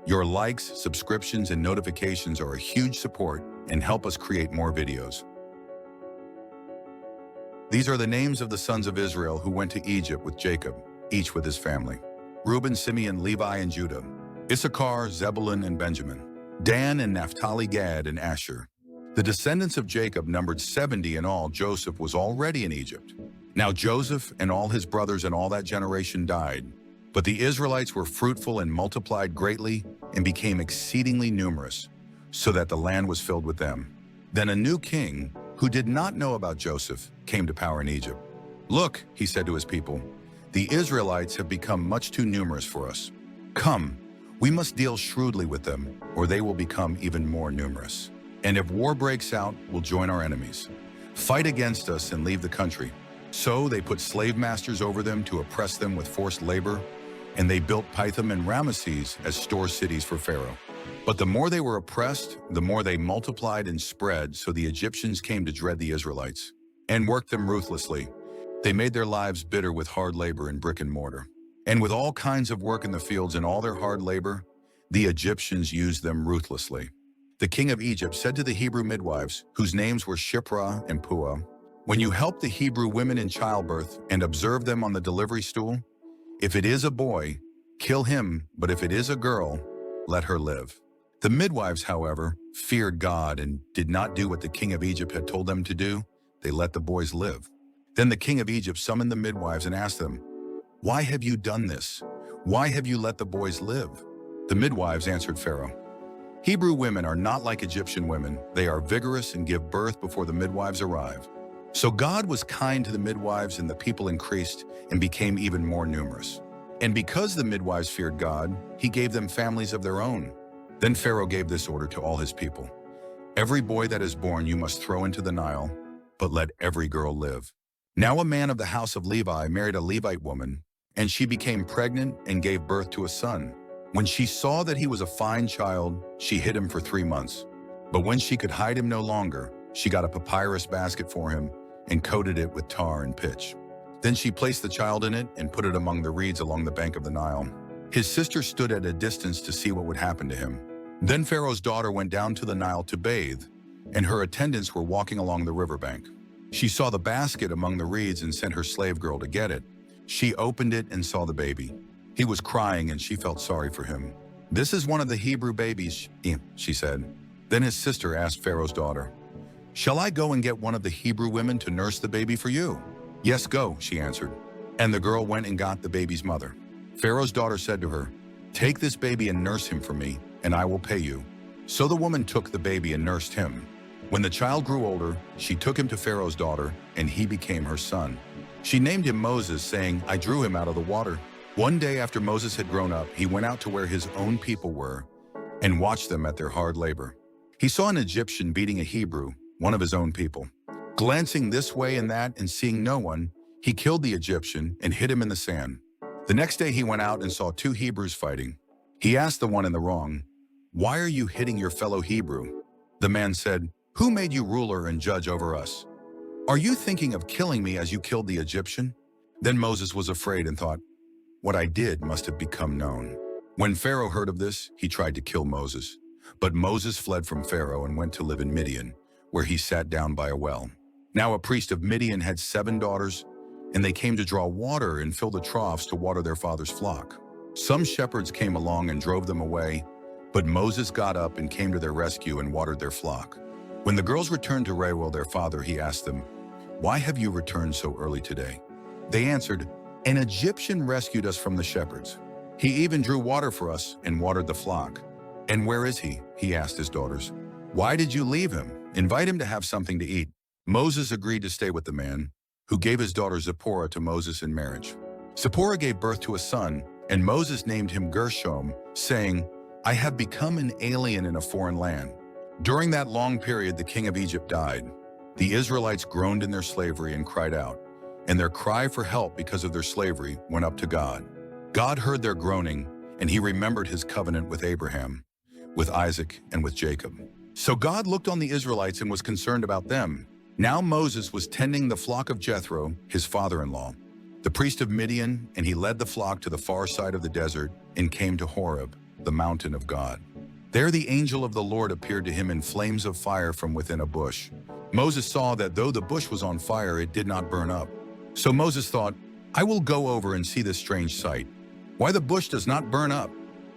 Your likes, subscriptions, and notifications are a huge support and help us create more videos. These are the names of the sons of Israel who went to Egypt with Jacob, each with his family. Reuben, Simeon, Levi, and Judah. Issachar, Zebulun, and Benjamin. Dan and Naphtali, Gad, and Asher. The descendants of Jacob numbered 70 in all. Joseph was already in Egypt. Now Joseph and all his brothers and all that generation died. But the Israelites were fruitful and multiplied greatly and became exceedingly numerous, so that the land was filled with them. Then a new king, who did not know about Joseph, came to power in Egypt. "Look," he said to his people, "the Israelites have become much too numerous for us. Come, we must deal shrewdly with them, or they will become even more numerous. And if war breaks out, we'll join our enemies. Fight against us and leave the country." So they put slave masters over them to oppress them with forced labor, and they built Pithom and Ramesses as store cities for Pharaoh. But the more they were oppressed, the more they multiplied and spread, so the Egyptians came to dread the Israelites and worked them ruthlessly. They made their lives bitter with hard labor in brick and mortar. And with all kinds of work in the fields and all their hard labor, the Egyptians used them ruthlessly. The king of Egypt said to the Hebrew midwives, whose names were Shiphrah and Puah, "When you help the Hebrew women in childbirth and observe them on the delivery stool, if it is a boy, kill him, but if it is a girl, let her live." The midwives, however, feared God and did not do what the king of Egypt had told them to do. They let the boys live. Then the king of Egypt summoned the midwives and asked them, "Why have you done this? Why have you let the boys live?" The midwives answered Pharaoh, "Hebrew women are not like Egyptian women. They are vigorous and give birth before the midwives arrive." So God was kind to the midwives, and the people increased and became even more numerous. And because the midwives feared God, he gave them families of their own. Then Pharaoh gave this order to all his people: "Every boy that is born you must throw into the Nile, but let every girl live." Now a man of the house of Levi married a Levite woman, and she became pregnant and gave birth to a son. When she saw that he was a fine child, she hid him for 3 months. But when she could hide him no longer, she got a papyrus basket for him and coated it with tar and pitch. Then she placed the child in it and put it among the reeds along the bank of the Nile. His sister stood at a distance to see what would happen to him. Then Pharaoh's daughter went down to the Nile to bathe, and her attendants were walking along the riverbank. She saw the basket among the reeds and sent her slave girl to get it. She opened it and saw the baby. He was crying, and she felt sorry for him. "This is one of the Hebrew babies," she said. Then his sister asked Pharaoh's daughter, "Shall I go and get one of the Hebrew women to nurse the baby for you?" "Yes, go," she answered. And the girl went and got the baby's mother. Pharaoh's daughter said to her, "Take this baby and nurse him for me, and I will pay you." So the woman took the baby and nursed him. When the child grew older, she took him to Pharaoh's daughter, and he became her son. She named him Moses, saying, "I drew him out of the water." One day after Moses had grown up, he went out to where his own people were and watched them at their hard labor. He saw an Egyptian beating a Hebrew, one of his own people. Glancing this way and that and seeing no one, he killed the Egyptian and hid him in the sand. The next day he went out and saw 2 Hebrews fighting. He asked the one in the wrong, "Why are you hitting your fellow Hebrew?" The man said, "Who made you ruler and judge over us? Are you thinking of killing me as you killed the Egyptian?" Then Moses was afraid and thought, "What I did must have become known." When Pharaoh heard of this, he tried to kill Moses. But Moses fled from Pharaoh and went to live in Midian, where he sat down by a well. Now a priest of Midian had 7 daughters, and they came to draw water and fill the troughs to water their father's flock. Some shepherds came along and drove them away, but Moses got up and came to their rescue and watered their flock. When the girls returned to Reuel, their father, he asked them, "Why have you returned so early today?" They answered, "An Egyptian rescued us from the shepherds. He even drew water for us and watered the flock." "And where is he?" he asked his daughters. "Why did you leave him? Invite him to have something to eat." Moses agreed to stay with the man, who gave his daughter Zipporah to Moses in marriage. Zipporah gave birth to a son, and Moses named him Gershom, saying, "I have become an alien in a foreign land." During that long period, the king of Egypt died. The Israelites groaned in their slavery and cried out, and their cry for help because of their slavery went up to God. God heard their groaning, and he remembered his covenant with Abraham, with Isaac, and with Jacob. So God looked on the Israelites and was concerned about them. Now Moses was tending the flock of Jethro, his father-in-law, the priest of Midian, and he led the flock to the far side of the desert and came to Horeb. the mountain of God. There the angel of the Lord appeared to him in flames of fire from within a bush. Moses saw that though the bush was on fire, it did not burn up. So Moses thought, I will go over and see this strange sight, why the bush does not burn up.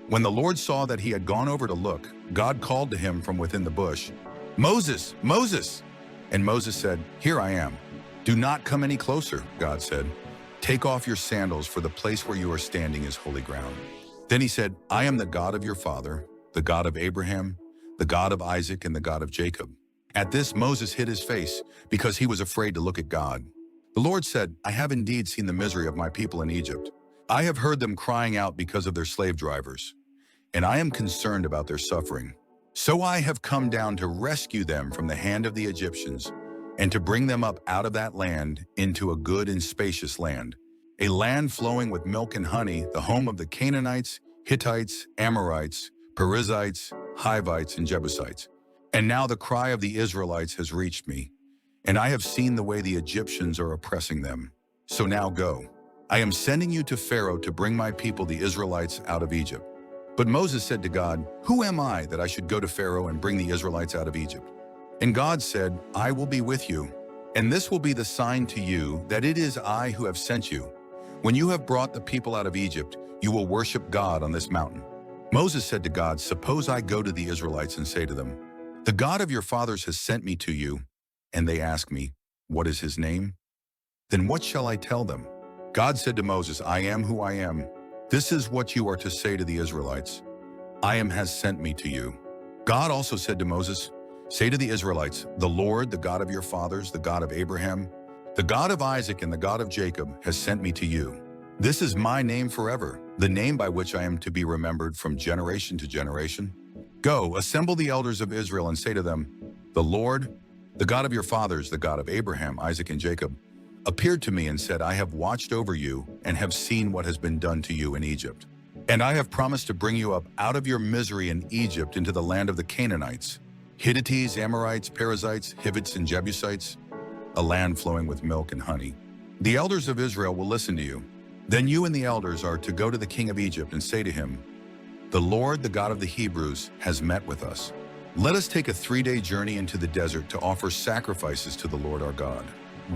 When the Lord saw that he had gone over to look, God called to him from within the bush, Moses, Moses! And Moses said, Here I am. Do not come any closer, God said. Take off your sandals, for the place where you are standing is holy ground. Then he said, I am the God of your father, the God of Abraham, the God of Isaac, and the God of Jacob. At this, Moses hid his face, because he was afraid to look at God. The Lord said, I have indeed seen the misery of my people in Egypt. I have heard them crying out because of their slave drivers, and I am concerned about their suffering. So I have come down to rescue them from the hand of the Egyptians, and to bring them up out of that land into a good and spacious land, a land flowing with milk and honey, the home of the Canaanites, Hittites, Amorites, Perizzites, Hivites, and Jebusites. And now the cry of the Israelites has reached me, and I have seen the way the Egyptians are oppressing them. So now go. I am sending you to Pharaoh to bring my people, the Israelites, out of Egypt. But Moses said to God, Who am I that I should go to Pharaoh and bring the Israelites out of Egypt? And God said, I will be with you, and this will be the sign to you that it is I who have sent you. When you have brought the people out of Egypt, you will worship God on this mountain. Moses said to God, Suppose I go to the Israelites and say to them, The God of your fathers has sent me to you, and they ask me, What is his name? Then what shall I tell them? God said to Moses, I am who I am. This is what you are to say to the Israelites. I am has sent me to you. God also said to Moses, Say to the Israelites, The Lord, the God of your fathers, the God of Abraham, the God of Isaac, and the God of Jacob has sent me to you. This is my name forever, the name by which I am to be remembered from generation to generation. Go, assemble the elders of Israel and say to them, The Lord, the God of your fathers, the God of Abraham, Isaac, and Jacob, appeared to me and said, I have watched over you and have seen what has been done to you in Egypt. And I have promised to bring you up out of your misery in Egypt into the land of the Canaanites, Hittites, Amorites, Perizzites, Hivites, and Jebusites, a land flowing with milk and honey. The elders of Israel will listen to you. Then you and the elders are to go to the king of Egypt and say to him, The Lord, the God of the Hebrews, has met with us. Let us take a 3-day journey into the desert to offer sacrifices to the Lord our God.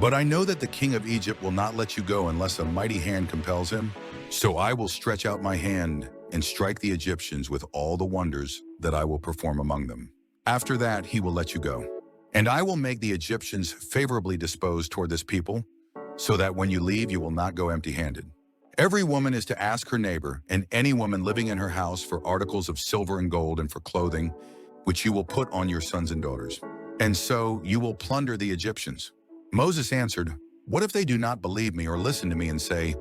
But I know that the king of Egypt will not let you go unless a mighty hand compels him. So I will stretch out my hand and strike the Egyptians with all the wonders that I will perform among them. After that, he will let you go. And I will make the Egyptians favorably disposed toward this people, so that when you leave, you will not go empty-handed. Every woman is to ask her neighbor, and any woman living in her house, for articles of silver and gold and for clothing, which you will put on your sons and daughters. And so you will plunder the Egyptians. Moses answered, What if they do not believe me or listen to me and say,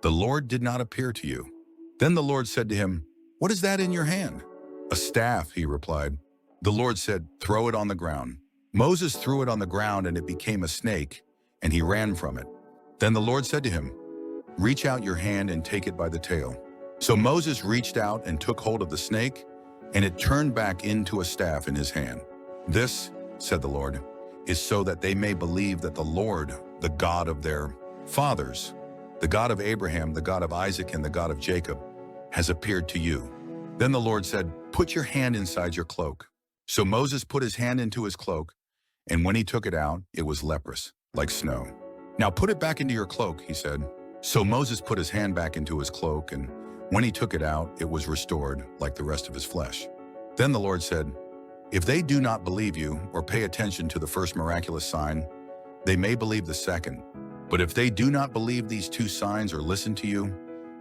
The Lord did not appear to you? Then the Lord said to him, What is that in your hand? A staff, he replied. The Lord said, Throw it on the ground. Moses threw it on the ground, and it became a snake, and he ran from it. Then the Lord said to him, Reach out your hand and take it by the tail. So Moses reached out and took hold of the snake, and it turned back into a staff in his hand. This, said the Lord, is so that they may believe that the Lord, the God of their fathers, the God of Abraham, the God of Isaac, and the God of Jacob, has appeared to you. Then the Lord said, Put your hand inside your cloak. So Moses put his hand into his cloak, and when he took it out, it was leprous, like snow. Now put it back into your cloak, he said. So Moses put his hand back into his cloak, and when he took it out, it was restored, like the rest of his flesh. Then the Lord said, If they do not believe you or pay attention to the first miraculous sign, they may believe the second. But if they do not believe these 2 signs or listen to you,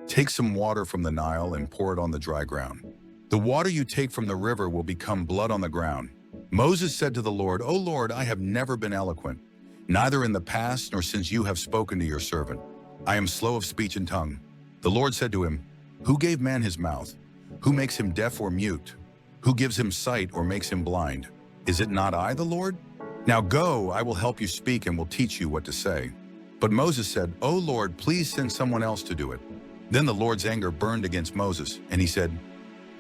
take some water from the Nile and pour it on the dry ground. The water you take from the river will become blood on the ground. Moses said to the Lord, O Lord, I have never been eloquent, neither in the past nor since you have spoken to your servant. I am slow of speech and tongue. The Lord said to him, Who gave man his mouth? Who makes him deaf or mute? Who gives him sight or makes him blind? Is it not I, the Lord? Now go, I will help you speak and will teach you what to say. But Moses said, O Lord, please send someone else to do it. Then the Lord's anger burned against Moses, and he said,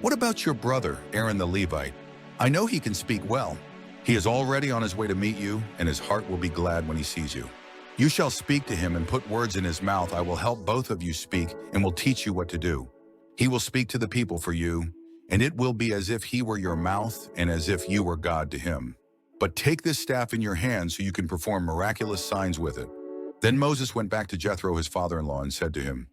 What about your brother, Aaron the Levite? I know he can speak well. He is already on his way to meet you, and his heart will be glad when he sees you. You shall speak to him and put words in his mouth. I will help both of you speak and will teach you what to do. He will speak to the people for you, and it will be as if he were your mouth and as if you were God to him. But take this staff in your hand so you can perform miraculous signs with it." Then Moses went back to Jethro, his father-in-law, and said to him,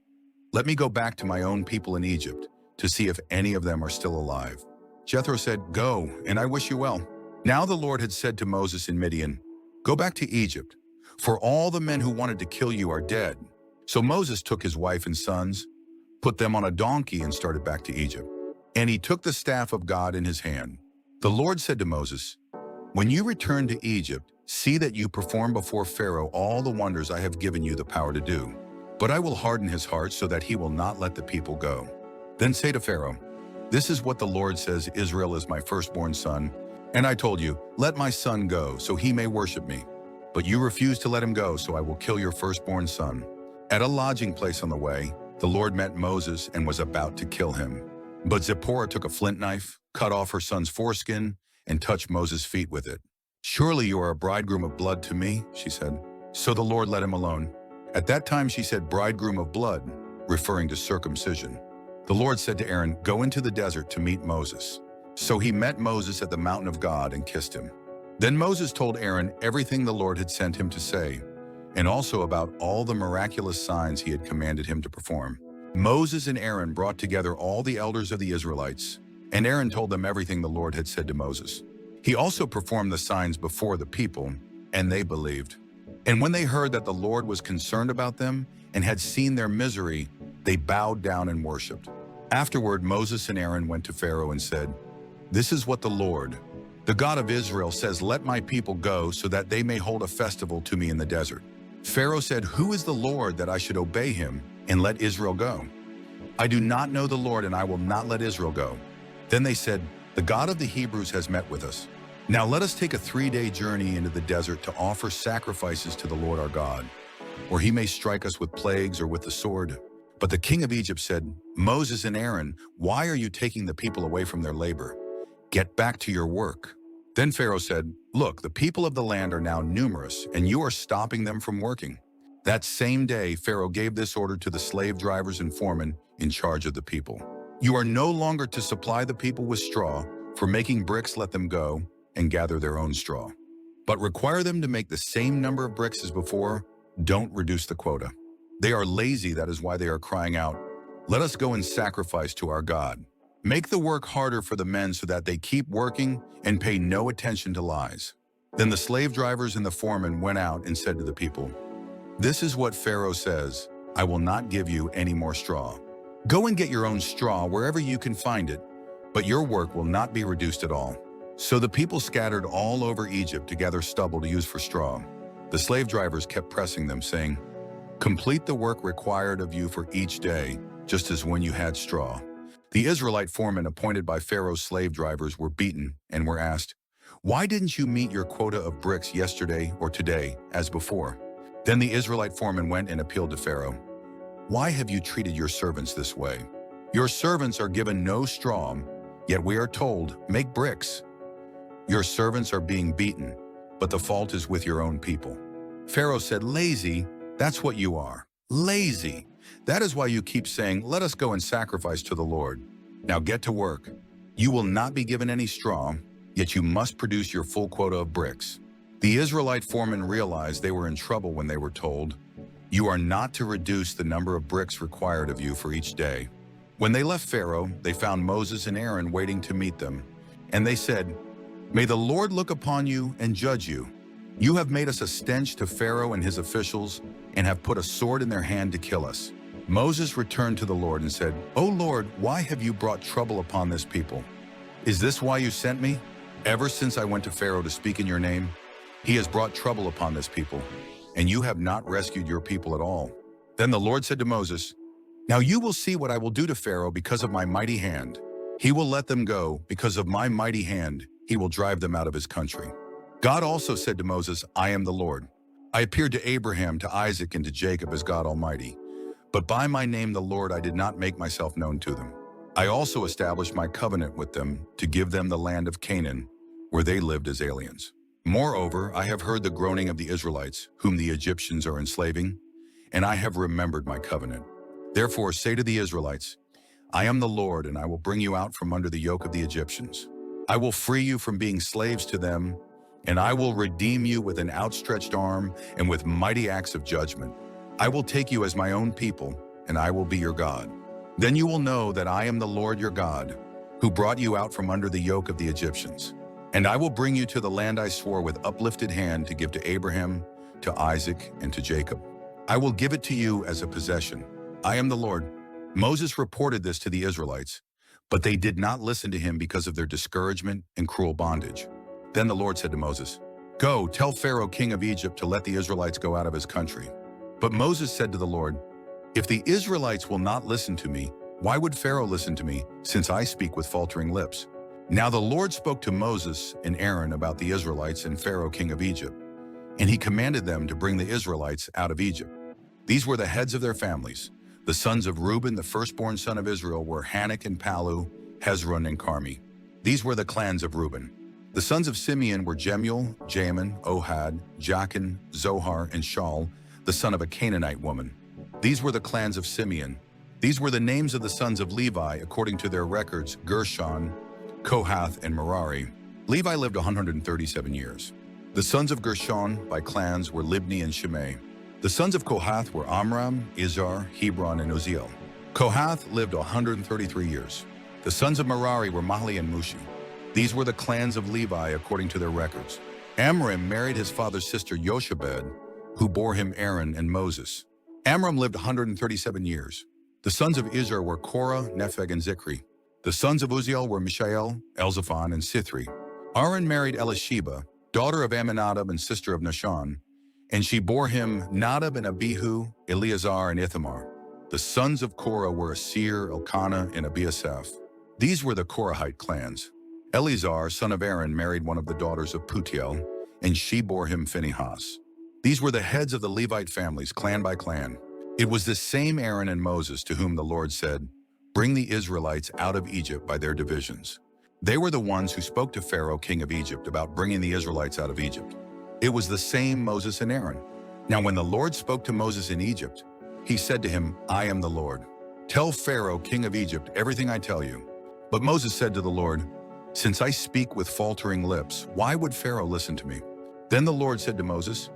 "Let me go back to my own people in Egypt to see if any of them are still alive." Jethro said, "Go, and I wish you well." Now the Lord had said to Moses in Midian, "Go back to Egypt, for all the men who wanted to kill you are dead." So Moses took his wife and sons, put them on a donkey, and started back to Egypt. And he took the staff of God in his hand. The Lord said to Moses, "When you return to Egypt, see that you perform before Pharaoh all the wonders I have given you the power to do. But I will harden his heart so that he will not let the people go. Then say to Pharaoh, 'This is what the Lord says: Israel is my firstborn son, and I told you, let my son go so he may worship me. But you refused to let him go, so I will kill your firstborn son.'" At a lodging place on the way, the Lord met Moses and was about to kill him. But Zipporah took a flint knife, cut off her son's foreskin, and touched Moses' feet with it. "Surely you are a bridegroom of blood to me," she said. So the Lord let him alone. At that time she said, "bridegroom of blood," referring to circumcision. The Lord said to Aaron, "Go into the desert to meet Moses." So he met Moses at the mountain of God and kissed him. Then Moses told Aaron everything the Lord had sent him to say, and also about all the miraculous signs he had commanded him to perform. Moses and Aaron brought together all the elders of the Israelites, and Aaron told them everything the Lord had said to Moses. He also performed the signs before the people, and they believed. And when they heard that the Lord was concerned about them and had seen their misery, they bowed down and worshipped. Afterward, Moses and Aaron went to Pharaoh and said, "This is what the Lord, the God of Israel, says: Let my people go so that they may hold a festival to me in the desert." Pharaoh said, "Who is the Lord that I should obey him and let Israel go? I do not know the Lord, and I will not let Israel go." Then they said, "The God of the Hebrews has met with us. Now let us take a 3-day journey into the desert to offer sacrifices to the Lord our God, or he may strike us with plagues or with the sword." But the king of Egypt said, "Moses and Aaron, why are you taking the people away from their labor? Get back to your work." Then Pharaoh said, "Look, the people of the land are now numerous, and you are stopping them from working." That same day, Pharaoh gave this order to the slave drivers and foremen in charge of the people: "You are no longer to supply the people with straw. For making bricks, let them go and gather their own straw. But require them to make the same number of bricks as before. Don't reduce the quota. They are lazy, that is why they are crying out, 'Let us go and sacrifice to our God.' Make the work harder for the men so that they keep working and pay no attention to lies." Then the slave drivers and the foremen went out and said to the people, "This is what Pharaoh says: I will not give you any more straw. Go and get your own straw wherever you can find it, but your work will not be reduced at all." So the people scattered all over Egypt to gather stubble to use for straw. The slave drivers kept pressing them, saying, "Complete the work required of you for each day, just as when you had straw." The Israelite foremen appointed by Pharaoh's slave drivers were beaten and were asked, "Why didn't you meet your quota of bricks yesterday or today as before?" Then the Israelite foreman went and appealed to Pharaoh. "Why have you treated your servants this way? Your servants are given no straw, yet we are told, 'Make bricks.' Your servants are being beaten, but the fault is with your own people." Pharaoh said, "Lazy, that's what you are. Lazy. That is why you keep saying, 'Let us go and sacrifice to the Lord.' Now get to work. You will not be given any straw, yet you must produce your full quota of bricks." The Israelite foremen realized they were in trouble when they were told, "You are not to reduce the number of bricks required of you for each day." When they left Pharaoh, they found Moses and Aaron waiting to meet them. And they said, "May the Lord look upon you and judge you. You have made us a stench to Pharaoh and his officials, and have put a sword in their hand to kill us." Moses returned to the Lord and said, "O Lord, why have you brought trouble upon this people? Is this why you sent me? Ever since I went to Pharaoh to speak in your name, he has brought trouble upon this people, and you have not rescued your people at all." Then the Lord said to Moses, "Now you will see what I will do to Pharaoh because of my mighty hand. He will let them go because of my mighty hand. He will drive them out of his country." God also said to Moses, "I am the Lord. I appeared to Abraham, to Isaac, and to Jacob as God Almighty. But by my name, the Lord, I did not make myself known to them. I also established my covenant with them to give them the land of Canaan, where they lived as aliens. Moreover, I have heard the groaning of the Israelites, whom the Egyptians are enslaving, and I have remembered my covenant. Therefore say to the Israelites, I am the Lord, and I will bring you out from under the yoke of the Egyptians. I will free you from being slaves to them, and I will redeem you with an outstretched arm and with mighty acts of judgment. I will take you as my own people, and I will be your God. Then you will know that I am the Lord your God, who brought you out from under the yoke of the Egyptians. And I will bring you to the land I swore with uplifted hand to give to Abraham, to Isaac, and to Jacob. I will give it to you as a possession. I am the Lord. Moses reported this to the Israelites, but they did not listen to him because of their discouragement and cruel bondage. Then the Lord said to Moses, "Go, tell Pharaoh, king of Egypt, to let the Israelites go out of his country." But Moses said to the Lord, "If the Israelites will not listen to me, why would Pharaoh listen to me, since I speak with faltering lips?" Now the Lord spoke to Moses and Aaron about the Israelites and Pharaoh, king of Egypt, and he commanded them to bring the Israelites out of Egypt. These were the heads of their families. The sons of Reuben, the firstborn son of Israel, were Hanak and Palu, Hezron and Carmi. These were the clans of Reuben. The sons of Simeon were Jemuel, Jamin, Ohad, Jachin, Zohar, and Shaul, the son of a Canaanite woman. These were the clans of Simeon. These were the names of the sons of Levi according to their records: Gershon, Kohath, and Merari. Levi lived 137 years. The sons of Gershon by clans were Libni and Shimei. The sons of Kohath were Amram, Izhar, Hebron, and Uzziel. Kohath lived 133 years. The sons of Merari were Mahli and Mushi. These were the clans of Levi according to their records. Amram married his father's sister Jochebed, who bore him Aaron and Moses. Amram lived 137 years. The sons of Izhar were Korah, Nepheg, and Zikri. The sons of Uzziel were Mishael, Elzaphan, and Sithri. Aaron married Elisheba, daughter of Amminadab and sister of Nahshon, and she bore him Nadab and Abihu, Eleazar, and Ithamar. The sons of Korah were Asir, Elkanah, and Abiasaph. These were the Korahite clans. Eleazar, son of Aaron, married one of the daughters of Putiel, and she bore him Phinehas. These were the heads of the Levite families, clan by clan. It was the same Aaron and Moses to whom the Lord said, "Bring the Israelites out of Egypt by their divisions." They were the ones who spoke to Pharaoh, king of Egypt, about bringing the Israelites out of Egypt. It was the same Moses and Aaron. Now when the Lord spoke to Moses in Egypt, he said to him, "I am the Lord. Tell Pharaoh, king of Egypt, everything I tell you." But Moses said to the Lord, "Since I speak with faltering lips, why would Pharaoh listen to me?" Then the Lord said to Moses,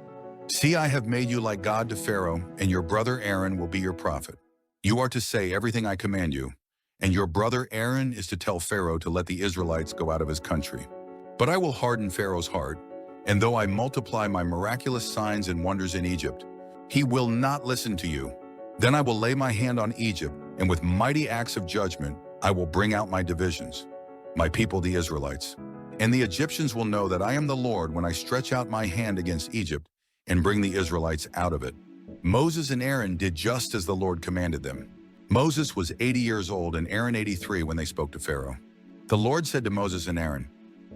"See, I have made you like God to Pharaoh, and your brother Aaron will be your prophet. You are to say everything I command you, and your brother Aaron is to tell Pharaoh to let the Israelites go out of his country. But I will harden Pharaoh's heart, and though I multiply my miraculous signs and wonders in Egypt, he will not listen to you. Then I will lay my hand on Egypt, and with mighty acts of judgment, I will bring out my divisions, my people the Israelites. And the Egyptians will know that I am the Lord when I stretch out my hand against Egypt and bring the Israelites out of it." Moses and Aaron did just as the Lord commanded them. Moses was 80 years old and Aaron 83 when they spoke to Pharaoh. The Lord said to Moses and Aaron,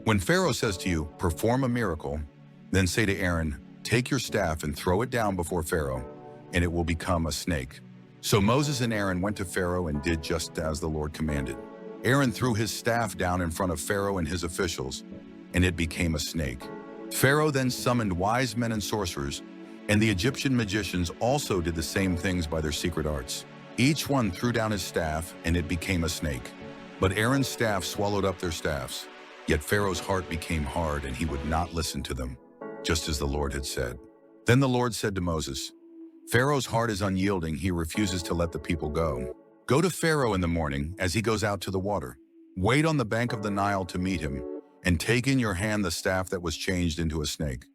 "When Pharaoh says to you, 'Perform a miracle,' then say to Aaron, 'Take your staff and throw it down before Pharaoh, and it will become a snake.'" So Moses and Aaron went to Pharaoh and did just as the Lord commanded. Aaron threw his staff down in front of Pharaoh and his officials, and it became a snake. Pharaoh then summoned wise men and sorcerers, and the Egyptian magicians also did the same things by their secret arts. Each one threw down his staff, and it became a snake. But Aaron's staff swallowed up their staffs. Yet Pharaoh's heart became hard, and he would not listen to them, just as the Lord had said. Then the Lord said to Moses, "Pharaoh's heart is unyielding. He refuses to let the people go. Go to Pharaoh in the morning as he goes out to the water. Wait on the bank of the Nile to meet him, and take in your hand the staff that was changed into a snake.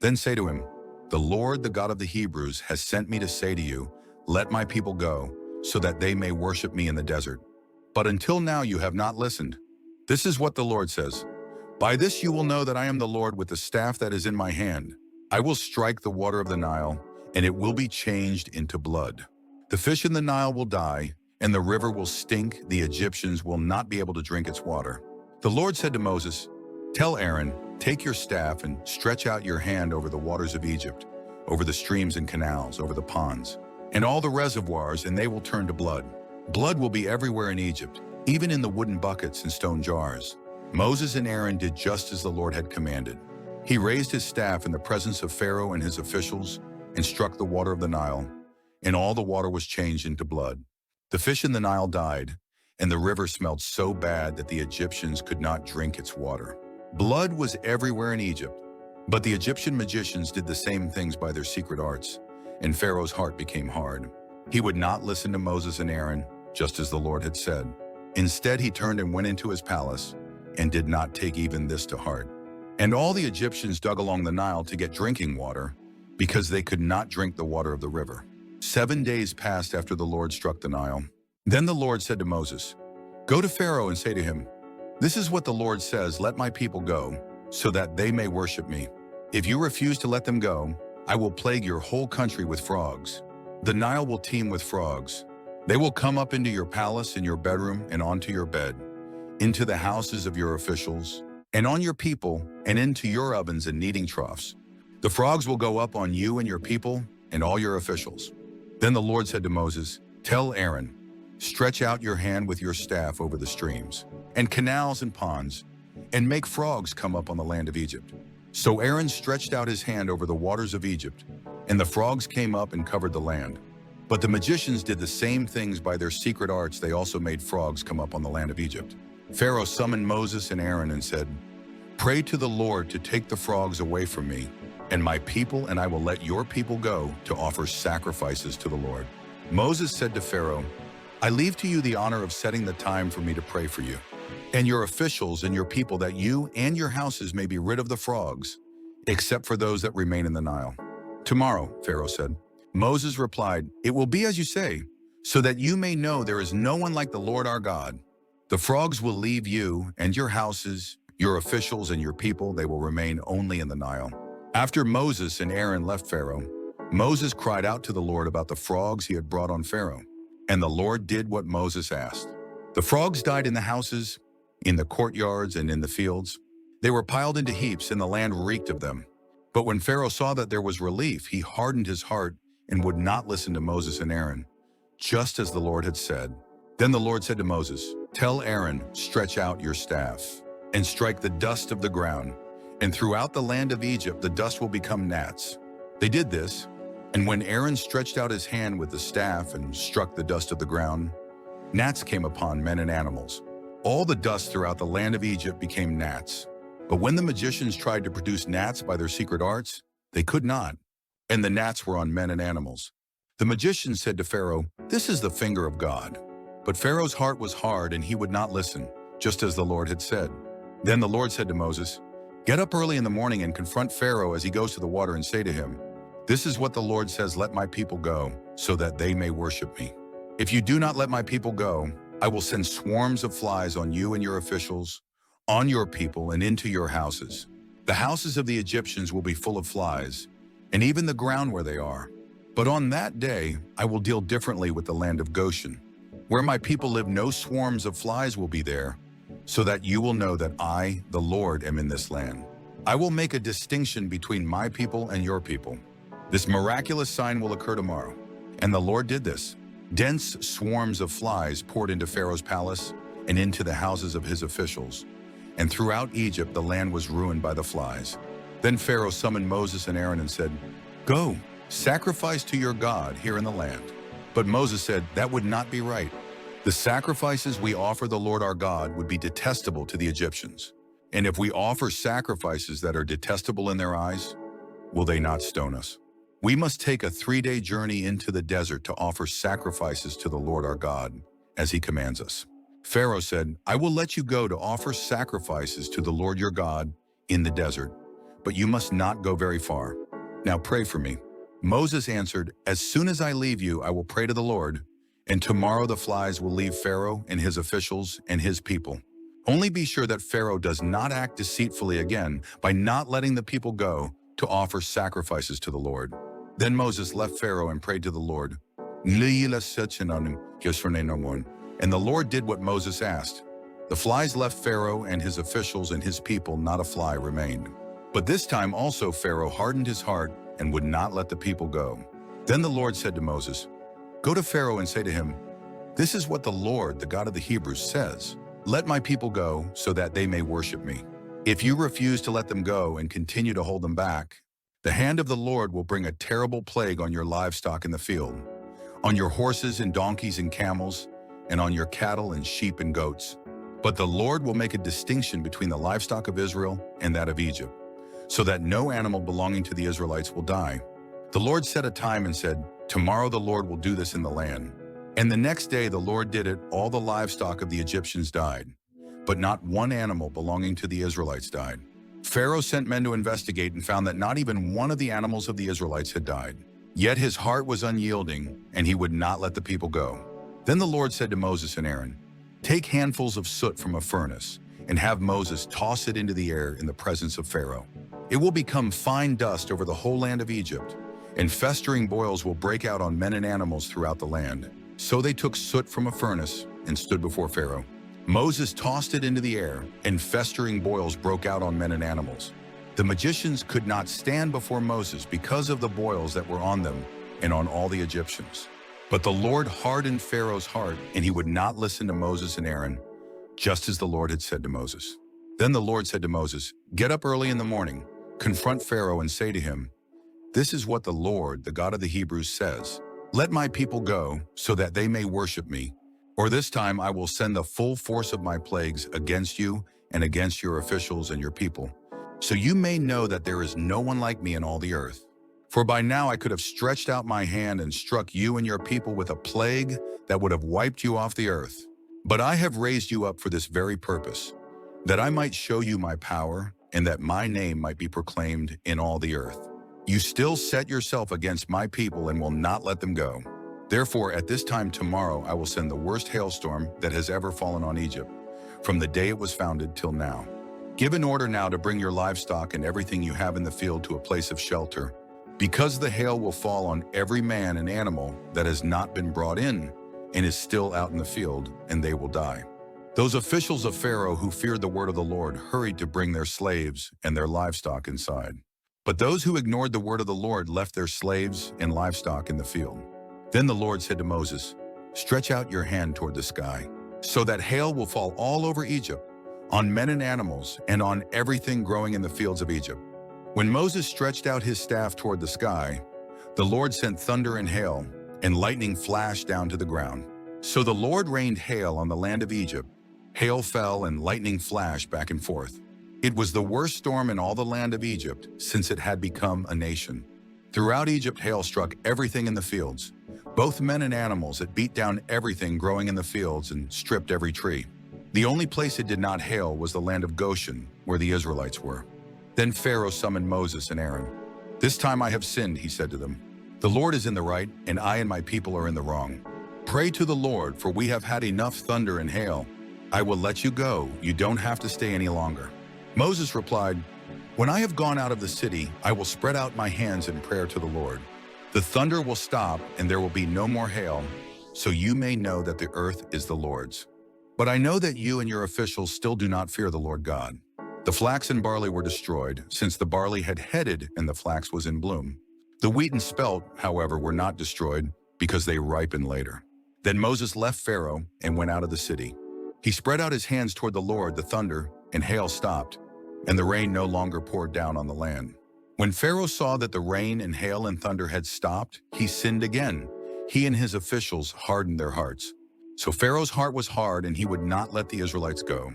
Then say to him, 'The Lord, the God of the Hebrews, has sent me to say to you, let my people go, so that they may worship me in the desert. But until now you have not listened. This is what the Lord says. By this you will know that I am the Lord with the staff that is in my hand. I will strike the water of the Nile, and it will be changed into blood. The fish in the Nile will die, and the river will stink. The Egyptians will not be able to drink its water." The Lord said to Moses, "Tell Aaron, take your staff and stretch out your hand over the waters of Egypt, over the streams and canals, over the ponds, and all the reservoirs, and they will turn to blood. Blood will be everywhere in Egypt, even in the wooden buckets and stone jars." Moses and Aaron did just as the Lord had commanded. He raised his staff in the presence of Pharaoh and his officials and struck the water of the Nile, and all the water was changed into blood. The fish in the Nile died, and the river smelled so bad that the Egyptians could not drink its water. Blood was everywhere in Egypt, but the Egyptian magicians did the same things by their secret arts, and Pharaoh's heart became hard. He would not listen to Moses and Aaron, just as the Lord had said. Instead, he turned and went into his palace and did not take even this to heart. And all the Egyptians dug along the Nile to get drinking water, because they could not drink the water of the river. 7 days passed after the Lord struck the Nile. Then the Lord said to Moses, "Go to Pharaoh and say to him, 'This is what the Lord says, let my people go, so that they may worship me. If you refuse to let them go, I will plague your whole country with frogs. The Nile will teem with frogs. They will come up into your palace, in your bedroom, and onto your bed, into the houses of your officials, and on your people, and into your ovens and kneading troughs. The frogs will go up on you and your people and all your officials.'" Then the Lord said to Moses, "Tell Aaron, stretch out your hand with your staff over the streams and canals and ponds, and make frogs come up on the land of Egypt." So Aaron stretched out his hand over the waters of Egypt, and the frogs came up and covered the land. But the magicians did the same things by their secret arts. They also made frogs come up on the land of Egypt. Pharaoh summoned Moses and Aaron and said, "Pray to the Lord to take the frogs away from me and my people, and I will let your people go to offer sacrifices to the Lord." Moses said to Pharaoh, "I leave to you the honor of setting the time for me to pray for you and your officials and your people, that you and your houses may be rid of the frogs, except for those that remain in the Nile." "Tomorrow," Pharaoh said. Moses replied, "It will be as you say, so that you may know there is no one like the Lord our God. The frogs will leave you and your houses, your officials and your people. They will remain only in the Nile." After Moses and Aaron left Pharaoh, Moses cried out to the Lord about the frogs he had brought on Pharaoh, and the Lord did what Moses asked. The frogs died in the houses, in the courtyards, and in the fields. They were piled into heaps, and the land reeked of them. But when Pharaoh saw that there was relief, he hardened his heart and would not listen to Moses and Aaron, just as the Lord had said. Then the Lord said to Moses, "Tell Aaron, stretch out your staff and strike the dust of the ground, and throughout the land of Egypt the dust will become gnats." They did this, and when Aaron stretched out his hand with the staff and struck the dust of the ground, gnats came upon men and animals. All the dust throughout the land of Egypt became gnats. But when the magicians tried to produce gnats by their secret arts, they could not, and the gnats were on men and animals. The magicians said to Pharaoh, "This is the finger of God." But Pharaoh's heart was hard, and he would not listen, just as the Lord had said. Then the Lord said to Moses, "Get up early in the morning and confront Pharaoh as he goes to the water, and say to him, 'This is what the Lord says, let my people go, so that they may worship me. If you do not let my people go, I will send swarms of flies on you and your officials, on your people, and into your houses. The houses of the Egyptians will be full of flies, and even the ground where they are. But on that day, I will deal differently with the land of Goshen. Where my people live, no swarms of flies will be there, so that you will know that I, the Lord, am in this land. I will make a distinction between my people and your people. This miraculous sign will occur tomorrow." And the Lord did this. Dense swarms of flies poured into Pharaoh's palace and into the houses of his officials. And throughout Egypt, the land was ruined by the flies. Then Pharaoh summoned Moses and Aaron and said, "Go, sacrifice to your God here in the land." But Moses said, "That would not be right. The sacrifices we offer the Lord our God would be detestable to the Egyptians. And if we offer sacrifices that are detestable in their eyes, will they not stone us? We must take a 3-day journey into the desert to offer sacrifices to the Lord our God, as he commands us." Pharaoh said, "I will let you go to offer sacrifices to the Lord your God in the desert, but you must not go very far. Now pray for me." Moses answered, "As soon as I leave you, I will pray to the Lord, and tomorrow the flies will leave Pharaoh and his officials and his people. Only be sure that Pharaoh does not act deceitfully again by not letting the people go to offer sacrifices to the Lord." Then Moses left Pharaoh and prayed to the Lord. And the Lord did what Moses asked. The flies left Pharaoh and his officials and his people, not a fly remained. But this time also Pharaoh hardened his heart and would not let the people go. Then the Lord said to Moses, "Go to Pharaoh and say to him, 'This is what the Lord, the God of the Hebrews, says. Let my people go so that they may worship me. If you refuse to let them go and continue to hold them back, the hand of the Lord will bring a terrible plague on your livestock in the field, on your horses and donkeys and camels, and on your cattle and sheep and goats. But the Lord will make a distinction between the livestock of Israel and that of Egypt, so that no animal belonging to the Israelites will die. The Lord set a time and said, "Tomorrow the Lord will do this in the land." And the next day the Lord did it. All the livestock of the Egyptians died, but not one animal belonging to the Israelites died. Pharaoh sent men to investigate and found that not even one of the animals of the Israelites had died. Yet his heart was unyielding, and he would not let the people go. Then the Lord said to Moses and Aaron, "Take handfuls of soot from a furnace, and have Moses toss it into the air in the presence of Pharaoh. It will become fine dust over the whole land of Egypt, and festering boils will break out on men and animals throughout the land." So they took soot from a furnace and stood before Pharaoh. Moses tossed it into the air, and festering boils broke out on men and animals. The magicians could not stand before Moses because of the boils that were on them and on all the Egyptians. But the Lord hardened Pharaoh's heart, and he would not listen to Moses and Aaron, just as the Lord had said to Moses. Then the Lord said to Moses, "Get up early in the morning, confront Pharaoh and say to him, 'This is what the Lord, the God of the Hebrews, says. Let my people go so that they may worship me, or this time I will send the full force of my plagues against you and against your officials and your people, so you may know that there is no one like me in all the earth. For by now I could have stretched out my hand and struck you and your people with a plague that would have wiped you off the earth. But I have raised you up for this very purpose, that I might show you my power and that my name might be proclaimed in all the earth. You still set yourself against my people and will not let them go. Therefore, at this time tomorrow, I will send the worst hailstorm that has ever fallen on Egypt, from the day it was founded till now. Give an order now to bring your livestock and everything you have in the field to a place of shelter, because the hail will fall on every man and animal that has not been brought in and is still out in the field, and they will die." Those officials of Pharaoh who feared the word of the Lord hurried to bring their slaves and their livestock inside. But those who ignored the word of the Lord left their slaves and livestock in the field. Then the Lord said to Moses, "Stretch out your hand toward the sky, so that hail will fall all over Egypt, on men and animals, and on everything growing in the fields of Egypt." When Moses stretched out his staff toward the sky, the Lord sent thunder and hail, and lightning flashed down to the ground. So the Lord rained hail on the land of Egypt. Hail fell and lightning flashed back and forth. It was the worst storm in all the land of Egypt since it had become a nation. Throughout Egypt, hail struck everything in the fields, both men and animals. It beat down everything growing in the fields and stripped every tree. The only place it did not hail was the land of Goshen, where the Israelites were. Then Pharaoh summoned Moses and Aaron. "This time I have sinned," he said to them. "The Lord is in the right, and I and my people are in the wrong. Pray to the Lord, for we have had enough thunder and hail. I will let you go. You don't have to stay any longer." Moses replied, "When I have gone out of the city, I will spread out my hands in prayer to the Lord. The thunder will stop, and there will be no more hail, so you may know that the earth is the Lord's. But I know that you and your officials still do not fear the Lord God." The flax and barley were destroyed, since the barley had headed and the flax was in bloom. The wheat and spelt, however, were not destroyed, because they ripened later. Then Moses left Pharaoh and went out of the city. He spread out his hands toward the Lord. The thunder and hail stopped, and the rain no longer poured down on the land. When Pharaoh saw that the rain and hail and thunder had stopped, he sinned again. He and his officials hardened their hearts. So Pharaoh's heart was hard, and he would not let the Israelites go,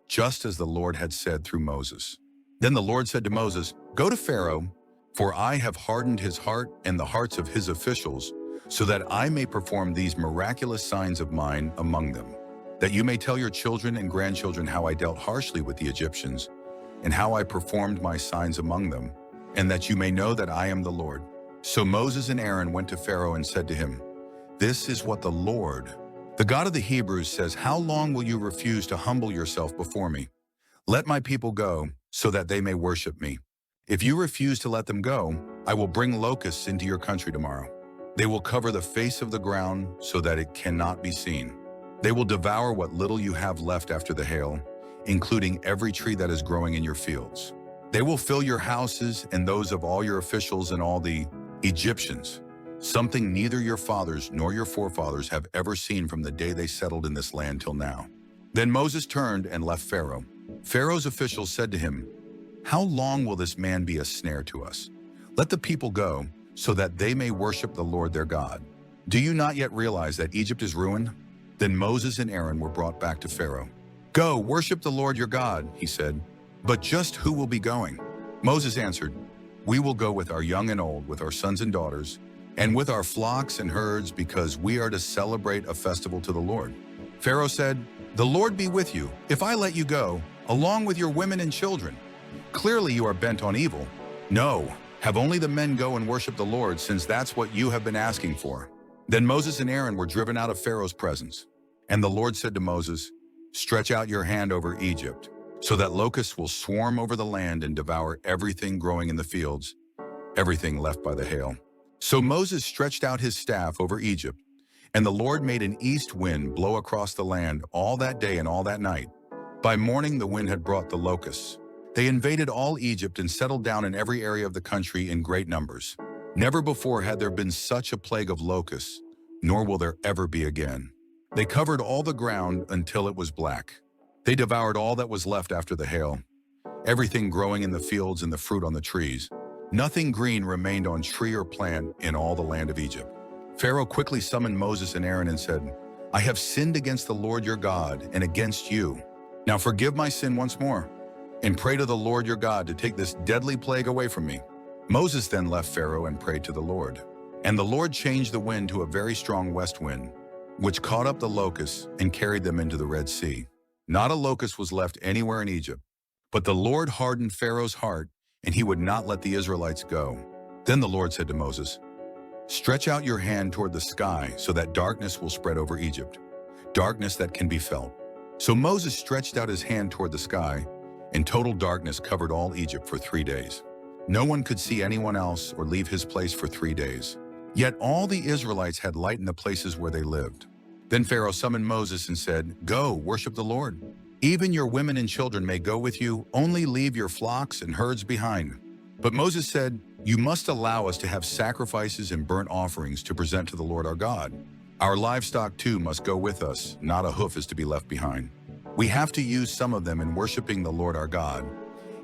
just as the Lord had said through Moses. Then the Lord said to Moses, "Go to Pharaoh, for I have hardened his heart and the hearts of his officials, so that I may perform these miraculous signs of mine among them, that you may tell your children and grandchildren how I dealt harshly with the Egyptians, and how I performed my signs among them, and that you may know that I am the Lord." So Moses and Aaron went to Pharaoh and said to him, "This is what the Lord, the God of the Hebrews, says, how long will you refuse to humble yourself before me? Let my people go, so that they may worship me. If you refuse to let them go, I will bring locusts into your country tomorrow. They will cover the face of the ground so that it cannot be seen. They will devour what little you have left after the hail, including every tree that is growing in your fields. They will fill your houses and those of all your officials and all the Egyptians, something neither your fathers nor your forefathers have ever seen from the day they settled in this land till now." Then Moses turned and left Pharaoh. Pharaoh's officials said to him, "How long will this man be a snare to us? Let the people go, so that they may worship the Lord their God. Do you not yet realize that Egypt is ruined? Then Moses and Aaron were brought back to Pharaoh. "Go, worship the Lord your God," he said. "But just who will be going?" Moses answered, "We will go with our young and old, with our sons and daughters, and with our flocks and herds, because we are to celebrate a festival to the Lord." Pharaoh said, "The Lord be with you, if I let you go, along with your women and children. Clearly you are bent on evil. No, have only the men go and worship the Lord, since that's what you have been asking for." Then Moses and Aaron were driven out of Pharaoh's presence. And the Lord said to Moses, "Stretch out your hand over Egypt, so that locusts will swarm over the land and devour everything growing in the fields, everything left by the hail." So Moses stretched out his staff over Egypt, and the Lord made an east wind blow across the land all that day and all that night. By morning the wind had brought the locusts. They invaded all Egypt and settled down in every area of the country in great numbers. Never before had there been such a plague of locusts, nor will there ever be again. They covered all the ground until it was black. They devoured all that was left after the hail, everything growing in the fields and the fruit on the trees. Nothing green remained on tree or plant in all the land of Egypt. Pharaoh quickly summoned Moses and Aaron and said, "I have sinned against the Lord your God and against you. Now forgive my sin once more, and pray to the Lord your God to take this deadly plague away from me." Moses then left Pharaoh and prayed to the Lord. And the Lord changed the wind to a very strong west wind, which caught up the locusts and carried them into the Red Sea. Not a locust was left anywhere in Egypt. But the Lord hardened Pharaoh's heart, and he would not let the Israelites go. Then the Lord said to Moses, "Stretch out your hand toward the sky so that darkness will spread over Egypt, darkness that can be felt." So Moses stretched out his hand toward the sky, and total darkness covered all Egypt for 3 days. No one could see anyone else or leave his place for 3 days. Yet all the Israelites had light in the places where they lived. Then Pharaoh summoned Moses and said, "Go, worship the Lord. Even your women and children may go with you, only leave your flocks and herds behind." But Moses said, "You must allow us to have sacrifices and burnt offerings to present to the Lord our God. Our livestock too must go with us, not a hoof is to be left behind. We have to use some of them in worshiping the Lord our God.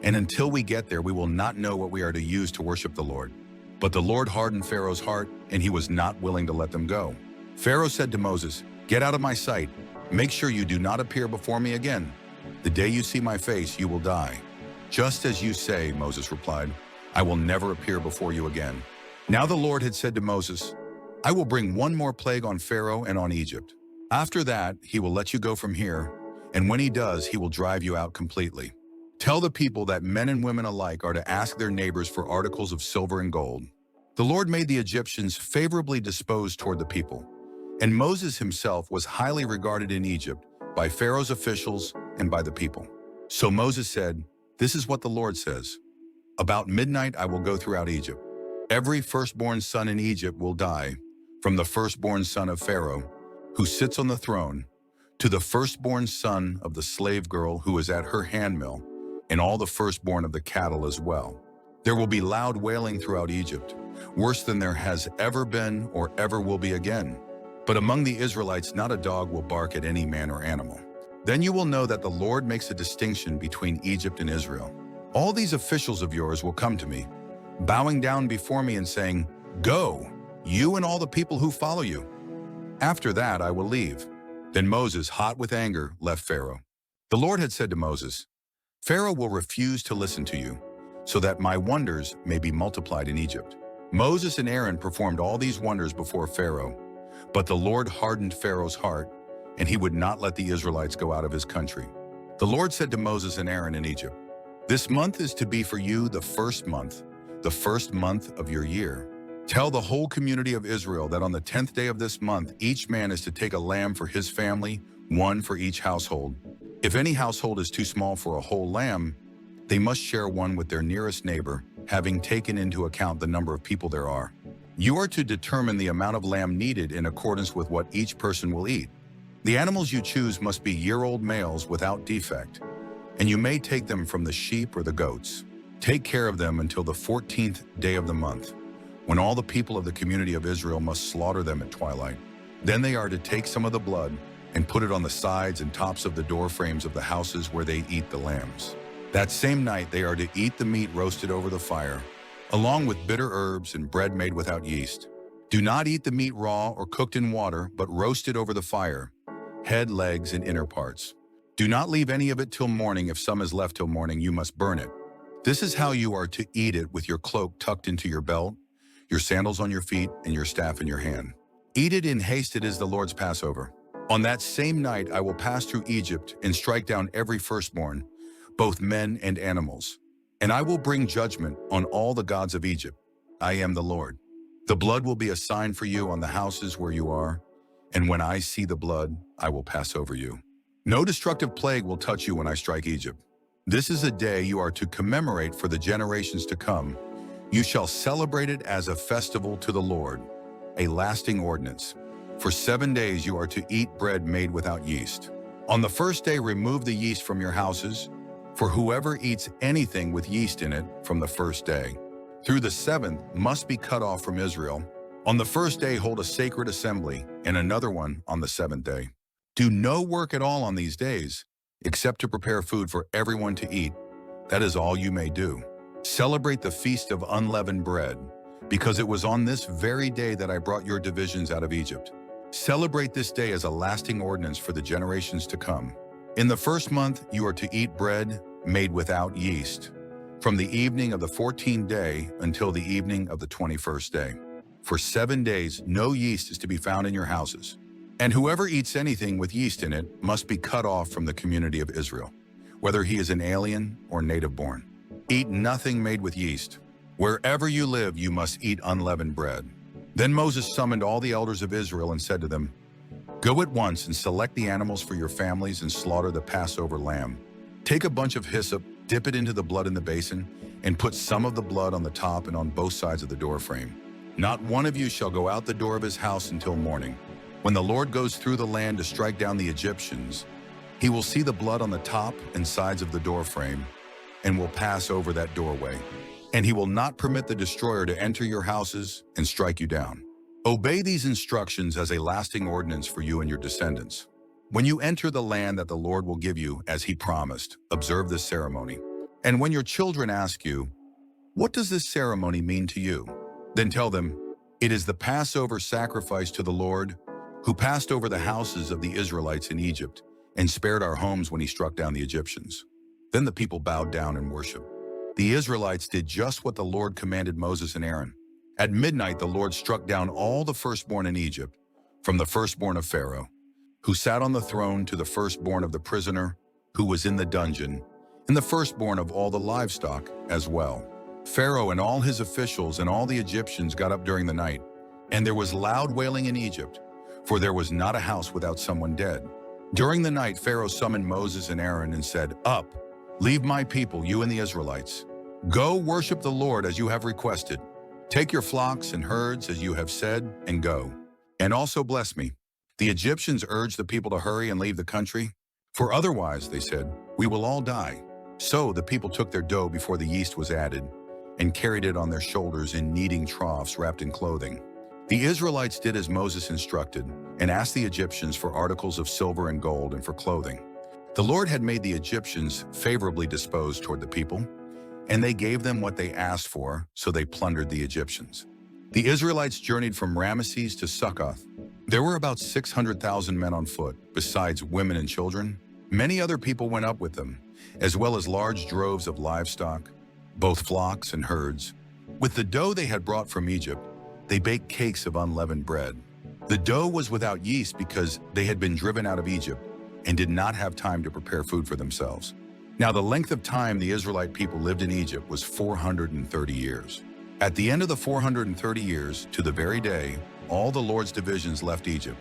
And until we get there, we will not know what we are to use to worship the Lord." But the Lord hardened Pharaoh's heart, and he was not willing to let them go. Pharaoh said to Moses, "Get out of my sight. Make sure you do not appear before me again. The day you see my face, you will die." "Just as you say," Moses replied, "I will never appear before you again." Now the Lord had said to Moses, "I will bring one more plague on Pharaoh and on Egypt. After that, he will let you go from here, and when he does, he will drive you out completely. Tell the people that men and women alike are to ask their neighbors for articles of silver and gold." The Lord made the Egyptians favorably disposed toward the people, and Moses himself was highly regarded in Egypt by Pharaoh's officials and by the people. So Moses said, "This is what the Lord says. About midnight I will go throughout Egypt. Every firstborn son in Egypt will die, from the firstborn son of Pharaoh, who sits on the throne, to the firstborn son of the slave girl who is at her handmill, and all the firstborn of the cattle as well. There will be loud wailing throughout Egypt, worse than there has ever been or ever will be again. But among the Israelites not a dog will bark at any man or animal. Then you will know that the Lord makes a distinction between Egypt and Israel. All these officials of yours will come to me, bowing down before me and saying, 'Go, you and all the people who follow you.' After that I will leave." Then Moses, hot with anger, left Pharaoh. The Lord had said to Moses, "Pharaoh will refuse to listen to you, so that my wonders may be multiplied in Egypt." Moses and Aaron performed all these wonders before Pharaoh, but the Lord hardened Pharaoh's heart, and he would not let the Israelites go out of his country. The Lord said to Moses and Aaron in Egypt, "This month is to be for you the first month of your year. Tell the whole community of Israel that on the 10th day of this month, each man is to take a lamb for his family, one for each household. If any household is too small for a whole lamb, they must share one with their nearest neighbor, having taken into account the number of people there are. You are to determine the amount of lamb needed in accordance with what each person will eat. The animals you choose must be year-old males without defect, and you may take them from the sheep or the goats. Take care of them until the 14th day of the month, when all the people of the community of Israel must slaughter them at twilight. Then they are to take some of the blood and put it on the sides and tops of the door frames of the houses where they eat the lambs. That same night they are to eat the meat roasted over the fire, along with bitter herbs and bread made without yeast. Do not eat the meat raw or cooked in water, but roasted over the fire, head, legs, and inner parts. Do not leave any of it till morning. If some is left till morning, you must burn it. This is how you are to eat it, with your cloak tucked into your belt, your sandals on your feet, and your staff in your hand. Eat it in haste. It is the Lord's Passover. On that same night I will pass through Egypt and strike down every firstborn, both men and animals. And I will bring judgment on all the gods of Egypt. I am the Lord. The blood will be a sign for you on the houses where you are, and when I see the blood, I will pass over you. No destructive plague will touch you when I strike Egypt. This is a day you are to commemorate for the generations to come. You shall celebrate it as a festival to the Lord, a lasting ordinance. For 7 days you are to eat bread made without yeast. On the first day remove the yeast from your houses, for whoever eats anything with yeast in it from the first day through the 7th must be cut off from Israel. On the first day hold a sacred assembly, and another one on the 7th day. Do no work at all on these days, except to prepare food for everyone to eat. That is all you may do. Celebrate the feast of unleavened bread, because it was on this very day that I brought your divisions out of Egypt. Celebrate this day as a lasting ordinance for the generations to come. In the first month you are to eat bread made without yeast, from the evening of the 14th day until the evening of the 21st day. For 7 days no yeast is to be found in your houses, and whoever eats anything with yeast in it must be cut off from the community of Israel, whether he is an alien or native born. Eat nothing made with yeast. Wherever you live you must eat unleavened bread. Then Moses summoned all the elders of Israel and said to them, Go at once and select the animals for your families and slaughter the Passover lamb. Take a bunch of hyssop, dip it into the blood in the basin, and put some of the blood on the top and on both sides of the doorframe. Not one of you shall go out the door of his house until morning. When the Lord goes through the land to strike down the Egyptians, he will see the blood on the top and sides of the doorframe and will pass over that doorway. And he will not permit the destroyer to enter your houses and strike you down. Obey these instructions as a lasting ordinance for you and your descendants. When you enter the land that the Lord will give you as he promised, observe this ceremony. And when your children ask you, What does this ceremony mean to you? Then tell them, It is the Passover sacrifice to the Lord, who passed over the houses of the Israelites in Egypt and spared our homes when he struck down the Egyptians. Then the people bowed down and worshiped. The Israelites did just what the Lord commanded Moses and Aaron. At midnight the Lord struck down all the firstborn in Egypt, from the firstborn of Pharaoh, who sat on the throne, to the firstborn of the prisoner who was in the dungeon, and the firstborn of all the livestock as well. Pharaoh and all his officials and all the Egyptians got up during the night, and there was loud wailing in Egypt, for there was not a house without someone dead. During the night Pharaoh summoned Moses and Aaron and said, Up, leave my people, you and the Israelites. Go worship the Lord as you have requested. Take your flocks and herds as you have said, and go. And also bless me. The Egyptians urged the people to hurry and leave the country, for otherwise, they said, we will all die. So the people took their dough before the yeast was added, and carried it on their shoulders in kneading troughs wrapped in clothing. The Israelites did as Moses instructed, and asked the Egyptians for articles of silver and gold and for clothing. The Lord had made the Egyptians favorably disposed toward the people, and they gave them what they asked for, so they plundered the Egyptians. The Israelites journeyed from Ramesses to Succoth. There were about 600,000 men on foot, besides women and children. Many other people went up with them, as well as large droves of livestock, both flocks and herds. With the dough they had brought from Egypt, they baked cakes of unleavened bread. The dough was without yeast because they had been driven out of Egypt and did not have time to prepare food for themselves. Now the length of time the Israelite people lived in Egypt was 430 years. At the end of the 430 years, to the very day, all the Lord's divisions left Egypt.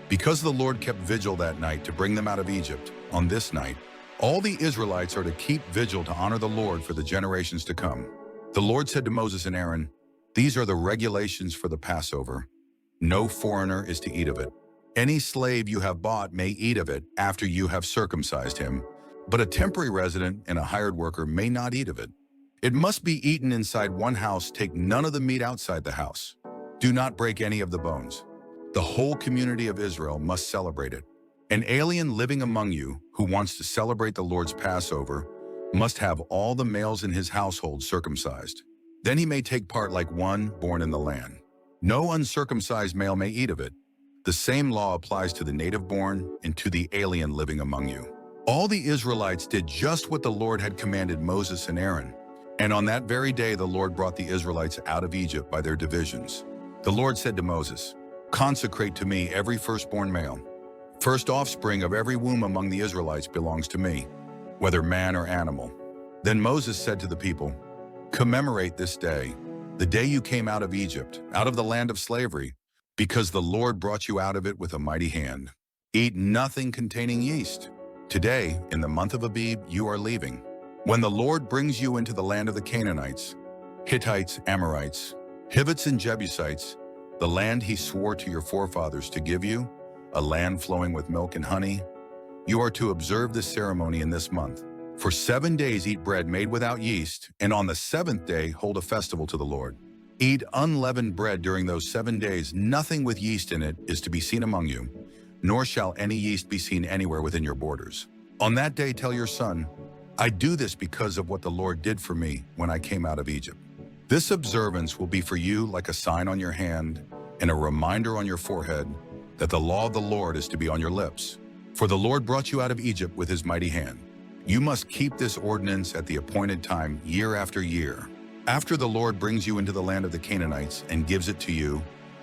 Because the Lord kept vigil that night to bring them out of Egypt, on this night, all the Israelites are to keep vigil to honor the Lord for the generations to come. The Lord said to Moses and Aaron, These are the regulations for the Passover. No foreigner is to eat of it. Any slave you have bought may eat of it after you have circumcised him, but a temporary resident and a hired worker may not eat of it. It must be eaten inside one house. Take none of the meat outside the house. Do not break any of the bones. The whole community of Israel must celebrate it. An alien living among you who wants to celebrate the Lord's Passover must have all the males in his household circumcised. Then he may take part like one born in the land. No uncircumcised male may eat of it. The same law applies to the native-born and to the alien living among you. All the Israelites did just what the Lord had commanded Moses and Aaron. And on that very day, the Lord brought the Israelites out of Egypt by their divisions. The Lord said to Moses, "Consecrate to me every firstborn male. First offspring of every womb among the Israelites belongs to me, whether man or animal." Then Moses said to the people, "Commemorate this day, the day you came out of Egypt, out of the land of slavery, because the Lord brought you out of it with a mighty hand. Eat nothing containing yeast. Today, in the month of Abib, you are leaving. When the Lord brings you into the land of the Canaanites, Hittites, Amorites, Hivites, and Jebusites, the land he swore to your forefathers to give you, a land flowing with milk and honey, you are to observe this ceremony in this month. For 7 days eat bread made without yeast, and on the 7th day hold a festival to the Lord. Eat unleavened bread during those 7 days. Nothing with yeast in it is to be seen among you, nor shall any yeast be seen anywhere within your borders. On that day tell your son, I do this because of what the Lord did for me when I came out of Egypt. This observance will be for you like a sign on your hand and a reminder on your forehead that the law of the Lord is to be on your lips. For the Lord brought you out of Egypt with his mighty hand. You must keep this ordinance at the appointed time year after year. After the Lord brings you into the land of the Canaanites and gives it to you,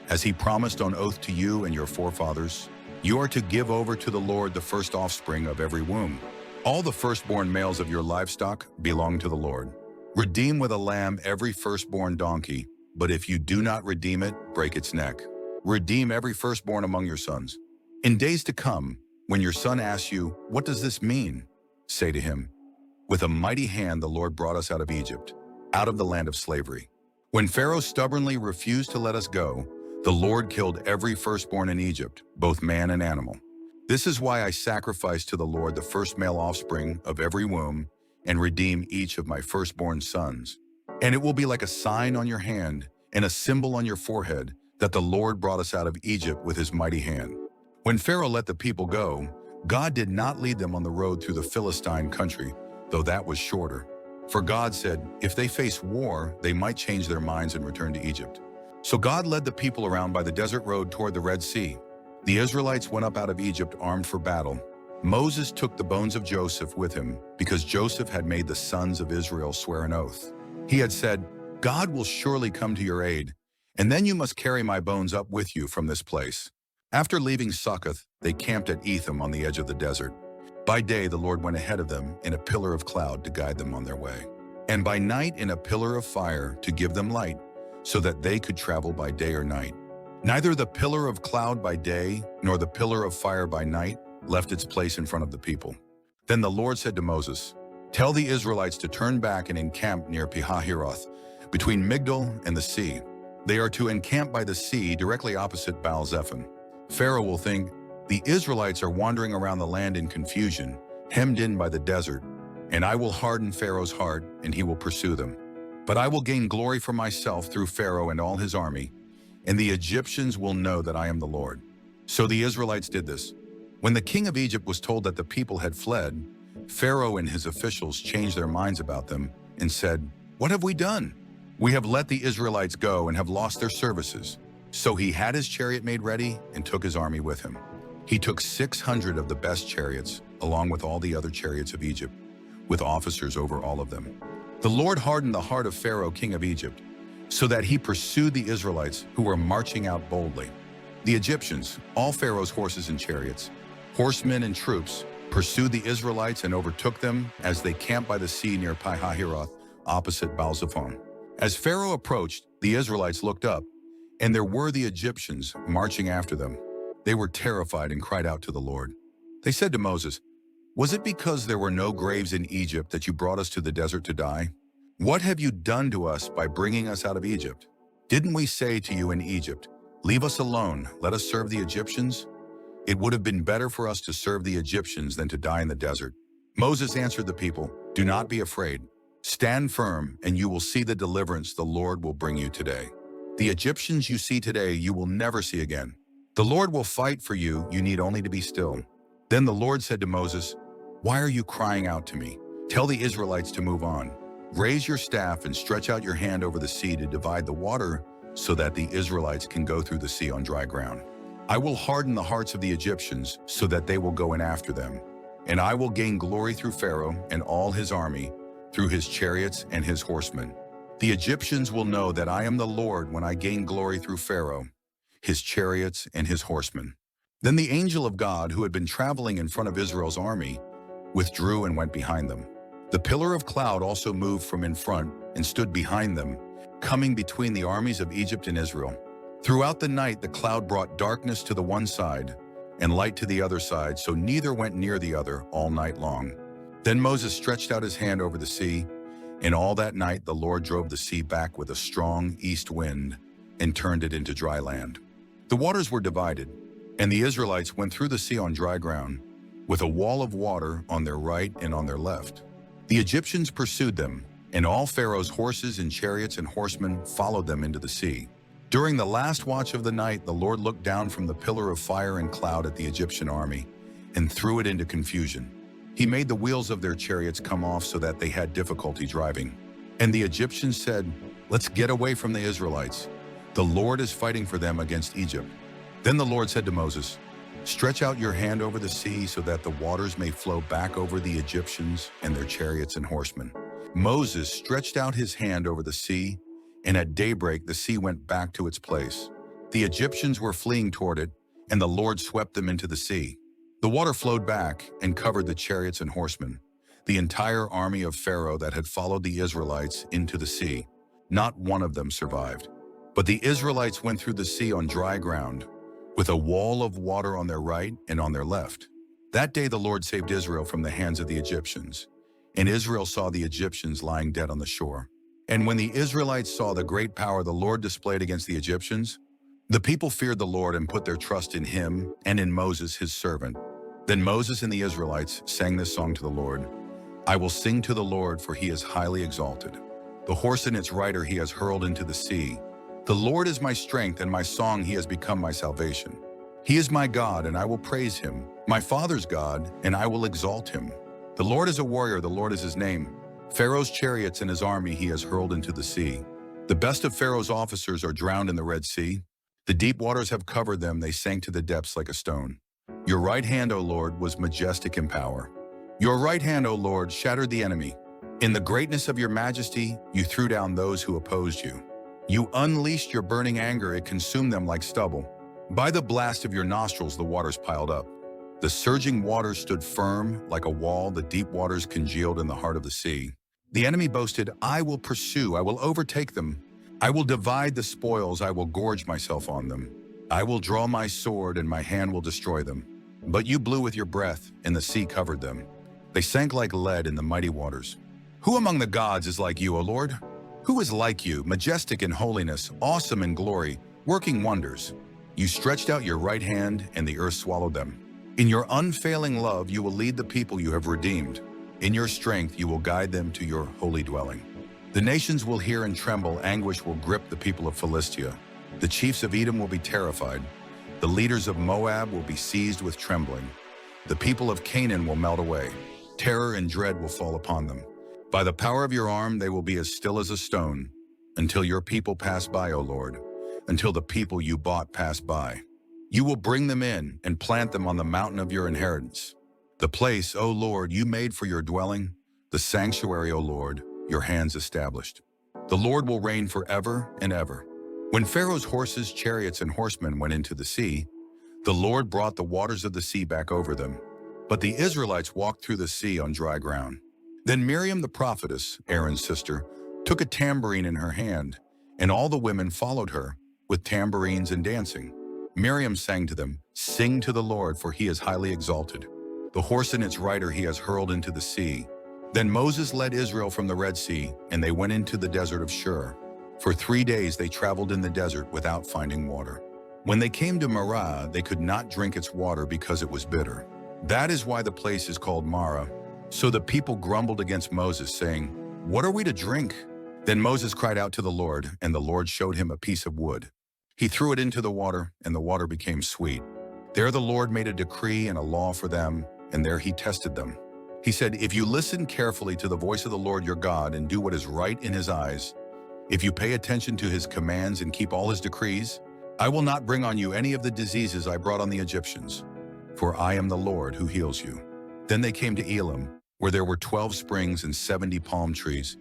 as he promised on oath to you and your forefathers, you are to give over to the Lord the first offspring of every womb. All the firstborn males of your livestock belong to the Lord. Redeem with a lamb every firstborn donkey, but if you do not redeem it, break its neck. Redeem every firstborn among your sons. In days to come, when your son asks you, what does this mean? Say to him, with a mighty hand the Lord brought us out of Egypt, out of the land of slavery. When Pharaoh stubbornly refused to let us go, the Lord killed every firstborn in Egypt, both man and animal. This is why I sacrifice to the Lord the first male offspring of every womb and redeem each of my firstborn sons. And it will be like a sign on your hand and a symbol on your forehead that the Lord brought us out of Egypt with his mighty hand. When Pharaoh let the people go, God did not lead them on the road through the Philistine country, though that was shorter. For God said, if they face war, they might change their minds and return to Egypt. So God led the people around by the desert road toward the Red Sea. The Israelites went up out of Egypt armed for battle. Moses took the bones of Joseph with him because Joseph had made the sons of Israel swear an oath. He had said, God will surely come to your aid, and then you must carry my bones up with you from this place. After leaving Succoth, they camped at Etham on the edge of the desert. By day, the Lord went ahead of them in a pillar of cloud to guide them on their way, and by night in a pillar of fire to give them light, so that they could travel by day or night. Neither the pillar of cloud by day nor the pillar of fire by night left its place in front of the people. Then the Lord said to Moses, tell the Israelites to turn back and encamp near Pihahiroth, between Migdol and the sea. They are to encamp by the sea directly opposite Baal-Zephon. Pharaoh will think, the Israelites are wandering around the land in confusion, hemmed in by the desert, and I will harden Pharaoh's heart, and he will pursue them. But I will gain glory for myself through Pharaoh and all his army, and the Egyptians will know that I am the Lord. So the Israelites did this. When the king of Egypt was told that the people had fled, Pharaoh and his officials changed their minds about them and said, what have we done? We have let the Israelites go and have lost their services. So he had his chariot made ready and took his army with him. He took 600 of the best chariots, along with all the other chariots of Egypt, with officers over all of them. The Lord hardened the heart of Pharaoh, king of Egypt, so that he pursued the Israelites who were marching out boldly. The Egyptians, all Pharaoh's horses and chariots, horsemen and troops, pursued the Israelites and overtook them as they camped by the sea near Pihahiroth, opposite Baal-Zephon. As Pharaoh approached, the Israelites looked up, and there were the Egyptians marching after them. They were terrified and cried out to the Lord. They said to Moses, was it because there were no graves in Egypt that you brought us to the desert to die? What have you done to us by bringing us out of Egypt? Didn't we say to you in Egypt, leave us alone, let us serve the Egyptians? It would have been better for us to serve the Egyptians than to die in the desert. Moses answered the people, do not be afraid. Stand firm, and you will see the deliverance the Lord will bring you today. The Egyptians you see today, you will never see again. The Lord will fight for you, you need only to be still. Then the Lord said to Moses, why are you crying out to me? Tell the Israelites to move on. Raise your staff and stretch out your hand over the sea to divide the water so that the Israelites can go through the sea on dry ground. I will harden the hearts of the Egyptians so that they will go in after them. And I will gain glory through Pharaoh and all his army, through his chariots and his horsemen. The Egyptians will know that I am the Lord when I gain glory through Pharaoh, his chariots and his horsemen. Then the angel of God, who had been traveling in front of Israel's army, withdrew and went behind them. The pillar of cloud also moved from in front and stood behind them, coming between the armies of Egypt and Israel. Throughout the night the cloud brought darkness to the one side and light to the other side, so neither went near the other all night long. Then Moses stretched out his hand over the sea, and all that night the Lord drove the sea back with a strong east wind and turned it into dry land. The waters were divided, and the Israelites went through the sea on dry ground, with a wall of water on their right and on their left. The Egyptians pursued them, and all Pharaoh's horses and chariots and horsemen followed them into the sea. During the last watch of the night, the Lord looked down from the pillar of fire and cloud at the Egyptian army and threw it into confusion. He made the wheels of their chariots come off so that they had difficulty driving. And the Egyptians said, "Let's get away from the Israelites. The Lord is fighting for them against Egypt." Then the Lord said to Moses, "Stretch out your hand over the sea so that the waters may flow back over the Egyptians and their chariots and horsemen." Moses stretched out his hand over the sea, and at daybreak the sea went back to its place. The Egyptians were fleeing toward it, and the Lord swept them into the sea. The water flowed back and covered the chariots and horsemen, the entire army of Pharaoh that had followed the Israelites into the sea. Not one of them survived. But the Israelites went through the sea on dry ground, with a wall of water on their right and on their left. That day the Lord saved Israel from the hands of the Egyptians, and Israel saw the Egyptians lying dead on the shore. And when the Israelites saw the great power the Lord displayed against the Egyptians, the people feared the Lord and put their trust in him and in Moses his servant. Then Moses and the Israelites sang this song to the Lord: "I will sing to the Lord, for he is highly exalted. The horse and its rider he has hurled into the sea. The Lord is my strength, and my song he has become my salvation. He is my God, and I will praise him, my father's God, and I will exalt him. The Lord is a warrior, the Lord is his name. Pharaoh's chariots and his army he has hurled into the sea. The best of Pharaoh's officers are drowned in the Red Sea. The deep waters have covered them, they sank to the depths like a stone. Your right hand, O Lord, was majestic in power. Your right hand, O Lord, shattered the enemy. In the greatness of your majesty, you threw down those who opposed you. You unleashed your burning anger, it consumed them like stubble. By the blast of your nostrils the waters piled up. The surging waters stood firm like a wall, the deep waters congealed in the heart of the sea. The enemy boasted, "I will pursue, I will overtake them. I will divide the spoils, I will gorge myself on them. I will draw my sword and my hand will destroy them." But you blew with your breath, and the sea covered them. They sank like lead in the mighty waters. Who among the gods is like you, O Lord? Who is like you, majestic in holiness, awesome in glory, working wonders? You stretched out your right hand, and the earth swallowed them. In your unfailing love you will lead the people you have redeemed. In your strength you will guide them to your holy dwelling. The nations will hear and tremble, anguish will grip the people of Philistia. The chiefs of Edom will be terrified. The leaders of Moab will be seized with trembling. The people of Canaan will melt away. Terror and dread will fall upon them. By the power of your arm they will be as still as a stone, until your people pass by, O Lord, until the people you bought pass by. You will bring them in and plant them on the mountain of your inheritance. The place, O Lord, you made for your dwelling, the sanctuary, O Lord, your hands established. The Lord will reign forever and ever. When Pharaoh's horses, chariots, and horsemen went into the sea, the Lord brought the waters of the sea back over them. But the Israelites walked through the sea on dry ground. Then Miriam the prophetess, Aaron's sister, took a tambourine in her hand, and all the women followed her, with tambourines and dancing. Miriam sang to them, "Sing to the Lord, for he is highly exalted. The horse and its rider he has hurled into the sea." Then Moses led Israel from the Red Sea, and they went into the desert of Shur. For 3 days they traveled in the desert without finding water. When they came to Marah, they could not drink its water because it was bitter. That is why the place is called Marah. So the people grumbled against Moses, saying, "What are we to drink?" Then Moses cried out to the Lord, and the Lord showed him a piece of wood. He threw it into the water, and the water became sweet. There the Lord made a decree and a law for them, and there he tested them. He said, "If you listen carefully to the voice of the Lord your God and do what is right in his eyes, if you pay attention to his commands and keep all his decrees, I will not bring on you any of the diseases I brought on the Egyptians, for I am the Lord who heals you." Then they came to Elim, where there were 12 springs and 70 palm trees,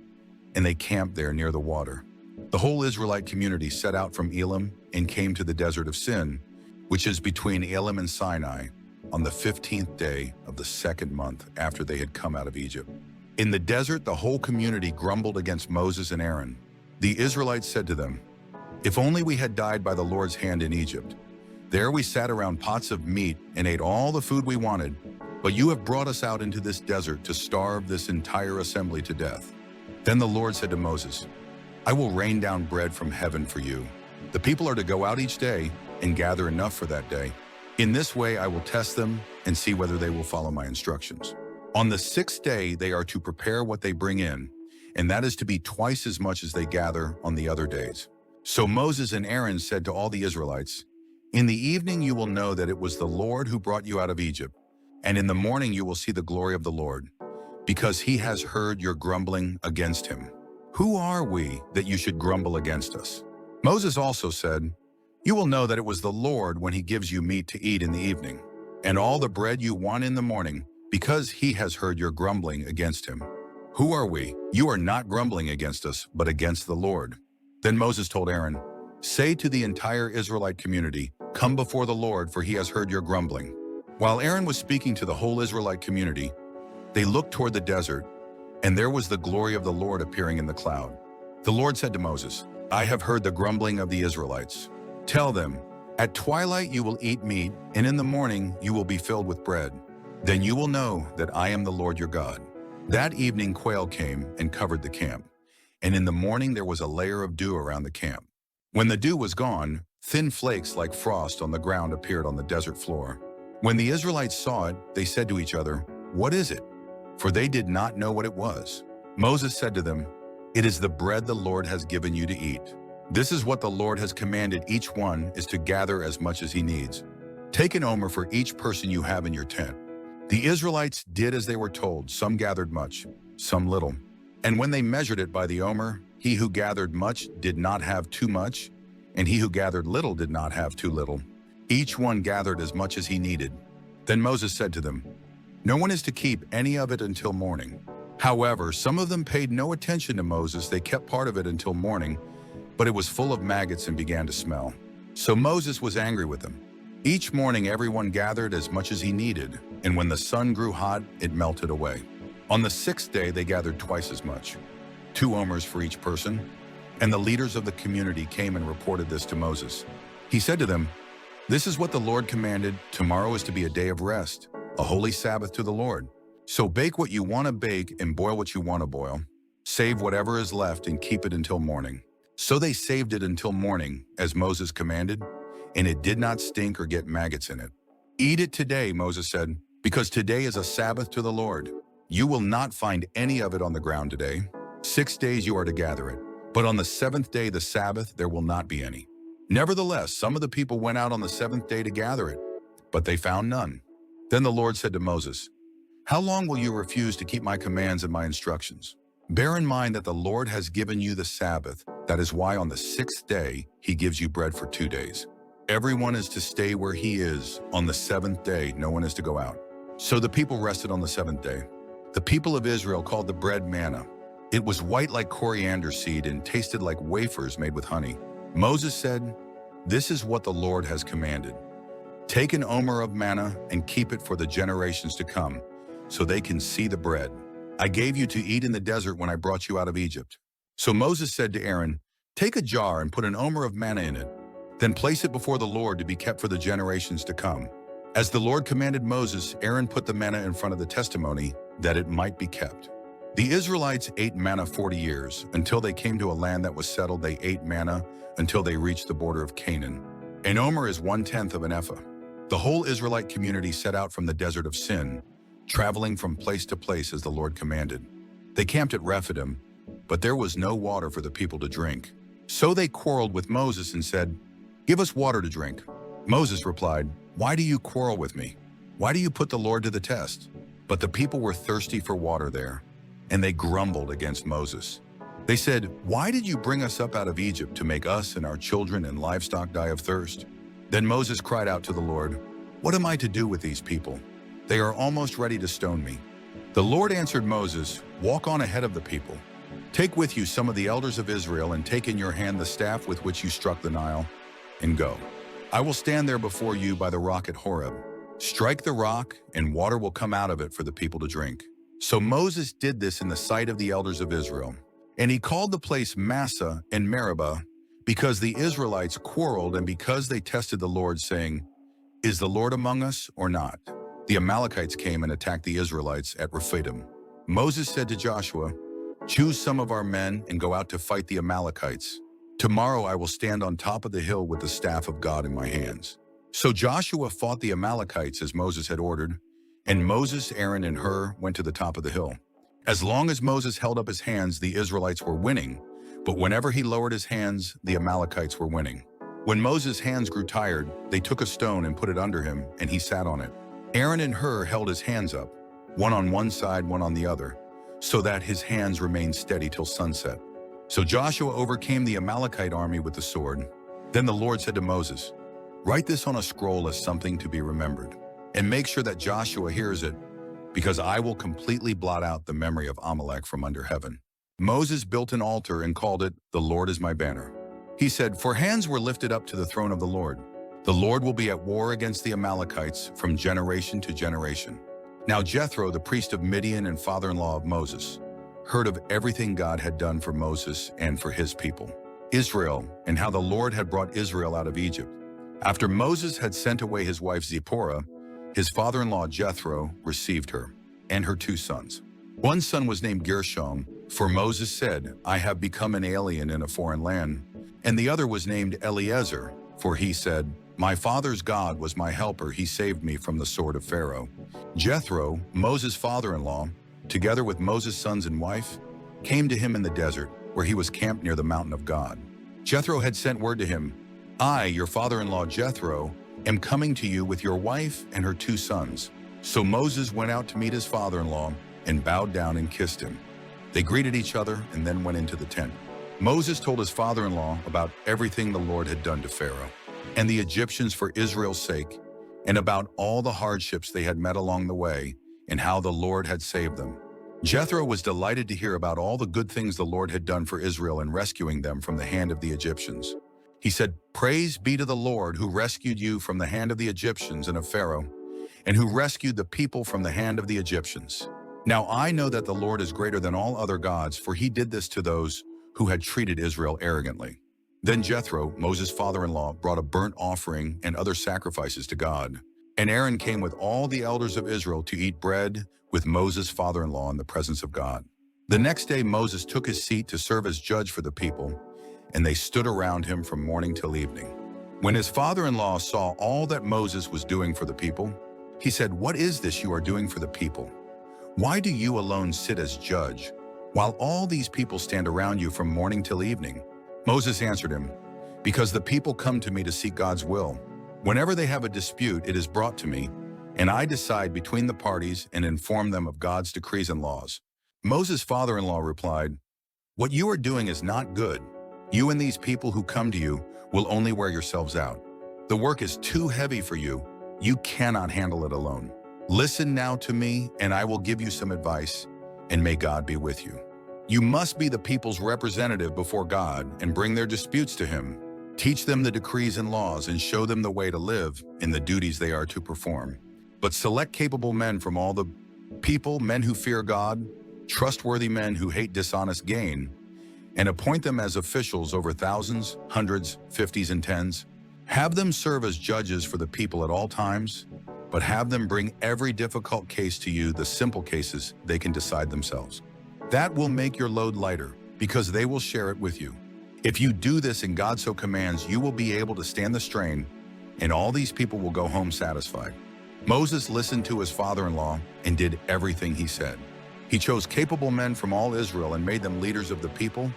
and they camped there near the water. The whole Israelite community set out from Elim and came to the desert of Sin, which is between Elim and Sinai, on the 15th day of the second month after they had come out of Egypt. In the desert, the whole community grumbled against Moses and Aaron. The Israelites said to them, "If only we had died by the Lord's hand in Egypt. There we sat around pots of meat and ate all the food we wanted, but you have brought us out into this desert to starve this entire assembly to death." Then the Lord said to Moses, "I will rain down bread from heaven for you. The people are to go out each day and gather enough for that day. In this way I will test them and see whether they will follow my instructions. On the 6th day they are to prepare what they bring in, and that is to be twice as much as they gather on the other days." So Moses and Aaron said to all the Israelites, "In the evening you will know that it was the Lord who brought you out of Egypt, and in the morning you will see the glory of the Lord, because he has heard your grumbling against him. Who are we that you should grumble against us?" Moses also said, "You will know that it was the Lord when he gives you meat to eat in the evening, and all the bread you want in the morning, because he has heard your grumbling against him. Who are we? You are not grumbling against us, but against the Lord." Then Moses told Aaron, "Say to the entire Israelite community, 'Come before the Lord, for he has heard your grumbling.'" While Aaron was speaking to the whole Israelite community, they looked toward the desert, and there was the glory of the Lord appearing in the cloud. The Lord said to Moses, "I have heard the grumbling of the Israelites. Tell them, at twilight you will eat meat, and in the morning you will be filled with bread. Then you will know that I am the Lord your God." That evening quail came and covered the camp, and in the morning there was a layer of dew around the camp. When the dew was gone, thin flakes like frost on the ground appeared on the desert floor. When the Israelites saw it, they said to each other, "What is it?" For they did not know what it was. Moses said to them, "It is the bread the Lord has given you to eat. This is what the Lord has commanded each one is to gather as much as he needs. Take an omer for each person you have in your tent." The Israelites did as they were told. Some gathered much, some little. And when they measured it by the omer, he who gathered much did not have too much, and he who gathered little did not have too little. Each one gathered as much as he needed. Then Moses said to them, "No one is to keep any of it until morning." However, some of them paid no attention to Moses. They kept part of it until morning, but it was full of maggots and began to smell. So Moses was angry with them. Each morning everyone gathered as much as he needed, and when the sun grew hot, it melted away. On the 6th day they gathered twice as much, 2 omers for each person, and the leaders of the community came and reported this to Moses. He said to them, "This is what the Lord commanded. Tomorrow is to be a day of rest, a holy Sabbath to the Lord. So bake what you want to bake and boil what you want to boil. Save whatever is left and keep it until morning." So they saved it until morning, as Moses commanded, and it did not stink or get maggots in it. "Eat it today," Moses said, "because today is a Sabbath to the Lord. You will not find any of it on the ground today. 6 days you are to gather it, but on the 7th day, the Sabbath, there will not be any." Nevertheless, some of the people went out on the 7th day to gather it, but they found none. Then the Lord said to Moses, "How long will you refuse to keep my commands and my instructions? Bear in mind that the Lord has given you the Sabbath. That is why on the 6th day he gives you bread for 2 days. Everyone is to stay where he is. On the 7th day, no one is to go out." So the people rested on the 7th day. The people of Israel called the bread manna. It was white like coriander seed and tasted like wafers made with honey. Moses said, "This is what the Lord has commanded. Take an omer of manna and keep it for the generations to come, so they can see the bread I gave you to eat in the desert when I brought you out of Egypt." So Moses said to Aaron, "Take a jar and put an omer of manna in it. Then place it before the Lord to be kept for the generations to come." As the Lord commanded Moses, Aaron put the manna in front of the testimony, that it might be kept. The Israelites ate manna 40 years. Until they came to a land that was settled, they ate manna until they reached the border of Canaan. An omer is 1/10 of an ephah. The whole Israelite community set out from the desert of Sin, traveling from place to place as the Lord commanded. They camped at Rephidim, but there was no water for the people to drink. So they quarreled with Moses and said, "Give us water to drink." Moses replied, "Why do you quarrel with me? Why do you put the Lord to the test?" But the people were thirsty for water there, and they grumbled against Moses. They said, "Why did you bring us up out of Egypt to make us and our children and livestock die of thirst?" Then Moses cried out to the Lord, "What am I to do with these people? They are almost ready to stone me." The Lord answered Moses, "Walk on ahead of the people. Take with you some of the elders of Israel and take in your hand the staff with which you struck the Nile, and go. I will stand there before you by the rock at Horeb. Strike the rock, and water will come out of it for the people to drink." So Moses did this in the sight of the elders of Israel. And he called the place Massah and Meribah, because the Israelites quarreled and because they tested the Lord, saying, "Is the Lord among us or not?" The Amalekites came and attacked the Israelites at Rephidim. Moses said to Joshua, "Choose some of our men and go out to fight the Amalekites. Tomorrow I will stand on top of the hill with the staff of God in my hands." So Joshua fought the Amalekites as Moses had ordered, and Moses, Aaron, and Hur went to the top of the hill. As long as Moses held up his hands, the Israelites were winning, but whenever he lowered his hands, the Amalekites were winning. When Moses' hands grew tired, they took a stone and put it under him, and he sat on it. Aaron and Hur held his hands up, one on one side, one on the other, so that his hands remained steady till sunset. So Joshua overcame the Amalekite army with the sword. Then the Lord said to Moses, "Write this on a scroll as something to be remembered, and make sure that Joshua hears it, because I will completely blot out the memory of Amalek from under heaven." Moses built an altar and called it, "The Lord is my banner." He said, "For hands were lifted up to the throne of the Lord. The Lord will be at war against the Amalekites from generation to generation." Now Jethro, the priest of Midian and father-in-law of Moses, heard of everything God had done for Moses and for his people, Israel, and how the Lord had brought Israel out of Egypt. After Moses had sent away his wife Zipporah, his father-in-law Jethro received her and her 2 sons. One son was named Gershom, for Moses said, "I have become an alien in a foreign land." And the other was named Eliezer, for he said, "My father's God was my helper, he saved me from the sword of Pharaoh." Jethro, Moses' father-in-law, together with Moses' sons and wife, came to him in the desert, where he was camped near the mountain of God. Jethro had sent word to him, "I, your father-in-law Jethro, am coming to you with your wife and her 2 sons." So Moses went out to meet his father-in-law and bowed down and kissed him. They greeted each other and then went into the tent. Moses told his father-in-law about everything the Lord had done to Pharaoh and the Egyptians for Israel's sake, and about all the hardships they had met along the way and how the Lord had saved them. Jethro was delighted to hear about all the good things the Lord had done for Israel in rescuing them from the hand of the Egyptians. He said, "Praise be to the Lord who rescued you from the hand of the Egyptians and of Pharaoh, and who rescued the people from the hand of the Egyptians. Now I know that the Lord is greater than all other gods, for he did this to those who had treated Israel arrogantly." Then Jethro, Moses' father-in-law, brought a burnt offering and other sacrifices to God. And Aaron came with all the elders of Israel to eat bread with Moses' father-in-law in the presence of God. The next day Moses took his seat to serve as judge for the people, and they stood around him from morning till evening. When his father-in-law saw all that Moses was doing for the people, he said, "What is this you are doing for the people? Why do you alone sit as judge, while all these people stand around you from morning till evening?" Moses answered him, "Because the people come to me to seek God's will. Whenever they have a dispute, it is brought to me, and I decide between the parties and inform them of God's decrees and laws." Moses' father-in-law replied, "What you are doing is not good. You and these people who come to you will only wear yourselves out. The work is too heavy for you. You cannot handle it alone. Listen now to me, and I will give you some advice, and may God be with you. You must be the people's representative before God and bring their disputes to him. Teach them the decrees and laws and show them the way to live in the duties they are to perform. But select capable men from all the people, men who fear God, trustworthy men who hate dishonest gain, and appoint them as officials over thousands, hundreds, fifties, and tens. Have them serve as judges for the people at all times, but have them bring every difficult case to you, the simple cases they can decide themselves. That will make your load lighter, because they will share it with you. If you do this and God so commands, you will be able to stand the strain, and all these people will go home satisfied." Moses listened to his father-in-law and did everything he said. He chose capable men from all Israel and made them leaders of the people,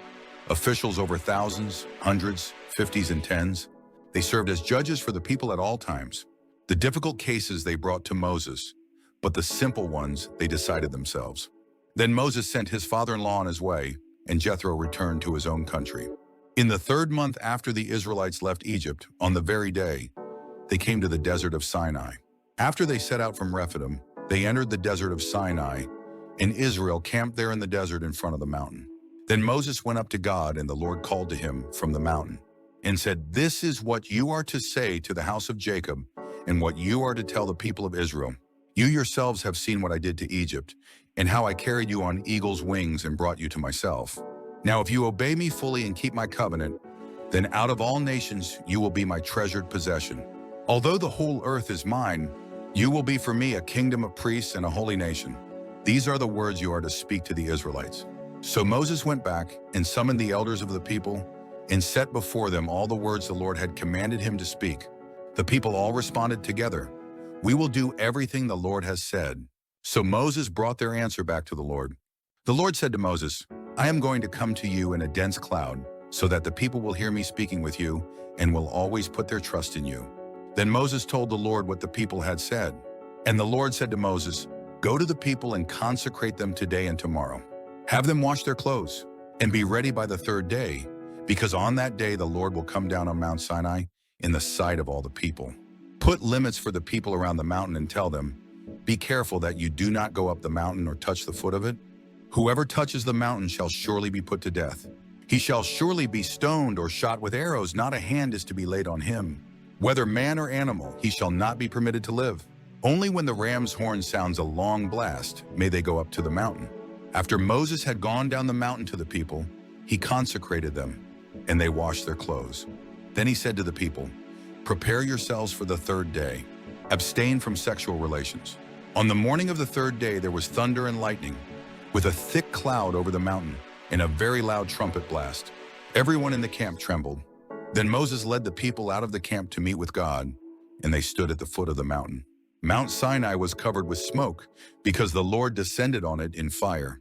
officials over thousands, hundreds, fifties, and tens. They served as judges for the people at all times. The difficult cases they brought to Moses, but the simple ones they decided themselves. Then Moses sent his father-in-law on his way, and Jethro returned to his own country. In the 3rd month after the Israelites left Egypt, on the very day, they came to the desert of Sinai. After they set out from Rephidim, they entered the desert of Sinai, and Israel camped there in the desert in front of the mountain. Then Moses went up to God, and the Lord called to him from the mountain and said, "This is what you are to say to the house of Jacob, and what you are to tell the people of Israel. You yourselves have seen what I did to Egypt, and how I carried you on eagle's wings and brought you to myself. Now if you obey me fully and keep my covenant, then out of all nations you will be my treasured possession. Although the whole earth is mine, you will be for me a kingdom of priests and a holy nation. These are the words you are to speak to the Israelites." So Moses went back and summoned the elders of the people and set before them all the words the Lord had commanded him to speak. The people all responded together, "We will do everything the Lord has said." So Moses brought their answer back to the Lord. The Lord said to Moses, "I am going to come to you in a dense cloud, so that the people will hear me speaking with you and will always put their trust in you." Then Moses told the Lord what the people had said. And the Lord said to Moses, "Go to the people and consecrate them today and tomorrow. Have them wash their clothes and be ready by the 3rd day, because on that day the Lord will come down on Mount Sinai in the sight of all the people. Put limits for the people around the mountain and tell them, 'Be careful that you do not go up the mountain or touch the foot of it. Whoever touches the mountain shall surely be put to death. He shall surely be stoned or shot with arrows. Not a hand is to be laid on him. Whether man or animal, he shall not be permitted to live. Only when the ram's horn sounds a long blast may they go up to the mountain.' After Moses had gone down the mountain to the people, he consecrated them, and they washed their clothes. Then he said to the people, 'Prepare yourselves for the 3rd day. Abstain from sexual relations.' On the morning of the 3rd day there was thunder and lightning, with a thick cloud over the mountain, and a very loud trumpet blast. Everyone in the camp trembled. Then Moses led the people out of the camp to meet with God, and they stood at the foot of the mountain. Mount Sinai was covered with smoke, because the Lord descended on it in fire.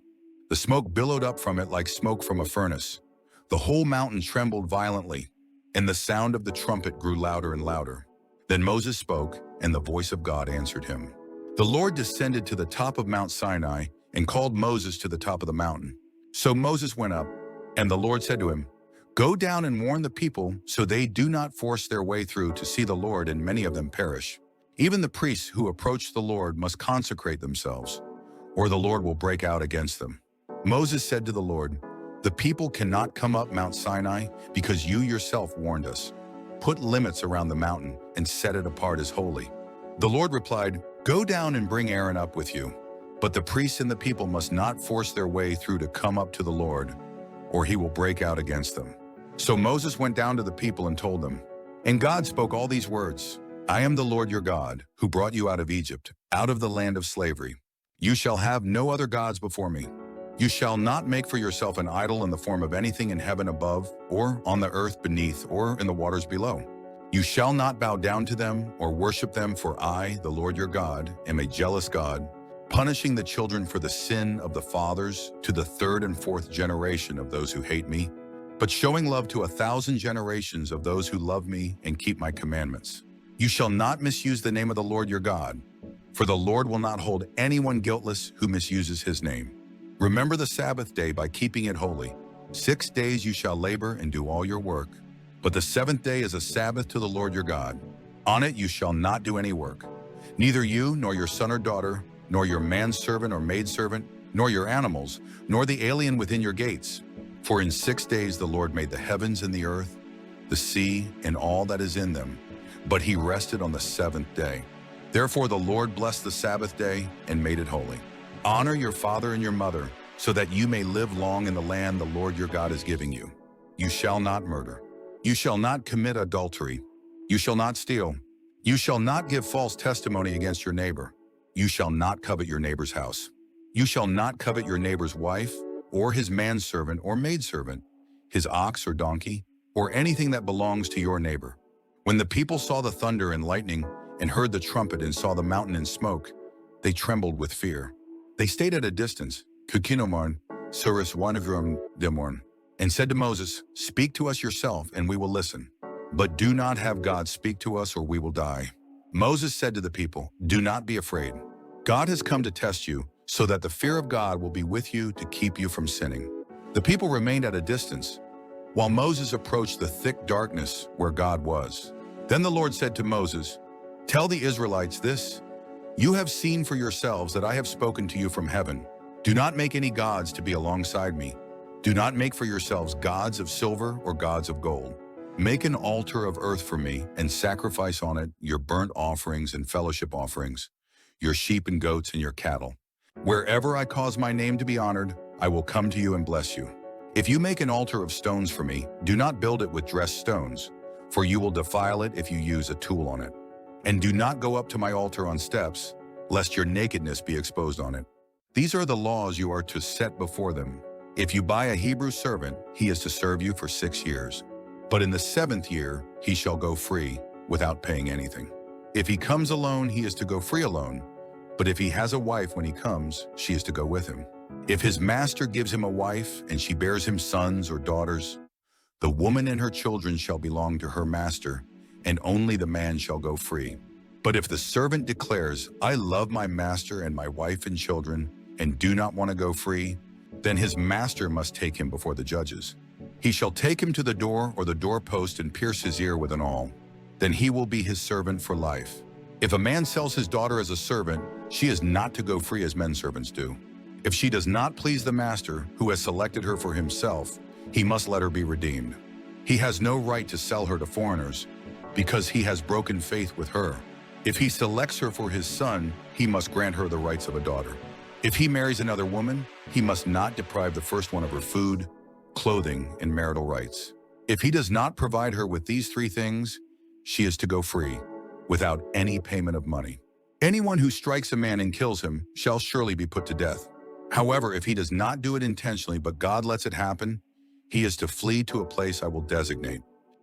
The smoke billowed up from it like smoke from a furnace. The whole mountain trembled violently, and the sound of the trumpet grew louder and louder. Then Moses spoke, and the voice of God answered him. The Lord descended to the top of Mount Sinai and called Moses to the top of the mountain. So Moses went up, and the Lord said to him, "Go down and warn the people so they do not force their way through to see the Lord, and many of them perish. Even the priests who approach the Lord must consecrate themselves, or the Lord will break out against them." Moses said to the Lord, "The people cannot come up Mount Sinai because you yourself warned us. Put limits around the mountain and set it apart as holy." The Lord replied, "Go down and bring Aaron up with you. But the priests and the people must not force their way through to come up to the Lord, or he will break out against them." So Moses went down to the people and told them. And God spoke all these words, "I am the Lord your God, who brought you out of Egypt, out of the land of slavery. You shall have no other gods before me. You shall not make for yourself an idol in the form of anything in heaven above, or on the earth beneath, or in the waters below. You shall not bow down to them or worship them, for I, the Lord your God, am a jealous God, punishing the children for the sin of the fathers to the 3rd and 4th generation of those who hate me, but showing love to 1,000 generations of those who love me and keep my commandments. You shall not misuse the name of the Lord your God, for the Lord will not hold anyone guiltless who misuses his name. Remember the Sabbath day by keeping it holy. 6 days you shall labor and do all your work, but the 7th day is a Sabbath to the Lord your God. On it you shall not do any work, neither you nor your son or daughter, nor your manservant or maidservant, nor your animals, nor the alien within your gates. For in 6 days the Lord made the heavens and the earth, the sea, and all that is in them, but he rested on the 7th day. Therefore the Lord blessed the Sabbath day and made it holy. Honor your father and your mother, so that you may live long in the land the Lord your God is giving you. You shall not murder. You shall not commit adultery. You shall not steal. You shall not give false testimony against your neighbor. You shall not covet your neighbor's house. You shall not covet your neighbor's wife, or his manservant or maidservant, his ox or donkey, or anything that belongs to your neighbor." When the people saw the thunder and lightning, and heard the trumpet and saw the mountain in smoke, they trembled with fear. They stayed at a distance, Kukinomon, Surus Wanavrum Demorn, and said to Moses, "Speak to us yourself, and we will listen. But do not have God speak to us, or we will die." Moses said to the people, "Do not be afraid. God has come to test you, so that the fear of God will be with you to keep you from sinning." The people remained at a distance, while Moses approached the thick darkness where God was. Then the Lord said to Moses, "Tell the Israelites this: you have seen for yourselves that I have spoken to you from heaven. Do not make any gods to be alongside me. Do not make for yourselves gods of silver or gods of gold. Make an altar of earth for me and sacrifice on it your burnt offerings and fellowship offerings, your sheep and goats and your cattle. Wherever I cause my name to be honored, I will come to you and bless you. If you make an altar of stones for me, do not build it with dressed stones, for you will defile it if you use a tool on it. And do not go up to my altar on steps, lest your nakedness be exposed on it. These are the laws you are to set before them. If you buy a Hebrew servant, he is to serve you for 6 years. But in the 7th year, he shall go free without paying anything. If he comes alone, he is to go free alone. But if he has a wife when he comes, she is to go with him. If his master gives him a wife and she bears him sons or daughters, the woman and her children shall belong to her master, and only the man shall go free. But if the servant declares, I love my master and my wife and children, and do not want to go free, then his master must take him before the judges. He shall take him to the door or the doorpost and pierce his ear with an awl. Then he will be his servant for life. If a man sells his daughter as a servant, she is not to go free as men servants do. If she does not please the master, who has selected her for himself, he must let her be redeemed. He has no right to sell her to foreigners, because he has broken faith with her. If he selects her for his son, he must grant her the rights of a daughter. If he marries another woman, he must not deprive the first one of her food, clothing, and marital rights. If he does not provide her with these 3 things, she is to go free, without any payment of money. Anyone who strikes a man and kills him shall surely be put to death. However, if he does not do it intentionally, but God lets it happen, he is to flee to a place I will designate.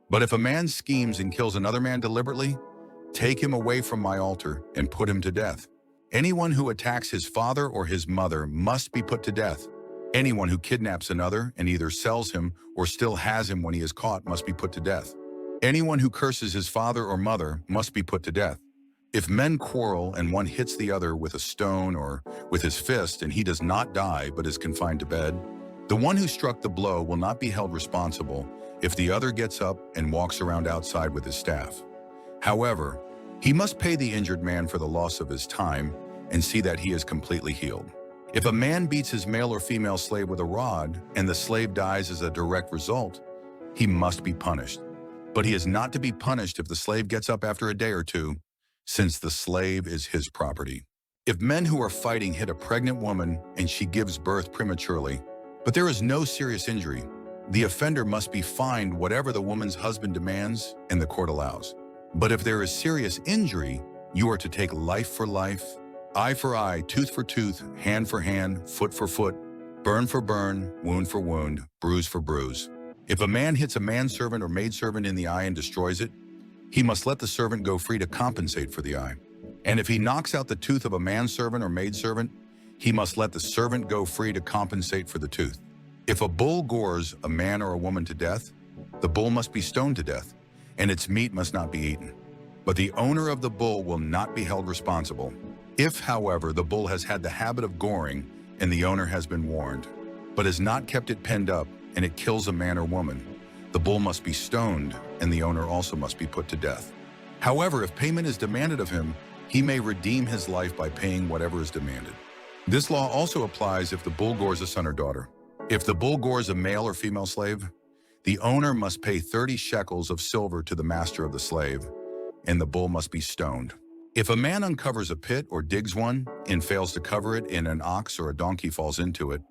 But if a man schemes and kills another man deliberately, take him away from my altar and put him to death. Anyone who attacks his father or his mother must be put to death. Anyone who kidnaps another and either sells him or still has him when he is caught must be put to death. Anyone who curses his father or mother must be put to death. If men quarrel and one hits the other with a stone or with his fist and he does not die but is confined to bed, the one who struck the blow will not be held responsible if the other gets up and walks around outside with his staff. However, he must pay the injured man for the loss of his time and see that he is completely healed. If a man beats his male or female slave with a rod and the slave dies as a direct result, he must be punished. But he is not to be punished if the slave gets up after a day or 2, since the slave is his property. If men who are fighting hit a pregnant woman and she gives birth prematurely, but there is no serious injury, the offender must be fined whatever the woman's husband demands and the court allows. But if there is serious injury, you are to take life for life, eye for eye, tooth for tooth, hand for hand, foot for foot, burn for burn, wound for wound, bruise for bruise. If a man hits a manservant or maidservant in the eye and destroys it, he must let the servant go free to compensate for the eye. And if he knocks out the tooth of a manservant or maidservant, he must let the servant go free to compensate for the tooth. If a bull gores a man or a woman to death, the bull must be stoned to death, and its meat must not be eaten. But the owner of the bull will not be held responsible. If, however, the bull has had the habit of goring and the owner has been warned, but has not kept it penned up and it kills a man or woman, the bull must be stoned and the owner also must be put to death. However, if payment is demanded of him, he may redeem his life by paying whatever is demanded. This law also applies if the bull gores a son or daughter. If the bull gores a male or female slave, the owner must pay 30 shekels of silver to the master of the slave, and the bull must be stoned. If a man uncovers a pit or digs one and fails to cover it and an ox or a donkey falls into it,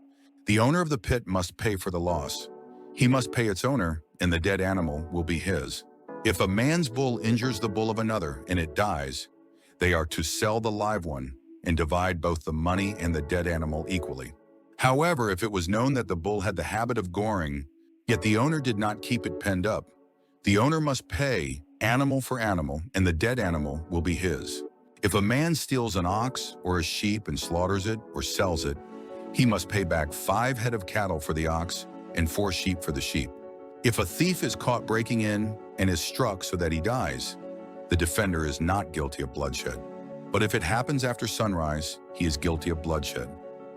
the owner of the pit must pay for the loss. He must pay its owner, and the dead animal will be his. If a man's bull injures the bull of another and it dies, they are to sell the live one and divide both the money and the dead animal equally. However, if it was known that the bull had the habit of goring, yet the owner did not keep it penned up, the owner must pay animal for animal, and the dead animal will be his. If a man steals an ox or a sheep and slaughters it or sells it, he must pay back 5 head of cattle for the ox and 4 sheep for the sheep. If a thief is caught breaking in and is struck so that he dies, the defender is not guilty of bloodshed. But if it happens after sunrise, he is guilty of bloodshed.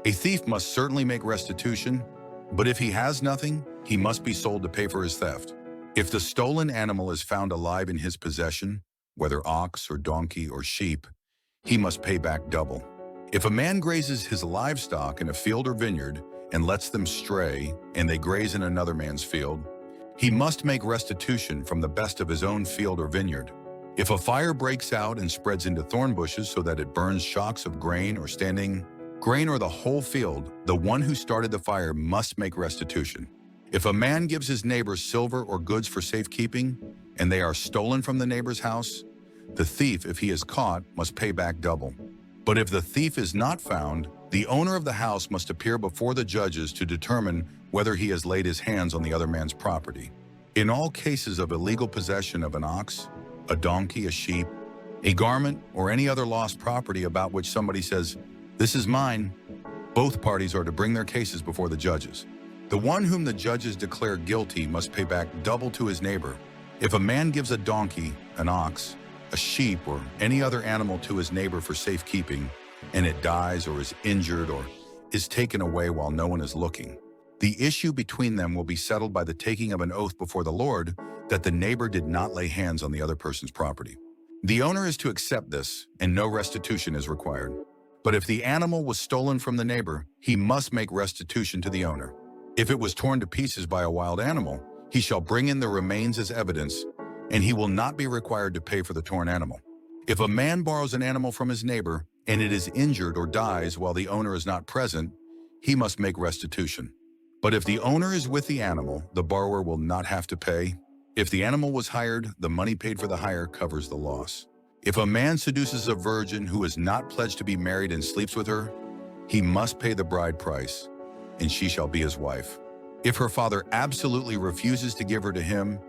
A thief must certainly make restitution, But if he has nothing, he must be sold to pay for his theft. If the stolen animal is found alive in his possession, whether ox or donkey or sheep, he must pay back double. If a man grazes his livestock in a field or vineyard and lets them stray, and they graze in another man's field, he must make restitution from the best of his own field or vineyard. If a fire breaks out and spreads into thorn bushes so that it burns shocks of grain or standing grain or the whole field, the one who started the fire must make restitution. If a man gives his neighbor silver or goods for safekeeping, and they are stolen from the neighbor's house, the thief, if he is caught, must pay back double. But if the thief is not found, the owner of the house must appear before the judges to determine whether he has laid his hands on the other man's property. In all cases of illegal possession of an ox, a donkey, a sheep, a garment, or any other lost property about which somebody says, "This is mine," both parties are to bring their cases before the judges. The one whom the judges declare guilty must pay back double to his neighbor. If a man gives a donkey, an ox, a sheep, or any other animal to his neighbor for safekeeping, and it dies or is injured or is taken away while no one is looking, the issue between them will be settled by the taking of an oath before the Lord that the neighbor did not lay hands on the other person's property. The owner is to accept this, and no restitution is required. But if the animal was stolen from the neighbor, he must make restitution to the owner. If it was torn to pieces by a wild animal, he shall bring in the remains as evidence, and he will not be required to pay for the torn animal. If a man borrows an animal from his neighbor, and it is injured or dies while the owner is not present, he must make restitution. But if the owner is with the animal, the borrower will not have to pay. If the animal was hired, the money paid for the hire covers the loss. If a man seduces a virgin who is not pledged to be married and sleeps with her, he must pay the bride price, and she shall be his wife. If her father absolutely refuses to give her to him,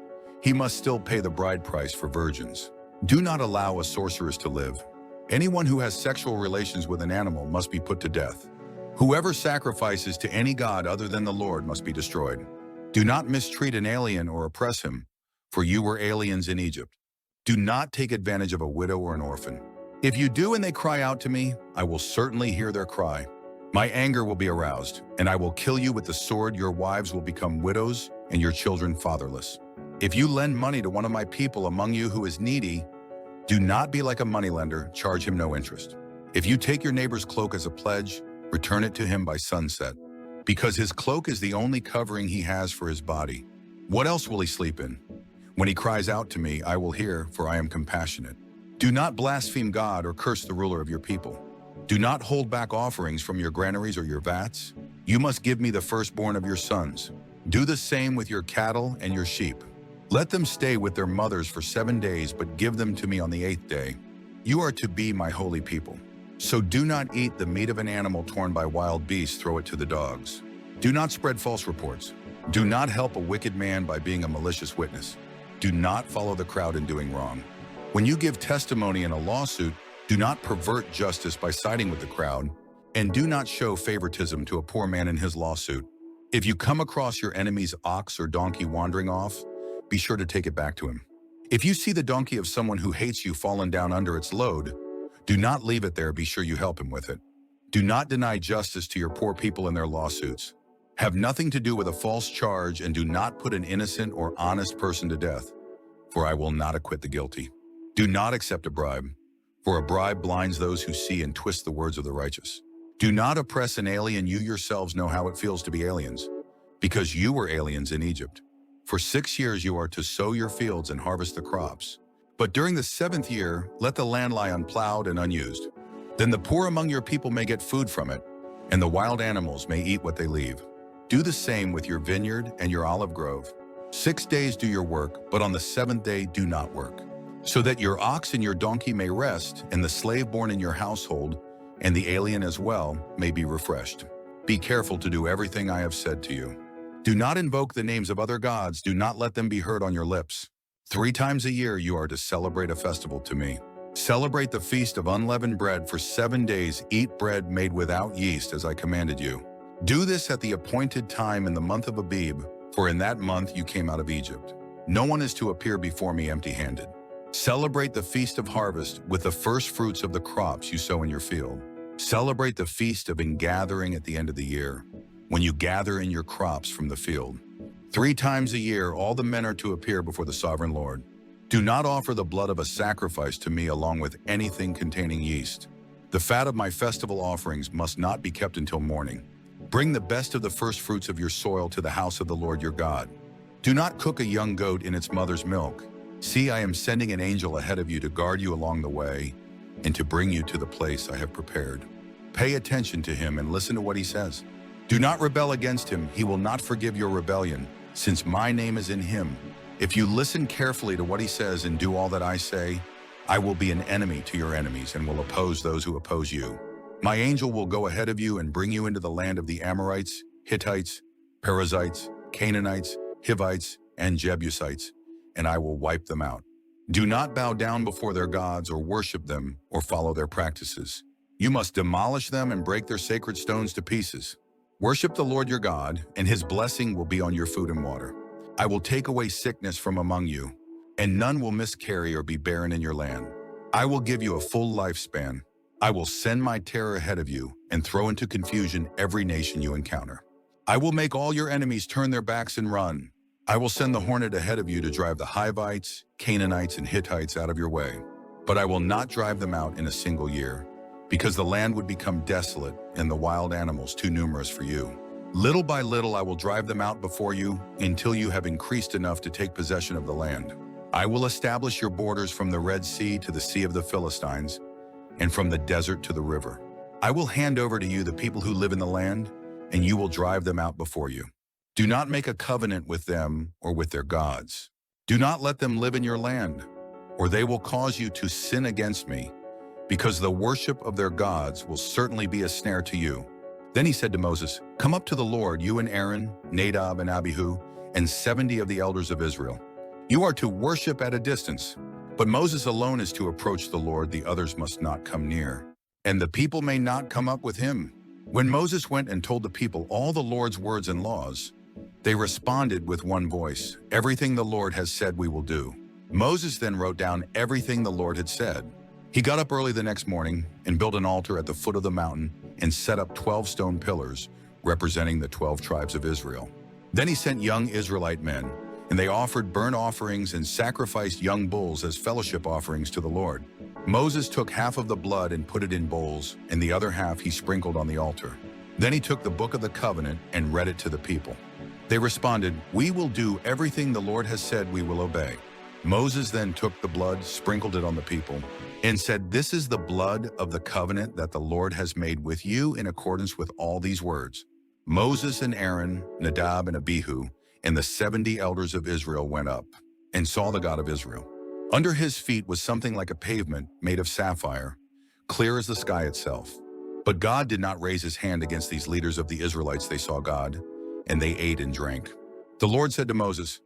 he must still pay the bride price for virgins. Do not allow a sorceress to live. Anyone who has sexual relations with an animal must be put to death. Whoever sacrifices to any god other than the Lord must be destroyed. Do not mistreat an alien or oppress him, for you were aliens in Egypt. Do not take advantage of a widow or an orphan. If you do and they cry out to me, I will certainly hear their cry. My anger will be aroused, and I will kill you with the sword. Your wives will become widows, and your children fatherless. If you lend money to one of my people among you who is needy, do not be like a moneylender, charge him no interest. If you take your neighbor's cloak as a pledge, return it to him by sunset, because his cloak is the only covering he has for his body. What else will he sleep in? When he cries out to me, I will hear, for I am compassionate. Do not blaspheme God or curse the ruler of your people. Do not hold back offerings from your granaries or your vats. You must give me the firstborn of your sons. Do the same with your cattle and your sheep. Let them stay with their mothers for 7 days, but give them to me on the 8th day. You are to be my holy people. So do not eat the meat of an animal torn by wild beasts, throw it to the dogs. Do not spread false reports. Do not help a wicked man by being a malicious witness. Do not follow the crowd in doing wrong. When you give testimony in a lawsuit, do not pervert justice by siding with the crowd, and do not show favoritism to a poor man in his lawsuit. If you come across your enemy's ox or donkey wandering off, be sure to take it back to him. If you see the donkey of someone who hates you fallen down under its load, do not leave it there, be sure you help him with it. Do not deny justice to your poor people in their lawsuits. Have nothing to do with a false charge, and do not put an innocent or honest person to death, for I will not acquit the guilty. Do not accept a bribe, for a bribe blinds those who see and twist the words of the righteous. Do not oppress an alien. You yourselves know how it feels to be aliens, because you were aliens in Egypt. For 6 years you are to sow your fields and harvest the crops. But during the 7th year, let the land lie unplowed and unused. Then the poor among your people may get food from it, and the wild animals may eat what they leave. Do the same with your vineyard and your olive grove. 6 days do your work, but on the 7th day do not work, so that your ox and your donkey may rest, and the slave born in your household, and the alien as well, may be refreshed. Be careful to do everything I have said to you. Do not invoke the names of other gods. Do not let them be heard on your lips. 3 times a year you are to celebrate a festival to me. Celebrate the feast of unleavened bread for 7 days. Eat bread made without yeast, as I commanded you. Do this at the appointed time in the month of Abib, for in that month you came out of Egypt. No one is to appear before me empty-handed. Celebrate the feast of harvest with the first fruits of the crops you sow in your field. Celebrate the feast of ingathering at the end of the year. when you gather in your crops from the field. 3 times a year all the men are to appear before the sovereign Lord. Do not offer the blood of a sacrifice to me along with anything containing yeast. The fat of my festival offerings must not be kept until morning. Bring the best of the first fruits of your soil to the house of the Lord your God. Do not cook a young goat in its mother's milk. See, I am sending an angel ahead of you to guard you along the way and to bring you to the place I have prepared. Pay attention to him and listen to what he says. Do not rebel against him. He will not forgive your rebellion, since my name is in him. If you listen carefully to what he says and do all that I say, I will be an enemy to your enemies and will oppose those who oppose you. My angel will go ahead of you and bring you into the land of the Amorites, Hittites, Perizzites, Canaanites, Hivites, and Jebusites, and I will wipe them out. Do not bow down before their gods or worship them or follow their practices. You must demolish them and break their sacred stones to pieces. Worship the Lord your God, and his blessing will be on your food and water. I will take away sickness from among you, and none will miscarry or be barren in your land. I will give you a full lifespan. I will send my terror ahead of you and throw into confusion every nation you encounter. I will make all your enemies turn their backs and run. I will send the hornet ahead of you to drive the Hivites, Canaanites, and Hittites out of your way. But I will not drive them out in a single year, because the land would become desolate and the wild animals too numerous for you. Little by little I will drive them out before you until you have increased enough to take possession of the land. I will establish your borders from the Red Sea to the Sea of the Philistines, and from the desert to the river. I will hand over to you the people who live in the land, and you will drive them out before you. Do not make a covenant with them or with their gods. Do not let them live in your land, or they will cause you to sin against me, because the worship of their gods will certainly be a snare to you. Then he said to Moses, Come up to the Lord, you and Aaron, Nadab and Abihu, and 70 of the elders of Israel. You are to worship at a distance, but Moses alone is to approach the Lord, the others must not come near, and the people may not come up with him. When Moses went and told the people all the Lord's words and laws, they responded with one voice, Everything the Lord has said we will do. Moses then wrote down everything the Lord had said. He got up early the next morning and built an altar at the foot of the mountain and set up 12 stone pillars representing the 12 tribes of Israel. Then he sent young Israelite men, and they offered burnt offerings and sacrificed young bulls as fellowship offerings to the Lord. Moses took half of the blood and put it in bowls, and the other half he sprinkled on the altar. Then he took the book of the covenant and read it to the people. They responded, We will do everything the Lord has said we will obey. Moses then took the blood, sprinkled it on the people, and said, This is the blood of the covenant that the Lord has made with you in accordance with all these words. Moses and Aaron, Nadab and Abihu, and the 70 elders of Israel went up and saw the God of Israel. Under his feet was something like a pavement made of sapphire, clear as the sky itself. But God did not raise his hand against these leaders of the Israelites. They saw God, and they ate and drank. The Lord said to Moses,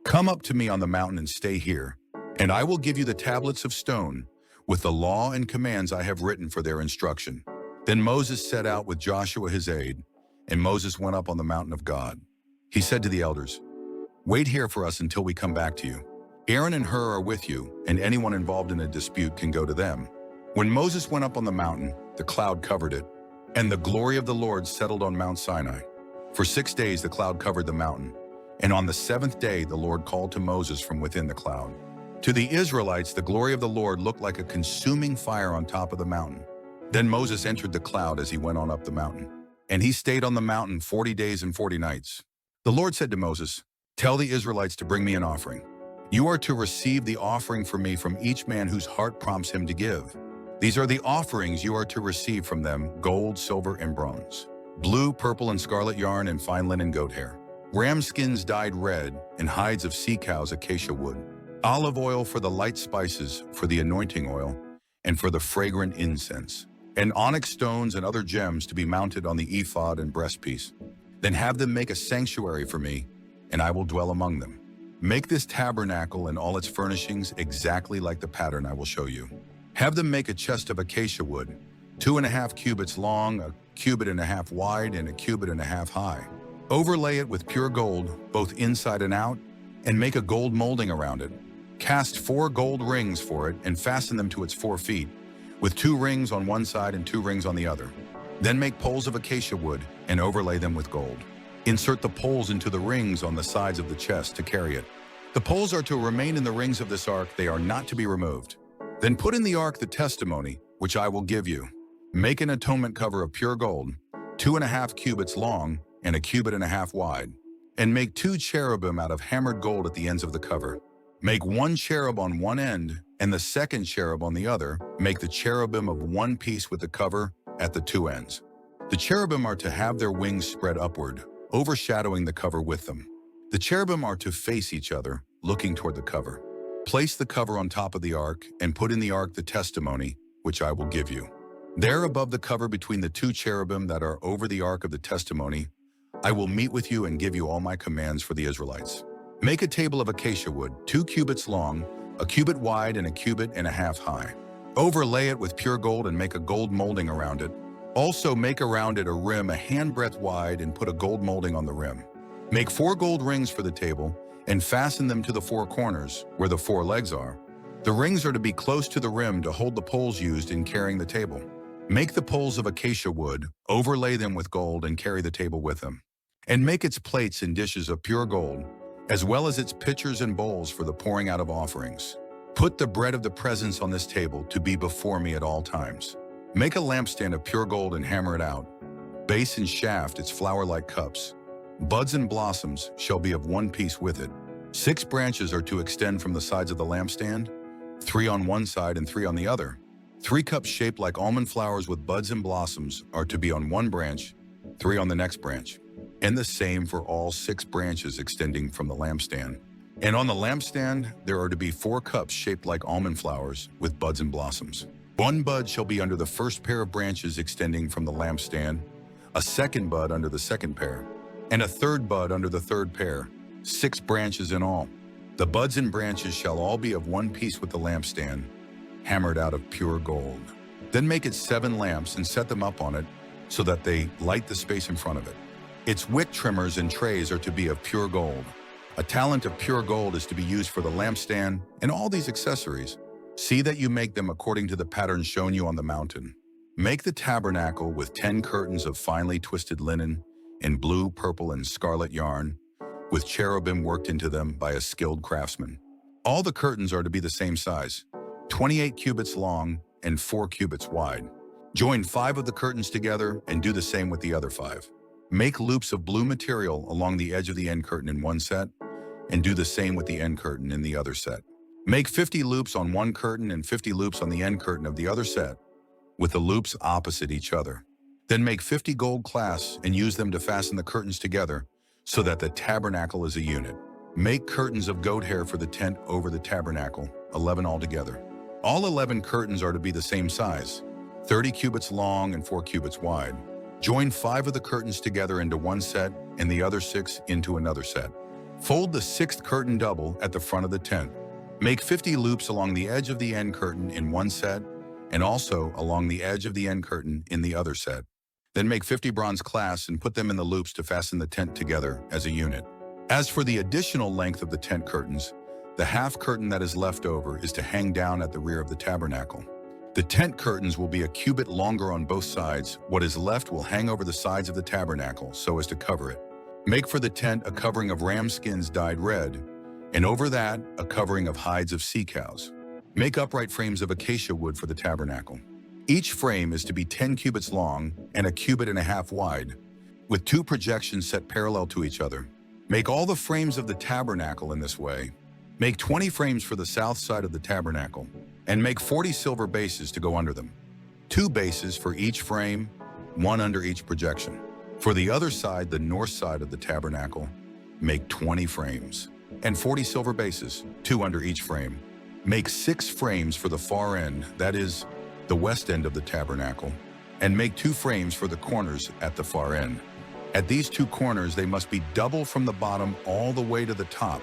Come up to me on the mountain and stay here, and I will give you the tablets of stone with the law and commands I have written for their instruction. Then Moses set out with Joshua his aide, and Moses went up on the mountain of God. He said to the elders, Wait here for us until we come back to you. Aaron and Hur are with you, and anyone involved in a dispute can go to them. When Moses went up on the mountain, the cloud covered it, and the glory of the Lord settled on Mount Sinai. For 6 days the cloud covered the mountain, and on the 7th day the Lord called to Moses from within the cloud. To the Israelites the glory of the Lord looked like a consuming fire on top of the mountain. Then Moses entered the cloud as he went on up the mountain, and he stayed on the mountain 40 days and 40 nights. The Lord said to Moses, Tell the Israelites to bring me an offering. You are to receive the offering for me from each man whose heart prompts him to give. These are the offerings you are to receive from them: gold, silver, and bronze, blue, purple, and scarlet yarn, and fine linen goat hair, ram skins dyed red, and hides of sea cows, acacia wood, olive oil for the light spices, for the anointing oil, and for the fragrant incense, and onyx stones and other gems to be mounted on the ephod and breastpiece. Then have them make a sanctuary for me, and I will dwell among them. Make this tabernacle and all its furnishings exactly like the pattern I will show you. Have them make a chest of acacia wood, 2.5 cubits long, 1.5 cubits wide, and 1.5 cubits high. Overlay it with pure gold, both inside and out, and make a gold molding around it. Cast 4 gold rings for it and fasten them to its 4 feet, with 2 rings on one side and 2 rings on the other. Then make poles of acacia wood and overlay them with gold. Insert the poles into the rings on the sides of the chest to carry it. The poles are to remain in the rings of this ark, they are not to be removed. Then put in the ark the testimony, which I will give you. Make an atonement cover of pure gold, 2.5 cubits long and 1.5 cubits wide. And make 2 cherubim out of hammered gold at the ends of the cover. Make 1 cherub on one end and the second cherub on the other. Make the cherubim of one piece with the cover at the 2 ends. The cherubim are to have their wings spread upward, overshadowing the cover with them. The cherubim are to face each other, looking toward the cover. Place the cover on top of the ark and put in the ark the testimony, which I will give you. There above the cover between the 2 cherubim that are over the ark of the testimony, I will meet with you and give you all my commands for the Israelites. Make a table of acacia wood, 2 cubits long, 1 cubit wide and 1.5 cubits high. Overlay it with pure gold and make a gold molding around it. Also make around it a rim a handbreadth wide and put a gold molding on the rim. Make 4 gold rings for the table and fasten them to the 4 corners where the 4 legs are. The rings are to be close to the rim to hold the poles used in carrying the table. Make the poles of acacia wood, overlay them with gold and carry the table with them. And make its plates and dishes of pure gold, as well as its pitchers and bowls for the pouring out of offerings. Put the bread of the presence on this table to be before me at all times. Make a lampstand of pure gold and hammer it out. Base and shaft its flower-like cups. Buds and blossoms shall be of one piece with it. 6 branches are to extend from the sides of the lampstand, 3 on one side and 3 on the other. 3 cups shaped like almond flowers with buds and blossoms are to be on one branch, 3 on the next branch. And the same for all 6 branches extending from the lampstand. And on the lampstand, there are to be 4 cups shaped like almond flowers with buds and blossoms. 1 bud shall be under the first pair of branches extending from the lampstand, a 2nd bud under the 2nd pair, and a 3rd bud under the 3rd pair, 6 branches in all. The buds and branches shall all be of one piece with the lampstand, hammered out of pure gold. Then make it 7 lamps and set them up on it so that they light the space in front of it. Its wick trimmers and trays are to be of pure gold. A talent of pure gold is to be used for the lampstand and all these accessories. See that you make them according to the pattern shown you on the mountain. Make the tabernacle with 10 curtains of finely twisted linen in blue, purple, and scarlet yarn, with cherubim worked into them by a skilled craftsman. All the curtains are to be the same size, 28 cubits long and 4 cubits wide. Join 5 of the curtains together and do the same with the other 5. Make loops of blue material along the edge of the end curtain in one set, and do the same with the end curtain in the other set. Make 50 loops on one curtain and 50 loops on the end curtain of the other set, with the loops opposite each other. Then make 50 gold clasps and use them to fasten the curtains together so that the tabernacle is a unit. Make curtains of goat hair for the tent over the tabernacle, 11 altogether. All 11 curtains are to be the same size, 30 cubits long and 4 cubits wide. Join 5 of the curtains together into one set and the other 6 into another set. Fold the 6th curtain double at the front of the tent. Make 50 loops along the edge of the end curtain in one set and also along the edge of the end curtain in the other set. Then make 50 bronze clasps and put them in the loops to fasten the tent together as a unit. As for the additional length of the tent curtains, the half curtain that is left over is to hang down at the rear of the tabernacle. The tent curtains will be a cubit longer on both sides. What is left will hang over the sides of the tabernacle so as to cover it. Make for the tent a covering of ram skins dyed red, and over that a covering of hides of sea cows. Make upright frames of acacia wood for the tabernacle. Each frame is to be 10 cubits long and 1.5 cubits wide, with 2 projections set parallel to each other. Make all the frames of the tabernacle in this way. Make 20 frames for the south side of the tabernacle, and make 40 silver bases to go under them. 2 bases for each frame, 1 under each projection. For the other side, the north side of the tabernacle, make 20 frames, and 40 silver bases, 2 under each frame. Make 6 frames for the far end, that is, the west end of the tabernacle, and make 2 frames for the corners at the far end. At these 2 corners, they must be double from the bottom all the way to the top,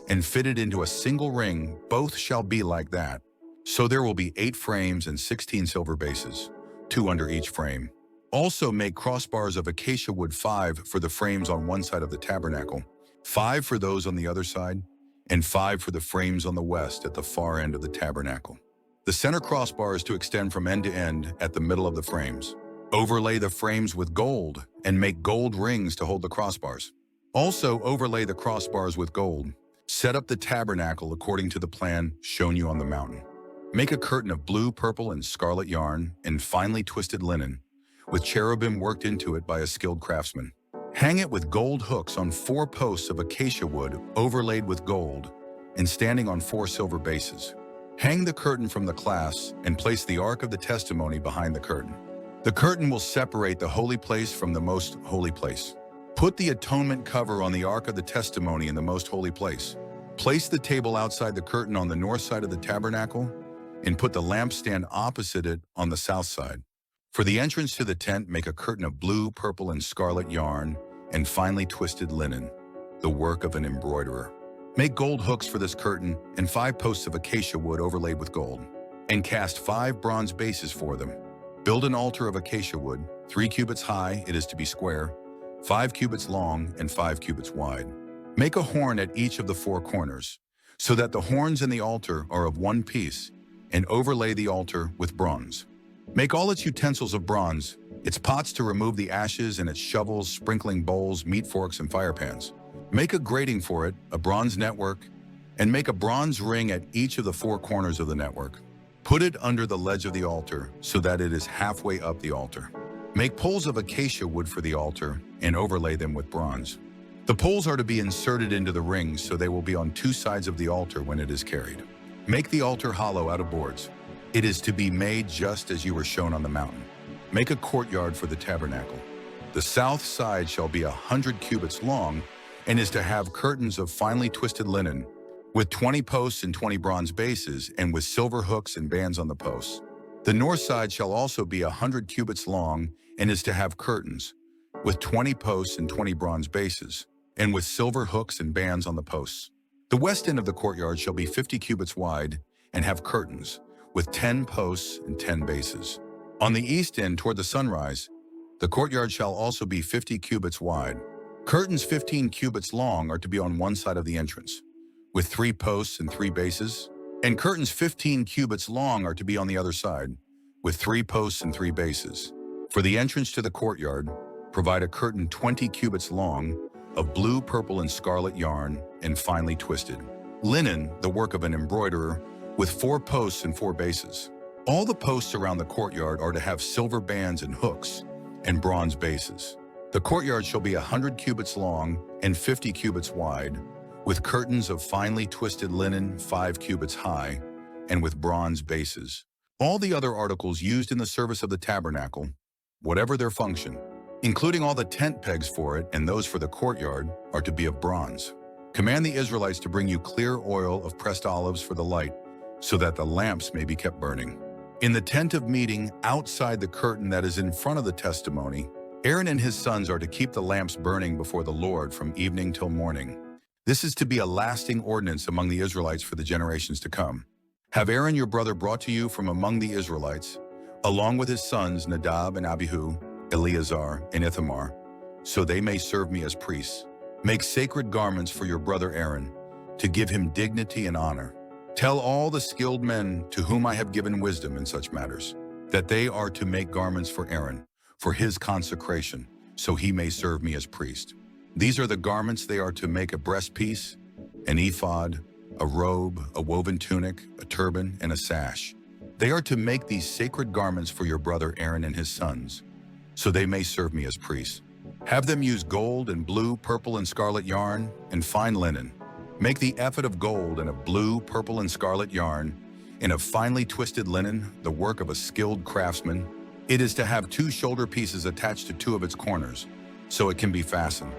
and fitted into a single ring. Both shall be like that. So there will be 8 frames and 16 silver bases, 2 under each frame. Also make crossbars of acacia wood, 5 for the frames on one side of the tabernacle, 5 for those on the other side, and 5 for the frames on the west at the far end of the tabernacle. The center crossbar is to extend from end to end at the middle of the frames. Overlay the frames with gold and make gold rings to hold the crossbars. Also, overlay the crossbars with gold. Set up the tabernacle according to the plan shown you on the mountain. Make a curtain of blue, purple, and scarlet yarn and finely twisted linen, with cherubim worked into it by a skilled craftsman. Hang it with gold hooks on 4 posts of acacia wood overlaid with gold and standing on 4 silver bases. Hang the curtain from the clasp and place the Ark of the Testimony behind the curtain. The curtain will separate the holy place from the most holy place. Put the atonement cover on the Ark of the Testimony in the most holy place. Place the table outside the curtain on the north side of the tabernacle and put the lampstand opposite it on the south side. For the entrance to the tent, make a curtain of blue, purple, and scarlet yarn and finely twisted linen, the work of an embroiderer. Make gold hooks for this curtain and 5 posts of acacia wood overlaid with gold, and cast 5 bronze bases for them. Build an altar of acacia wood, 3 cubits high, it is to be square, 5 cubits long, and 5 cubits wide. Make a horn at each of the 4 corners, so that the horns in the altar are of one piece, and overlay the altar with bronze. Make all its utensils of bronze, its pots to remove the ashes, and its shovels, sprinkling bowls, meat forks, and fire pans. Make a grating for it, a bronze network, and make a bronze ring at each of the 4 corners of the network. Put it under the ledge of the altar so that it is halfway up the altar. Make poles of acacia wood for the altar and overlay them with bronze. The poles are to be inserted into the rings so they will be on 2 sides of the altar when it is carried. Make the altar hollow out of boards. It is to be made just as you were shown on the mountain. Make a courtyard for the tabernacle. The south side shall be 100 cubits long and is to have curtains of finely twisted linen, with 20 posts and 20 bronze bases, and with silver hooks and bands on the posts. The north side shall also be 100 cubits long and is to have curtains, with 20 posts and 20 bronze bases, and with silver hooks and bands on the posts. The west end of the courtyard shall be 50 cubits wide and have curtains, with 10 posts and 10 bases. On the east end toward the sunrise, the courtyard shall also be 50 cubits wide. Curtains 15 cubits long are to be on one side of the entrance, with 3 posts and 3 bases, and curtains 15 cubits long are to be on the other side, with 3 posts and 3 bases. For the entrance to the courtyard, provide a curtain 20 cubits long of blue, purple, and scarlet yarn and finely twisted linen, the work of an embroiderer, with 4 posts and 4 bases. All the posts around the courtyard are to have silver bands and hooks and bronze bases. The courtyard shall be 100 cubits long and 50 cubits wide, with curtains of finely twisted linen 5 cubits high, and with bronze bases. All the other articles used in the service of the tabernacle, whatever their function, including all the tent pegs for it and those for the courtyard, are to be of bronze. Command the Israelites to bring you clear oil of pressed olives for the light, so that the lamps may be kept burning. In the tent of meeting, outside the curtain that is in front of the testimony, Aaron and his sons are to keep the lamps burning before the Lord from evening till morning. This is to be a lasting ordinance among the Israelites for the generations to come. Have Aaron your brother brought to you from among the Israelites, along with his sons Nadab and Abihu, Eleazar and Ithamar, so they may serve me as priests. Make sacred garments for your brother Aaron, to give him dignity and honor. Tell all the skilled men to whom I have given wisdom in such matters, that they are to make garments for Aaron, for his consecration, so he may serve me as priest. These are the garments they are to make: a breastpiece, an ephod, a robe, a woven tunic, a turban, and a sash. They are to make these sacred garments for your brother Aaron and his sons, so they may serve me as priests. Have them use gold and blue, purple, and scarlet yarn, and fine linen. Make the ephod of gold and of blue, purple, and scarlet yarn, and of finely twisted linen, the work of a skilled craftsman. It is to have 2 shoulder pieces attached to 2 of its corners, so it can be fastened.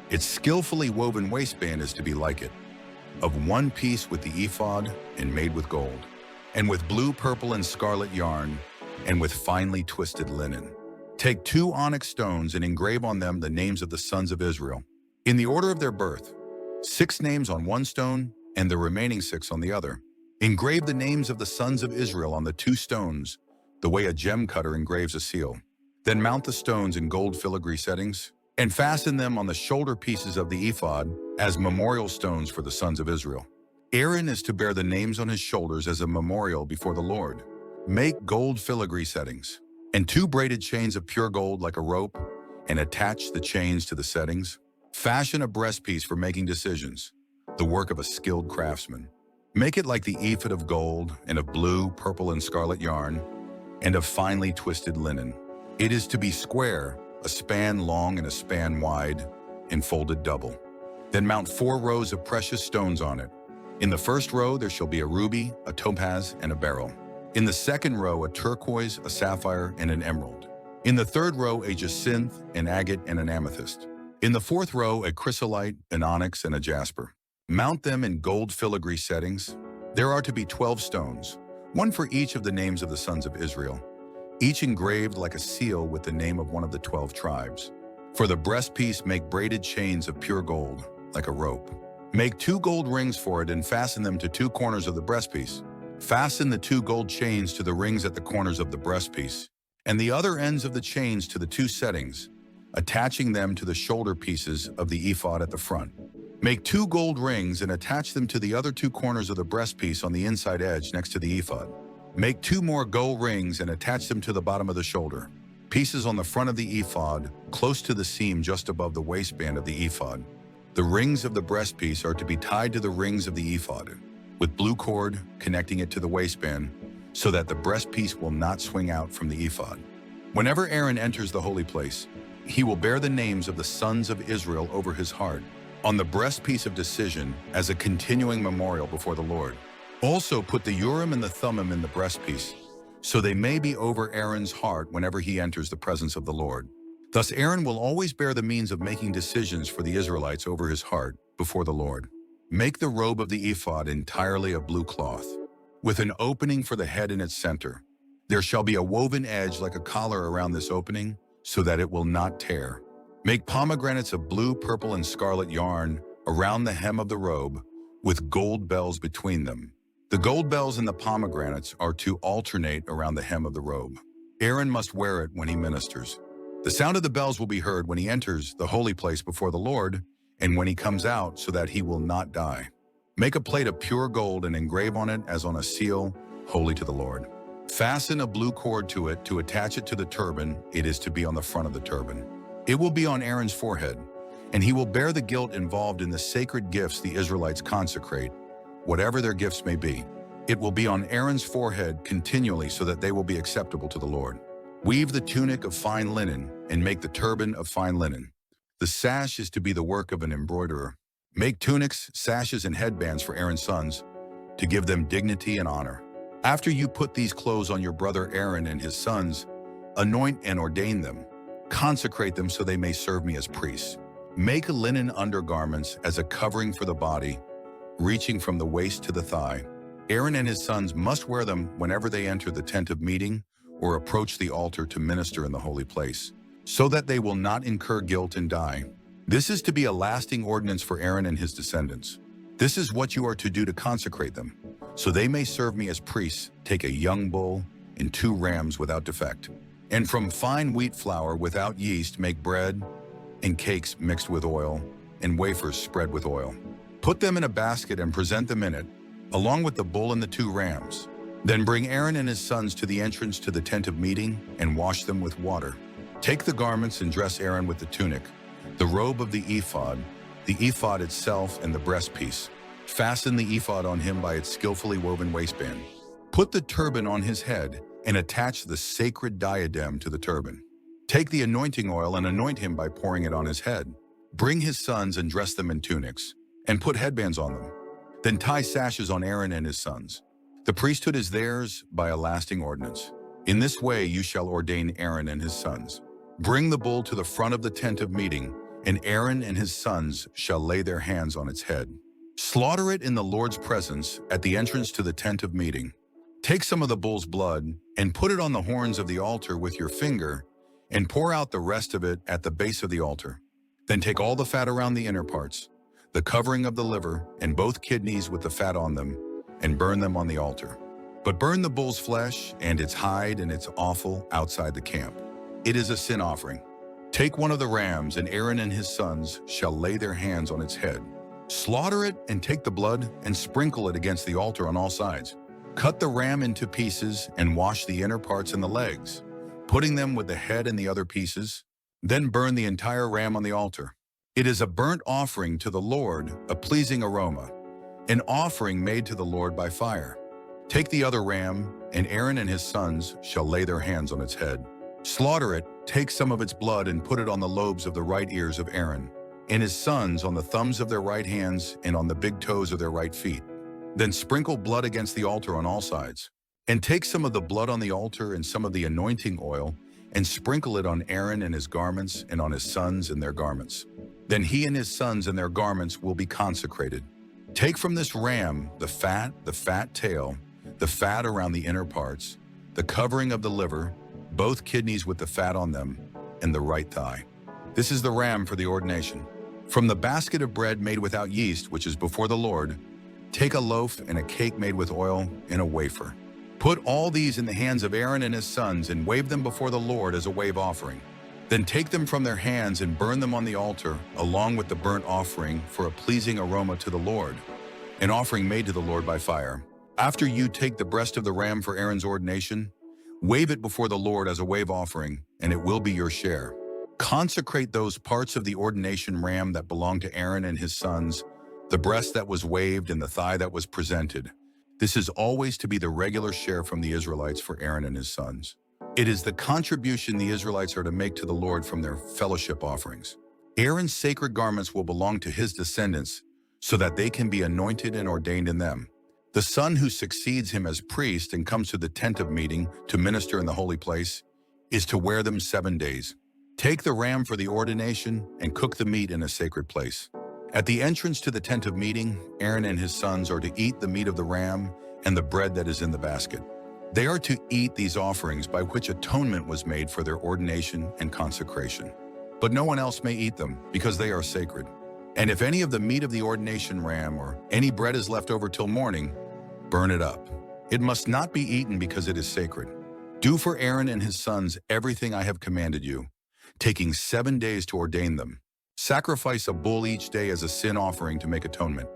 Its skillfully woven waistband is to be like it, of one piece with the ephod and made with gold, and with blue, purple, and scarlet yarn, and with finely twisted linen. Take 2 onyx stones and engrave on them the names of the sons of Israel, in the order of their birth, 6 names on one stone and the remaining 6 on the other. Engrave the names of the sons of Israel on the 2 stones, the way a gem cutter engraves a seal. Then mount the stones in gold filigree settings, and fasten them on the shoulder pieces of the ephod as memorial stones for the sons of Israel. Aaron is to bear the names on his shoulders as a memorial before the Lord. Make gold filigree settings. and 2 braided chains of pure gold like a rope, and attach the chains to the settings. Fashion a breastpiece for making decisions, the work of a skilled craftsman. Make it like the ephod of gold and of blue, purple, and scarlet yarn, and of finely twisted linen. It is to be square, a span long and a span wide, and folded double. Then mount 4 rows of precious stones on it. In the first row there shall be a ruby, a topaz, and a beryl. In the second row a turquoise, a sapphire, and an emerald. In the third row a jacinth, an agate, and an amethyst. In the fourth row a chrysolite, an onyx, and a jasper. Mount them in gold filigree settings. There are to be 12 stones, 1 for each of the names of the sons of Israel, each engraved like a seal with the name of one of the 12 tribes. For the breastpiece make braided chains of pure gold, like a rope. Make 2 gold rings for it and fasten them to 2 corners of the breastpiece. Fasten the 2 gold chains to the rings at the corners of the breastpiece, and the other ends of the chains to the 2 settings, attaching them to the shoulder pieces of the ephod at the front. Make 2 gold rings and attach them to the other 2 corners of the breastpiece on the inside edge next to the ephod. Make 2 more gold rings and attach them to the bottom of the shoulder pieces on the front of the ephod, close to the seam just above the waistband of the ephod. The rings of the breastpiece are to be tied to the rings of the ephod, with blue cord connecting it to the waistband, so that the breastpiece will not swing out from the ephod. Whenever Aaron enters the holy place, he will bear the names of the sons of Israel over his heart, on the breastpiece of decision as a continuing memorial before the Lord. Also put the Urim and the Thummim in the breastpiece, so they may be over Aaron's heart whenever he enters the presence of the Lord. Thus Aaron will always bear the means of making decisions for the Israelites over his heart before the Lord. Make the robe of the ephod entirely of blue cloth, with an opening for the head in its center. There shall be a woven edge like a collar around this opening, so that it will not tear. Make pomegranates of blue, purple, and scarlet yarn around the hem of the robe, with gold bells between them. The gold bells and the pomegranates are to alternate around the hem of the robe. Aaron must wear it when he ministers. The sound of the bells will be heard when he enters the holy place before the Lord, and when he comes out, so that he will not die. Make a plate of pure gold and engrave on it as on a seal, holy to the Lord. Fasten a blue cord to it to attach it to the turban. It is to be on the front of the turban. It will be on Aaron's forehead, and he will bear the guilt involved in the sacred gifts the Israelites consecrate, whatever their gifts may be. It will be on Aaron's forehead continually so that they will be acceptable to the Lord. Weave the tunic of fine linen and make the turban of fine linen. The sash is to be the work of an embroiderer. Make tunics, sashes, and headbands for Aaron's sons to give them dignity and honor. After you put these clothes on your brother Aaron and his sons, anoint and ordain them. Consecrate them so they may serve me as priests. Make linen undergarments as a covering for the body, reaching from the waist to the thigh. Aaron and his sons must wear them whenever they enter the tent of meeting or approach the altar to minister in the holy place, so that they will not incur guilt and die. This is to be a lasting ordinance for Aaron and his descendants. This is what you are to do to consecrate them, so they may serve me as priests. Take a young bull and 2 rams without defect. And from fine wheat flour without yeast make bread and cakes mixed with oil and wafers spread with oil. Put them in a basket and present them in it, along with the bull and the 2 rams. Then bring Aaron and his sons to the entrance to the tent of meeting and wash them with water. Take the garments and dress Aaron with the tunic, the robe of the ephod itself, and the breastpiece. Fasten the ephod on him by its skillfully woven waistband. Put the turban on his head and attach the sacred diadem to the turban. Take the anointing oil and anoint him by pouring it on his head. Bring his sons and dress them in tunics, and put headbands on them. Then tie sashes on Aaron and his sons. The priesthood is theirs by a lasting ordinance. In this way you shall ordain Aaron and his sons. Bring the bull to the front of the tent of meeting, and Aaron and his sons shall lay their hands on its head. Slaughter it in the Lord's presence at the entrance to the tent of meeting. Take some of the bull's blood and put it on the horns of the altar with your finger, and pour out the rest of it at the base of the altar. Then take all the fat around the inner parts, the covering of the liver, and both kidneys with the fat on them, and burn them on the altar. But burn the bull's flesh and its hide and its offal outside the camp. It is a sin offering. Take one of the rams, and Aaron and his sons shall lay their hands on its head. Slaughter it and take the blood and sprinkle it against the altar on all sides. Cut the ram into pieces and wash the inner parts and the legs. putting them with the head and the other pieces. Then burn the entire ram on the altar. It is a burnt offering to the Lord, a pleasing aroma, an offering made to the Lord by fire. Take the other ram, and Aaron and his sons shall lay their hands on its head. Slaughter it, take some of its blood and put it on the lobes of the right ears of Aaron, and his sons on the thumbs of their right hands and on the big toes of their right feet. Then sprinkle blood against the altar on all sides. And take some of the blood on the altar and some of the anointing oil, and sprinkle it on Aaron and his garments and on his sons and their garments. Then he and his sons and their garments will be consecrated. Take from this ram the fat tail, the fat around the inner parts, the covering of the liver, both kidneys with the fat on them, and the right thigh. This is the ram for the ordination. From the basket of bread made without yeast, which is before the Lord, take a loaf and a cake made with oil and a wafer. Put all these in the hands of Aaron and his sons and wave them before the Lord as a wave offering. Then take them from their hands and burn them on the altar, along with the burnt offering for a pleasing aroma to the Lord, an offering made to the Lord by fire. After you take the breast of the ram for Aaron's ordination, wave it before the Lord as a wave offering, and it will be your share. Consecrate those parts of the ordination ram that belong to Aaron and his sons, the breast that was waved and the thigh that was presented. This is always to be the regular share from the Israelites for Aaron and his sons. It is the contribution the Israelites are to make to the Lord from their fellowship offerings. Aaron's sacred garments will belong to his descendants so that they can be anointed and ordained in them. The son who succeeds him as priest and comes to the tent of meeting to minister in the holy place is to wear them 7 days. Take the ram for the ordination and cook the meat in a sacred place. At the entrance to the tent of meeting, Aaron and his sons are to eat the meat of the ram and the bread that is in the basket. They are to eat these offerings by which atonement was made for their ordination and consecration. But no one else may eat them because they are sacred. And if any of the meat of the ordination ram or any bread is left over till morning, burn it up. It must not be eaten because it is sacred. Do for Aaron and his sons everything I have commanded you, taking 7 days to ordain them. Sacrifice a bull each day as a sin offering to make atonement.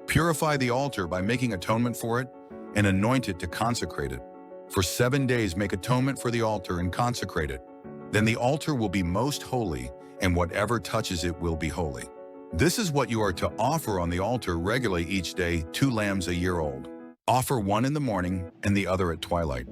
Purify the altar by making atonement for it and anoint it to consecrate it. For 7 days make atonement for the altar and consecrate it. Then the altar will be most holy, and whatever touches it will be holy. This is what you are to offer on the altar regularly each day, 2 lambs a year old. Offer one in the morning and the other at twilight.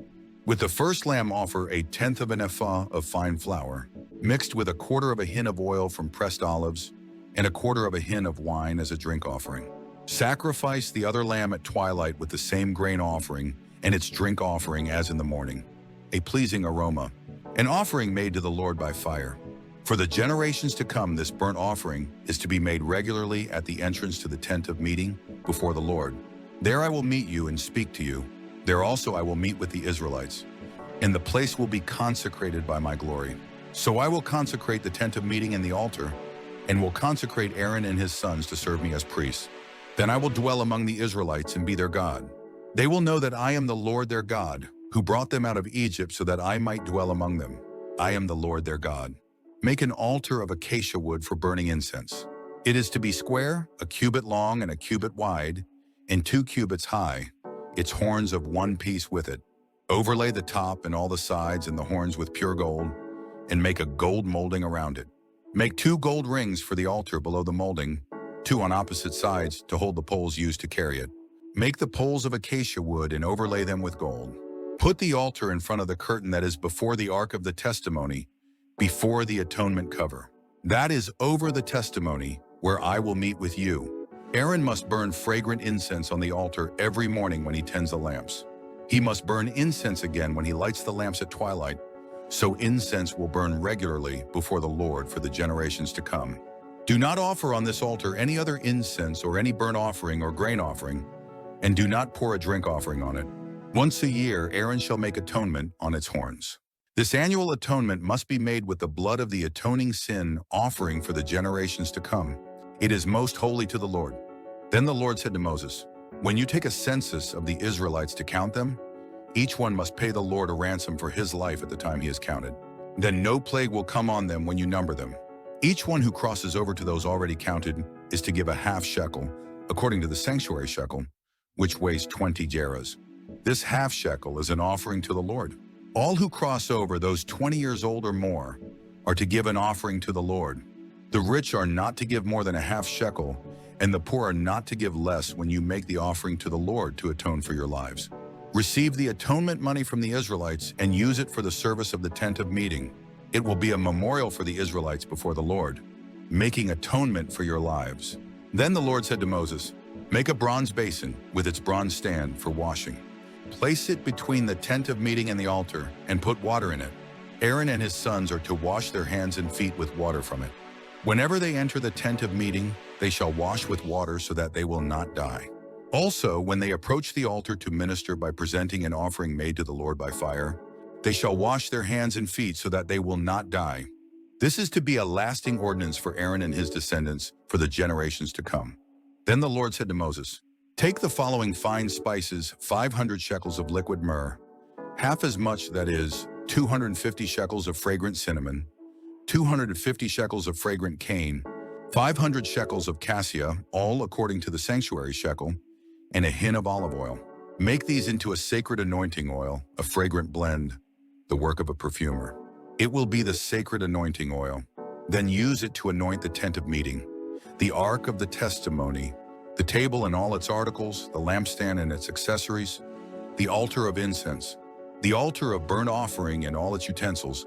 With the first lamb offer 1/10 of an ephah of fine flour, mixed with 1/4 of a hin of oil from pressed olives, and 1/4 of a hin of wine as a drink offering. Sacrifice the other lamb at twilight with the same grain offering and its drink offering as in the morning, a pleasing aroma, an offering made to the Lord by fire. For the generations to come, this burnt offering is to be made regularly at the entrance to the tent of meeting before the Lord. There I will meet you and speak to you. There also I will meet with the Israelites, and the place will be consecrated by my glory. So I will consecrate the tent of meeting and the altar, and will consecrate Aaron and his sons to serve me as priests. Then I will dwell among the Israelites and be their God. They will know that I am the Lord their God, who brought them out of Egypt so that I might dwell among them. I am the Lord their God. Make an altar of acacia wood for burning incense. It is to be square, 1 cubit long and 1 cubit wide, and 2 cubits high, its horns of 1 piece with it. Overlay the top and all the sides and the horns with pure gold, and make a gold molding around it. Make 2 gold rings for the altar below the molding, 2 on opposite sides to hold the poles used to carry it. Make the poles of acacia wood and overlay them with gold. Put the altar in front of the curtain that is before the ark of the testimony, before the atonement cover. That is over the testimony, where I will meet with you. Aaron must burn fragrant incense on the altar every morning when he tends the lamps. He must burn incense again when he lights the lamps at twilight, so incense will burn regularly before the Lord for the generations to come. Do not offer on this altar any other incense or any burnt offering or grain offering, and do not pour a drink offering on it. Once a year, Aaron shall make atonement on its horns. This annual atonement must be made with the blood of the atoning sin offering for the generations to come. It is most holy to the Lord. Then the Lord said to Moses, when you take a census of the Israelites to count them, each one must pay the Lord a ransom for his life at the time he is counted. Then no plague will come on them when you number them. Each one who crosses over to those already counted is to give a half shekel, according to the sanctuary shekel, which weighs 20 gerahs. This half shekel is an offering to the Lord. All who cross over, those 20 years old or more, are to give an offering to the Lord. The rich are not to give more than a half shekel, and the poor are not to give less when you make the offering to the Lord to atone for your lives. Receive the atonement money from the Israelites and use it for the service of the tent of meeting. It will be a memorial for the Israelites before the Lord, making atonement for your lives. Then the Lord said to Moses, "Make a bronze basin with its bronze stand for washing. Place it between the tent of meeting and the altar, and put water in it. Aaron and his sons are to wash their hands and feet with water from it. Whenever they enter the tent of meeting, they shall wash with water so that they will not die. Also, when they approach the altar to minister by presenting an offering made to the Lord by fire, they shall wash their hands and feet so that they will not die. This is to be a lasting ordinance for Aaron and his descendants for the generations to come." Then the Lord said to Moses, "Take the following fine spices, 500 shekels of liquid myrrh, half as much, that is, 250 shekels of fragrant cinnamon, 250 shekels of fragrant cane, 500 shekels of cassia, all according to the sanctuary shekel, and a hin of olive oil. Make these into a sacred anointing oil, a fragrant blend, the work of a perfumer. It will be the sacred anointing oil. Then use it to anoint the tent of meeting, the ark of the testimony, the table and all its articles, the lampstand and its accessories, the altar of incense, the altar of burnt offering and all its utensils,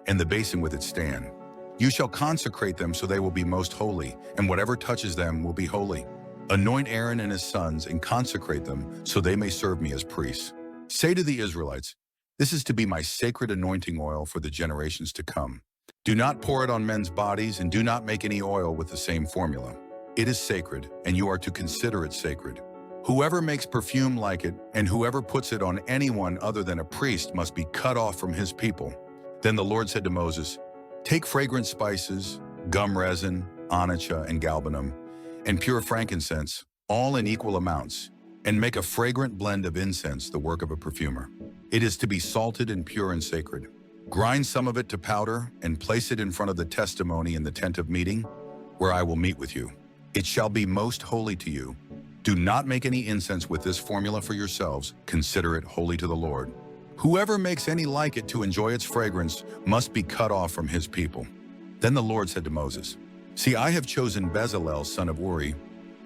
and the basin with its stand. You shall consecrate them so they will be most holy, and whatever touches them will be holy. Anoint Aaron and his sons and consecrate them so they may serve me as priests. Say to the Israelites, this is to be my sacred anointing oil for the generations to come. Do not pour it on men's bodies, and do not make any oil with the same formula. It is sacred, and you are to consider it sacred. Whoever makes perfume like it, and whoever puts it on anyone other than a priest must be cut off from his people." Then the Lord said to Moses, "Take fragrant spices, gum resin, onycha, and galbanum, and pure frankincense, all in equal amounts, and make a fragrant blend of incense, the work of a perfumer. It is to be salted and pure and sacred. Grind some of it to powder, and place it in front of the testimony in the tent of meeting, where I will meet with you. It shall be most holy to you. Do not make any incense with this formula for yourselves. Consider it holy to the Lord. Whoever makes any like it to enjoy its fragrance must be cut off from his people." Then the Lord said to Moses, "See, I have chosen Bezalel, son of Uri,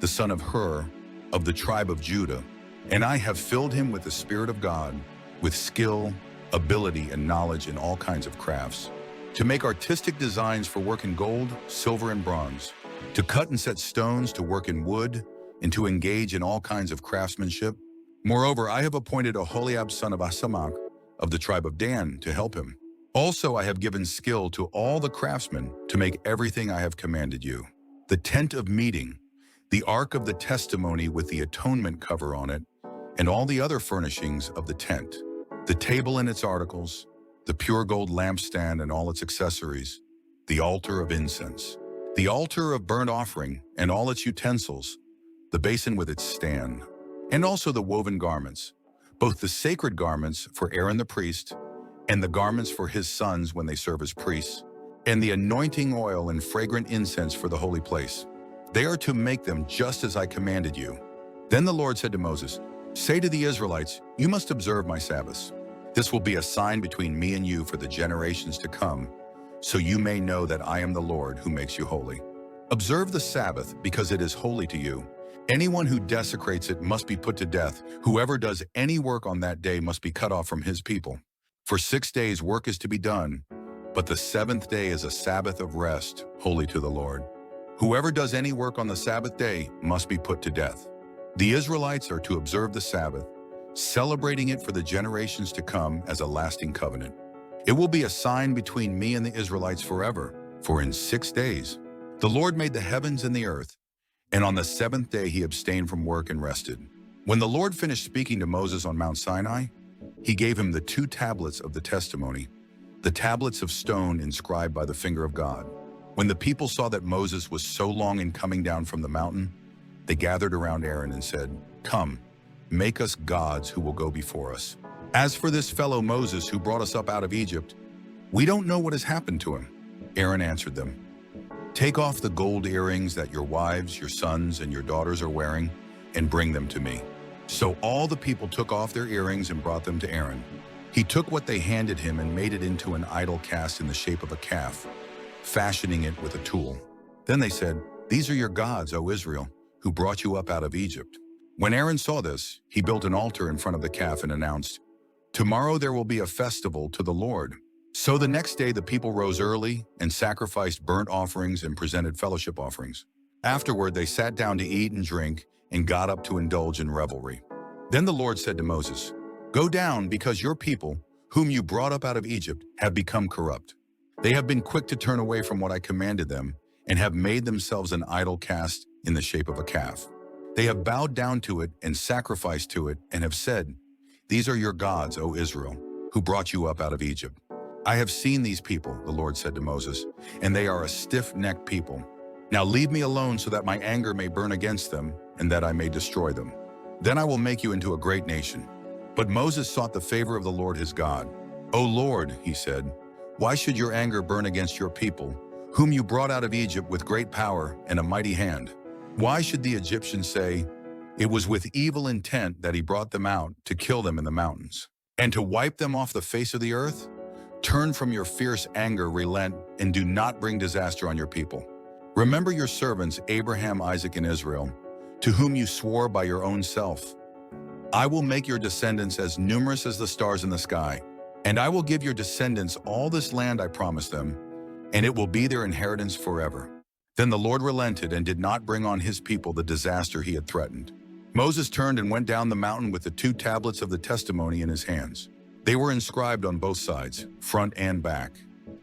the son of Hur, of the tribe of Judah, and I have filled him with the Spirit of God, with skill, ability, and knowledge in all kinds of crafts, to make artistic designs for work in gold, silver, and bronze, to cut and set stones, to work in wood, and to engage in all kinds of craftsmanship. Moreover, I have appointed Aholiab, son of Ahisamach, of the tribe of Dan, to help him. Also, I have given skill to all the craftsmen to make everything I have commanded you. The tent of meeting, the ark of the testimony with the atonement cover on it, and all the other furnishings of the tent, the table and its articles, the pure gold lampstand and all its accessories, the altar of incense, the altar of burnt offering and all its utensils, the basin with its stand, and also the woven garments, both the sacred garments for Aaron the priest, and the garments for his sons when they serve as priests, and the anointing oil and fragrant incense for the holy place. They are to make them just as I commanded you." Then the Lord said to Moses, "Say to the Israelites, you must observe my Sabbaths. This will be a sign between me and you for the generations to come, so you may know that I am the Lord who makes you holy. Observe the Sabbath because it is holy to you. Anyone who desecrates it must be put to death. Whoever does any work on that day must be cut off from his people. For 6 days work is to be done, but the seventh day is a Sabbath of rest, holy to the Lord. Whoever does any work on the Sabbath day must be put to death. The Israelites are to observe the Sabbath, celebrating it for the generations to come as a lasting covenant. It will be a sign between me and the Israelites forever, for in 6 days the Lord made the heavens and the earth, and on the seventh day he abstained from work and rested. When the Lord finished speaking to Moses on Mount Sinai, he gave him the 2 tablets of the testimony, the tablets of stone inscribed by the finger of God. When the people saw that Moses was so long in coming down from the mountain, they gathered around Aaron and said, "Come, make us gods who will go before us. As for this fellow Moses who brought us up out of Egypt, we don't know what has happened to him." Aaron answered them, "Take off the gold earrings that your wives, your sons, and your daughters are wearing, and bring them to me." So all the people took off their earrings and brought them to Aaron. He took what they handed him and made it into an idol cast in the shape of a calf, fashioning it with a tool. Then they said, "These are your gods, O Israel, who brought you up out of Egypt." When Aaron saw this, he built an altar in front of the calf and announced, "Tomorrow there will be a festival to the Lord." So the next day the people rose early and sacrificed burnt offerings and presented fellowship offerings. Afterward they sat down to eat and drink and got up to indulge in revelry. Then the Lord said to Moses, "Go down, because your people, whom you brought up out of Egypt, have become corrupt. They have been quick to turn away from what I commanded them and have made themselves an idol cast in the shape of a calf. They have bowed down to it and sacrificed to it and have said, 'These are your gods, O Israel, who brought you up out of Egypt.' I have seen these people," the Lord said to Moses, "and they are a stiff-necked people. Now leave me alone so that my anger may burn against them and that I may destroy them. Then I will make you into a great nation." But Moses sought the favor of the Lord his God. "O Lord," he said, "why should your anger burn against your people, whom you brought out of Egypt with great power and a mighty hand? Why should the Egyptians say, 'It was with evil intent that he brought them out to kill them in the mountains and to wipe them off the face of the earth'? Turn from your fierce anger, relent, and do not bring disaster on your people. Remember your servants Abraham, Isaac, and Israel, to whom you swore by your own self. I will make your descendants as numerous as the stars in the sky, and I will give your descendants all this land I promised them, and it will be their inheritance forever." Then the Lord relented and did not bring on his people the disaster he had threatened. Moses turned and went down the mountain with the 2 tablets of the testimony in his hands. They were inscribed on both sides, front and back.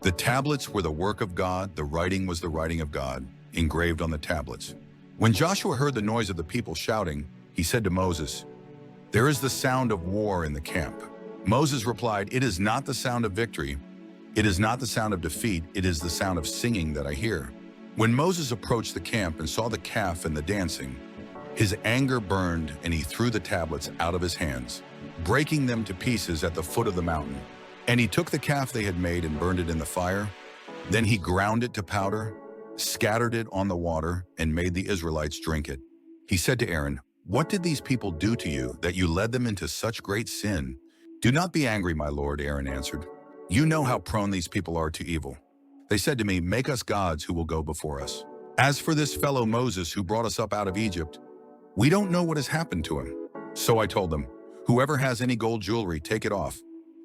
The tablets were the work of God, the writing was the writing of God, engraved on the tablets. When Joshua heard the noise of the people shouting, he said to Moses, "There is the sound of war in the camp." Moses replied, "It is not the sound of victory. It is not the sound of defeat. It is the sound of singing that I hear." When Moses approached the camp and saw the calf and the dancing, his anger burned and he threw the tablets out of his hands, breaking them to pieces at the foot of the mountain. And he took the calf they had made and burned it in the fire. Then he ground it to powder, scattered it on the water, and made the Israelites drink it. He said to Aaron, "What did these people do to you that you led them into such great sin?" "Do not be angry, my lord," Aaron answered. "You know how prone these people are to evil. They said to me, 'Make us gods who will go before us.' As for this fellow Moses who brought us up out of Egypt, we don't know what has happened to him." So I told them, "Whoever has any gold jewelry, take it off."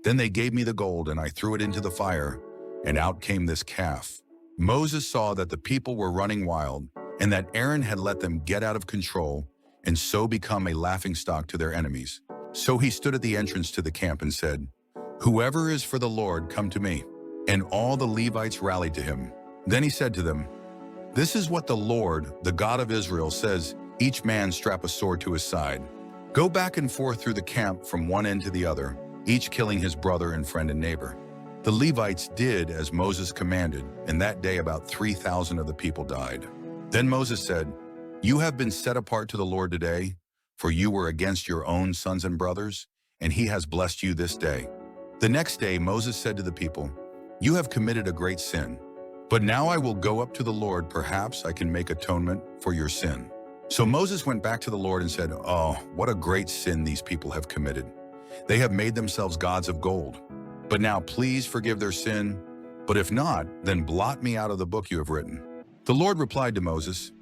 Then they gave me the gold, and I threw it into the fire, and out came this calf. Moses saw that the people were running wild, and that Aaron had let them get out of control, and so become a laughingstock to their enemies. So he stood at the entrance to the camp and said, "Whoever is for the Lord, come to me." And all the Levites rallied to him. Then he said to them, "This is what the Lord, the God of Israel, says, each man strap a sword to his side. Go back and forth through the camp from one end to the other, each killing his brother and friend and neighbor." The Levites did as Moses commanded, and that day about 3,000 of the people died. Then Moses said, "You have been set apart to the Lord today, for you were against your own sons and brothers, and he has blessed you this day." The next day Moses said to the people, "You have committed a great sin, but now I will go up to the Lord, perhaps I can make atonement for your sin." So Moses went back to the Lord and said, "Oh, what a great sin these people have committed. They have made themselves gods of gold. But now please forgive their sin, but if not, then blot me out of the book you have written." The Lord replied to Moses,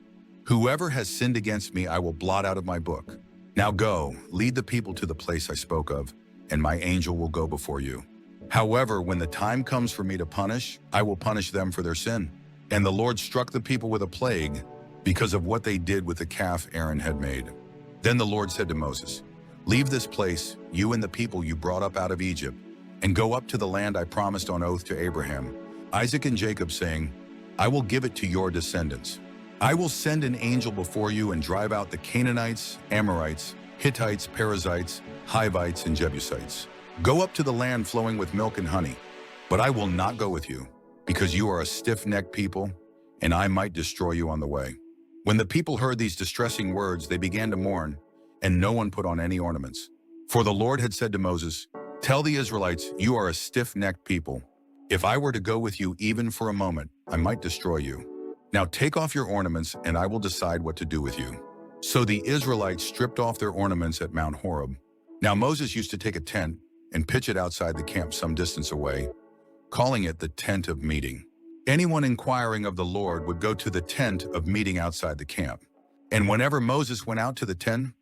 "Whoever has sinned against me, I will blot out of my book. Now go, lead the people to the place I spoke of, and my angel will go before you. However, when the time comes for me to punish, I will punish them for their sin." And the Lord struck the people with a plague because of what they did with the calf Aaron had made. Then the Lord said to Moses, "Leave this place, you and the people you brought up out of Egypt, and go up to the land I promised on oath to Abraham, Isaac, and Jacob, saying, 'I will give it to your descendants.' I will send an angel before you and drive out the Canaanites, Amorites, Hittites, Perizzites, Hivites, and Jebusites. Go up to the land flowing with milk and honey, but I will not go with you, because you are a stiff-necked people, and I might destroy you on the way." When the people heard these distressing words, they began to mourn, and no one put on any ornaments. For the Lord had said to Moses, "Tell the Israelites, you are a stiff-necked people. If I were to go with you even for a moment, I might destroy you. Now take off your ornaments, and I will decide what to do with you." So the Israelites stripped off their ornaments at Mount Horeb. Now Moses used to take a tent and pitch it outside the camp some distance away, calling it the tent of meeting. Anyone inquiring of the Lord would go to the tent of meeting outside the camp. And whenever Moses went out to the tent,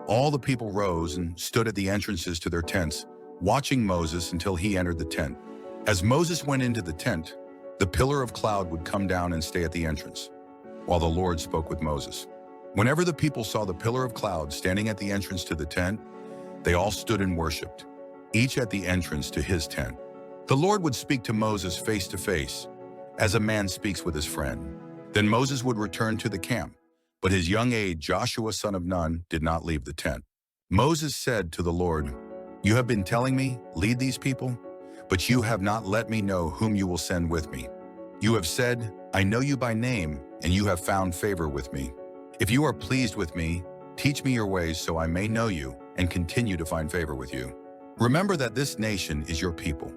all the people rose and stood at the entrances to their tents, watching Moses until he entered the tent. As Moses went into the tent, the pillar of cloud would come down and stay at the entrance, while the Lord spoke with Moses. Whenever the people saw the pillar of cloud standing at the entrance to the tent, they all stood and worshipped, each at the entrance to his tent. The Lord would speak to Moses face to face, as a man speaks with his friend. Then Moses would return to the camp, but his young aide, Joshua son of Nun, did not leave the tent. Moses said to the Lord, "You have been telling me, lead these people, but you have not let me know whom you will send with me. You have said, I know you by name, and you have found favor with me. If you are pleased with me, teach me your ways so I may know you and continue to find favor with you. Remember that this nation is your people."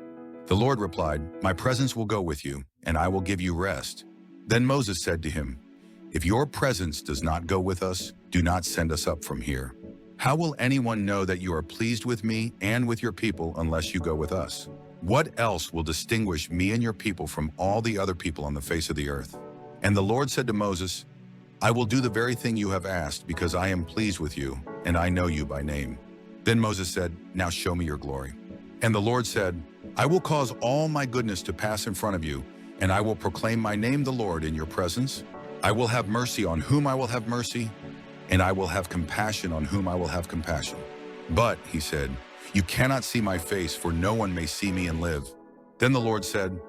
The Lord replied, "My presence will go with you, and I will give you rest." Then Moses said to him, "If your presence does not go with us, do not send us up from here. How will anyone know that you are pleased with me and with your people unless you go with us? What else will distinguish me and your people from all the other people on the face of the earth?" And the Lord said to Moses, "I will do the very thing you have asked because I am pleased with you, and I know you by name." Then Moses said, "Now show me your glory." And the Lord said, "I will cause all my goodness to pass in front of you, and I will proclaim my name, the Lord, in your presence. I will have mercy on whom I will have mercy, and I will have compassion on whom I will have compassion. But," he said, "you cannot see my face, for no one may see me and live." Then the Lord said,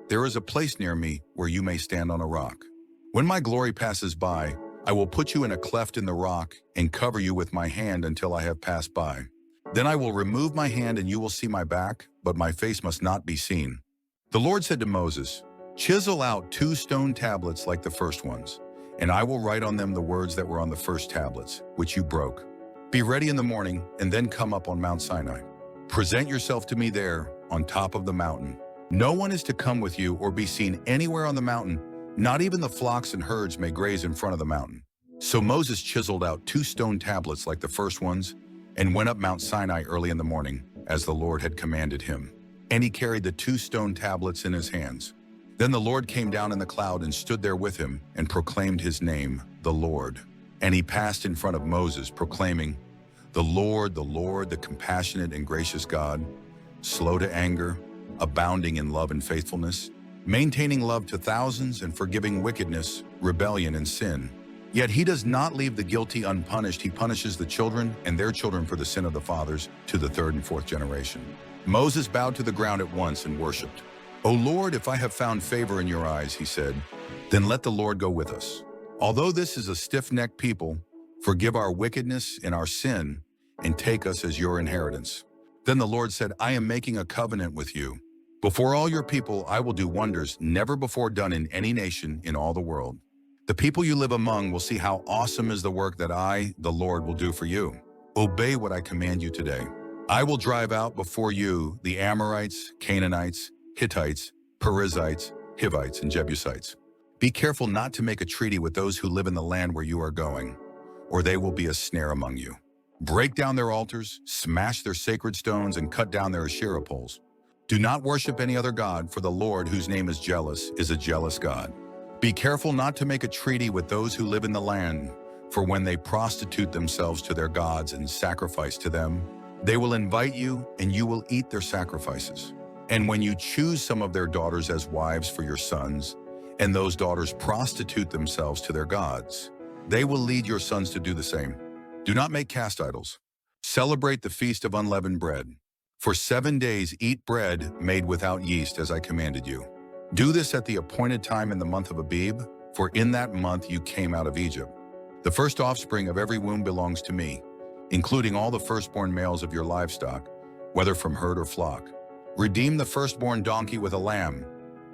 "There is a place near me where you may stand on a rock. When my glory passes by, I will put you in a cleft in the rock and cover you with my hand until I have passed by. Then I will remove my hand and you will see my back, but my face must not be seen." The Lord said to Moses, "Chisel out 2 stone tablets like the first ones, and I will write on them the words that were on the first tablets, which you broke. Be ready in the morning and then come up on Mount Sinai. Present yourself to me there on top of the mountain. No one is to come with you or be seen anywhere on the mountain. Not even the flocks and herds may graze in front of the mountain." So Moses chiseled out 2 stone tablets like the first ones and went up Mount Sinai early in the morning, as the Lord had commanded him. And he carried the 2 stone tablets in his hands. Then the Lord came down in the cloud and stood there with him and proclaimed his name, the Lord. And he passed in front of Moses, proclaiming, the Lord, the compassionate and gracious God, slow to anger, abounding in love and faithfulness, maintaining love to thousands and forgiving wickedness, rebellion, and sin. Yet he does not leave the guilty unpunished. He punishes the children and their children for the sin of the fathers to the 3rd and 4th generation. Moses bowed to the ground at once and worshipped. "O Lord, if I have found favor in your eyes," he said, "then let the Lord go with us. Although this is a stiff-necked people, forgive our wickedness and our sin, and take us as your inheritance." Then the Lord said, "I am making a covenant with you. Before all your people I will do wonders never before done in any nation in all the world. The people you live among will see how awesome is the work that I, the Lord, will do for you. Obey what I command you today. I will drive out before you the Amorites, Canaanites, Hittites, Perizzites, Hivites, and Jebusites. Be careful not to make a treaty with those who live in the land where you are going, or they will be a snare among you. Break down their altars, smash their sacred stones, and cut down their Asherah poles. Do not worship any other god, for the Lord, whose name is jealous, is a jealous God. Be careful not to make a treaty with those who live in the land, for when they prostitute themselves to their gods and sacrifice to them, they will invite you and you will eat their sacrifices. And when you choose some of their daughters as wives for your sons, and those daughters prostitute themselves to their gods, they will lead your sons to do the same. Do not make cast idols. Celebrate the feast of unleavened bread. For 7 days eat bread made without yeast as I commanded you. Do this at the appointed time in the month of Abib, for in that month you came out of Egypt. The first offspring of every womb belongs to me, including all the firstborn males of your livestock, whether from herd or flock. Redeem the firstborn donkey with a lamb,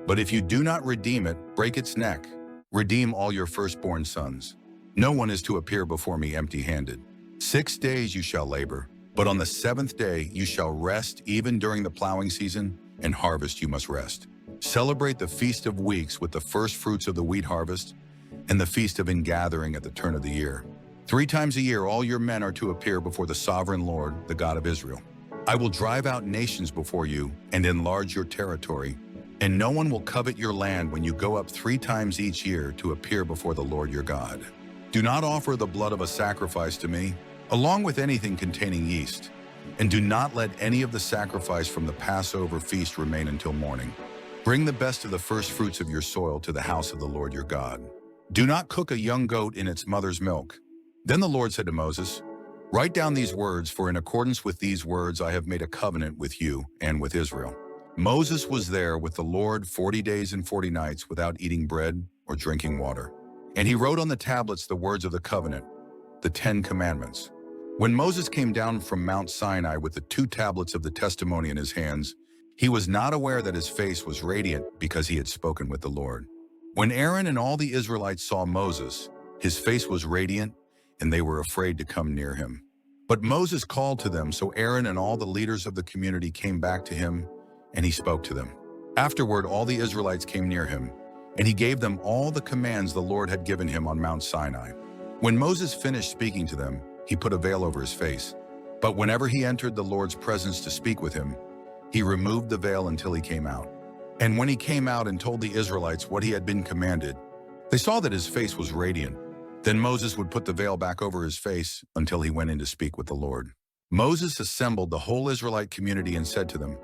but if you do not redeem it, break its neck. Redeem all your firstborn sons. No one is to appear before me empty-handed. 6 days you shall labor, but on the 7th day you shall rest. Even during the plowing season and harvest you must rest. Celebrate the Feast of Weeks with the first fruits of the wheat harvest and the Feast of Ingathering at the turn of the year. 3 times a year all your men are to appear before the sovereign Lord, the God of Israel. I will drive out nations before you and enlarge your territory, and no one will covet your land when you go up 3 times each year to appear before the Lord your God. Do not offer the blood of a sacrifice to me, along with anything containing yeast, and do not let any of the sacrifice from the Passover feast remain until morning. Bring the best of the first fruits of your soil to the house of the Lord your God. Do not cook a young goat in its mother's milk. Then the Lord said to Moses, Write down these words, for in accordance with these words I have made a covenant with you and with Israel. Moses was there with the Lord 40 days and 40 nights without eating bread or drinking water. And he wrote on the tablets the words of the covenant, the 10 commandments. When Moses came down from Mount Sinai with the 2 tablets of the testimony in his hands, he was not aware that his face was radiant because he had spoken with the Lord. When Aaron and all the Israelites saw Moses, his face was radiant, and they were afraid to come near him. But Moses called to them, so Aaron and all the leaders of the community came back to him, and he spoke to them. Afterward, all the Israelites came near him, and he gave them all the commands the Lord had given him on Mount Sinai. When Moses finished speaking to them, he put a veil over his face. But whenever he entered the Lord's presence to speak with him, he removed the veil until he came out. And when he came out and told the Israelites what he had been commanded, they saw that his face was radiant. Then Moses would put the veil back over his face until he went in to speak with the Lord. Moses assembled the whole Israelite community and said to them,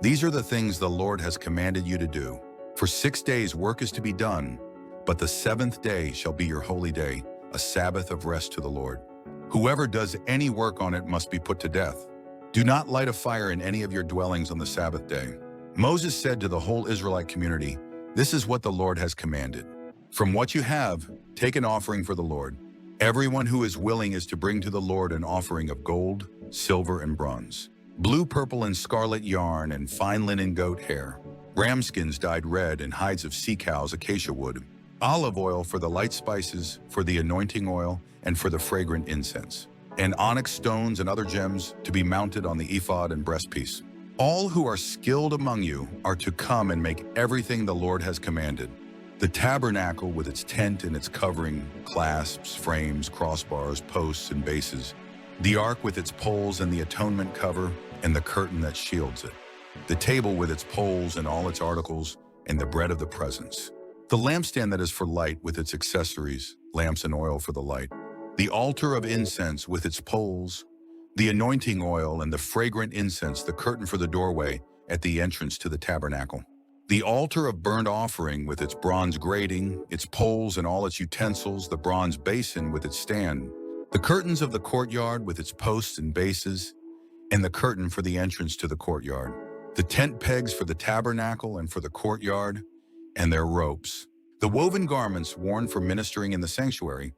These are the things the Lord has commanded you to do. For 6 days work is to be done, but the 7th day shall be your holy day, a Sabbath of rest to the Lord. Whoever does any work on it must be put to death. Do not light a fire in any of your dwellings on the Sabbath day. Moses said to the whole Israelite community, This is what the Lord has commanded. From what you have, take an offering for the Lord. Everyone who is willing is to bring to the Lord an offering of gold, silver, and bronze, blue, purple, and scarlet yarn, and fine linen goat hair, ram skins dyed red, and hides of sea cows, acacia wood, olive oil for the light spices, for the anointing oil, and for the fragrant incense, and onyx stones and other gems to be mounted on the ephod and breastpiece. All who are skilled among you are to come and make everything the Lord has commanded. The tabernacle with its tent and its covering, clasps, frames, crossbars, posts, and bases, the ark with its poles and the atonement cover, and the curtain that shields it, the table with its poles and all its articles, and the bread of the presence, the lampstand that is for light with its accessories, lamps and oil for the light, the altar of incense with its poles, the anointing oil and the fragrant incense, the curtain for the doorway at the entrance to the tabernacle, the altar of burnt offering with its bronze grating, its poles and all its utensils, the bronze basin with its stand, the curtains of the courtyard with its posts and bases, and the curtain for the entrance to the courtyard, the tent pegs for the tabernacle and for the courtyard, and their ropes, the woven garments worn for ministering in the sanctuary,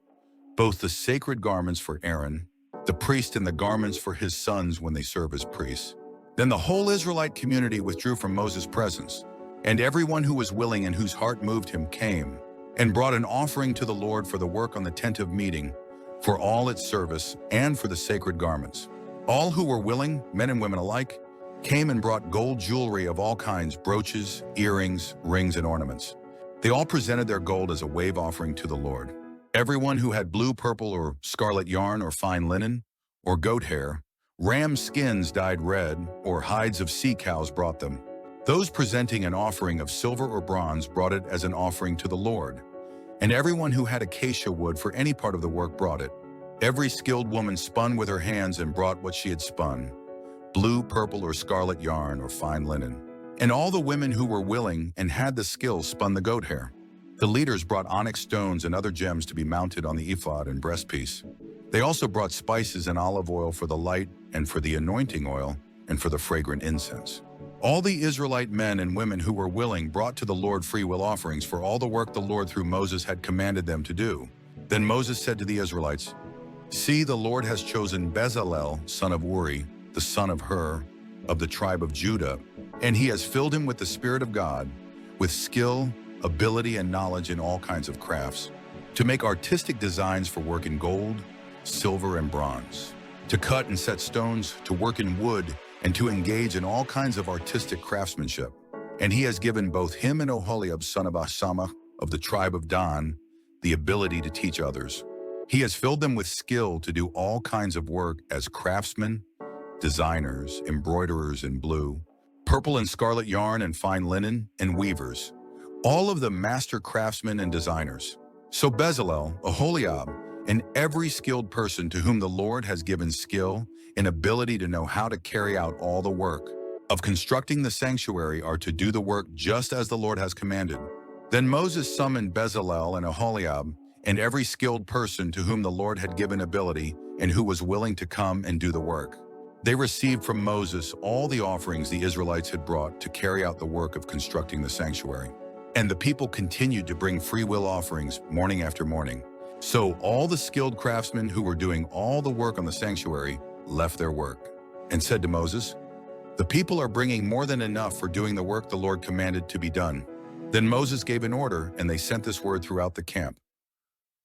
both the sacred garments for Aaron, the priest, and the garments for his sons when they serve as priests. Then the whole Israelite community withdrew from Moses' presence, and everyone who was willing and whose heart moved him came and brought an offering to the Lord for the work on the tent of meeting, for all its service, and for the sacred garments. All who were willing, men and women alike, came and brought gold jewelry of all kinds, brooches, earrings, rings, and ornaments. They all presented their gold as a wave offering to the Lord. Everyone who had blue, purple, or scarlet yarn, or fine linen, or goat hair, ram skins dyed red, or hides of sea cows brought them. Those presenting an offering of silver or bronze brought it as an offering to the Lord. And everyone who had acacia wood for any part of the work brought it. Every skilled woman spun with her hands and brought what she had spun, blue, purple, or scarlet yarn, or fine linen. And all the women who were willing and had the skill spun the goat hair. The leaders brought onyx stones and other gems to be mounted on the ephod and breastpiece. They also brought spices and olive oil for the light and for the anointing oil and for the fragrant incense. All the Israelite men and women who were willing brought to the Lord freewill offerings for all the work the Lord through Moses had commanded them to do. Then Moses said to the Israelites, See, the Lord has chosen Bezalel, son of Uri, the son of Hur, of the tribe of Judah, and he has filled him with the Spirit of God, with skill, ability, and knowledge in all kinds of crafts, to make artistic designs for work in gold, silver, and bronze, to cut and set stones, to work in wood, and to engage in all kinds of artistic craftsmanship. And he has given both him and Oholiab, son of Ahisamach, of the tribe of Dan, the ability to teach others. He has filled them with skill to do all kinds of work as craftsmen, designers, embroiderers in blue, purple and scarlet yarn and fine linen, and weavers, all of them master craftsmen and designers. So Bezalel, Aholiab, and every skilled person to whom the Lord has given skill and ability to know how to carry out all the work of constructing the sanctuary are to do the work just as the Lord has commanded. Then Moses summoned Bezalel and Aholiab and every skilled person to whom the Lord had given ability and who was willing to come and do the work. They received from Moses all the offerings the Israelites had brought to carry out the work of constructing the sanctuary. And the people continued to bring free will offerings morning after morning. So all the skilled craftsmen who were doing all the work on the sanctuary left their work and said to Moses, "The people are bringing more than enough for doing the work the Lord commanded to be done." Then Moses gave an order, and they sent this word throughout the camp: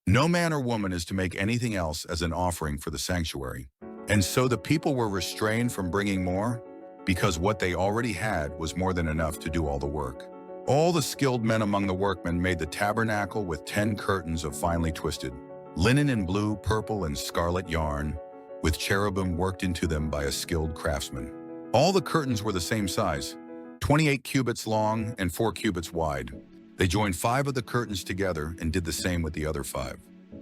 "No man or woman is to make anything else as an offering for the sanctuary." And so the people were restrained from bringing more, because what they already had was more than enough to do all the work. All the skilled men among the workmen made the tabernacle with 10 curtains of finely twisted linen in blue, purple, and scarlet yarn, with cherubim worked into them by a skilled craftsman. All the curtains were the same size, 28 cubits long and 4 cubits wide. They joined 5 of the curtains together and did the same with the other 5.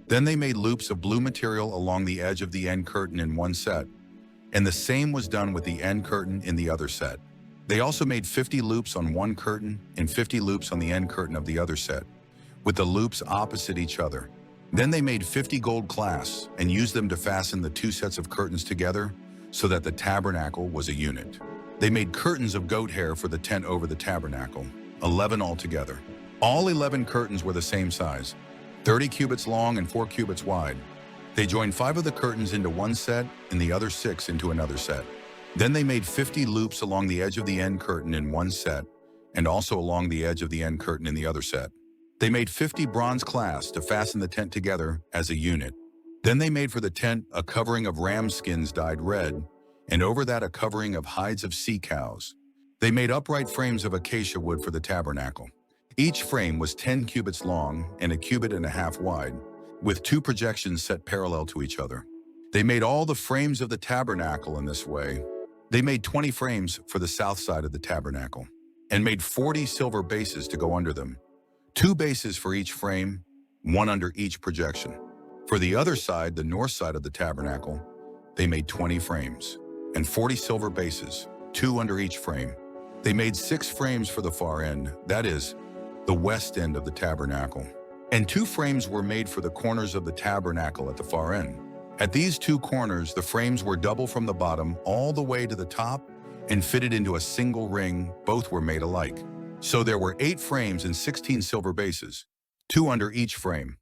Then they made loops of blue material along the edge of the end curtain in one set, and the same was done with the end curtain in the other set. They also made 50 loops on one curtain and 50 loops on the end curtain of the other set, with the loops opposite each other. Then they made 50 gold clasps and used them to fasten the 2 sets of curtains together so that the tabernacle was a unit. They made curtains of goat hair for the tent over the tabernacle, 11 altogether. All 11 curtains were the same size, 30 cubits long and 4 cubits wide. They joined 5 of the curtains into one set and the other 6 into another set. Then they made 50 loops along the edge of the end curtain in one set, and also along the edge of the end curtain in the other set. They made 50 bronze clasps to fasten the tent together as a unit. Then they made for the tent a covering of ram skins dyed red, and over that a covering of hides of sea cows. They made upright frames of acacia wood for the tabernacle. Each frame was 10 cubits long and a cubit and a half wide, with 2 projections set parallel to each other. They made all the frames of the tabernacle in this way. They made 20 frames for the south side of the tabernacle, and made 40 silver bases to go under them, 2 bases for each frame, 1 under each projection. For the other side, the north side of the tabernacle, they made 20 frames, and 40 silver bases, 2 under each frame. They made 6 frames for the far end, that is, the west end of the tabernacle, and 2 frames were made for the corners of the tabernacle at the far end. At these 2 corners, the frames were double from the bottom all the way to the top and fitted into a single ring. Both were made alike. So there were 8 frames and 16 silver bases, 2 under each frame.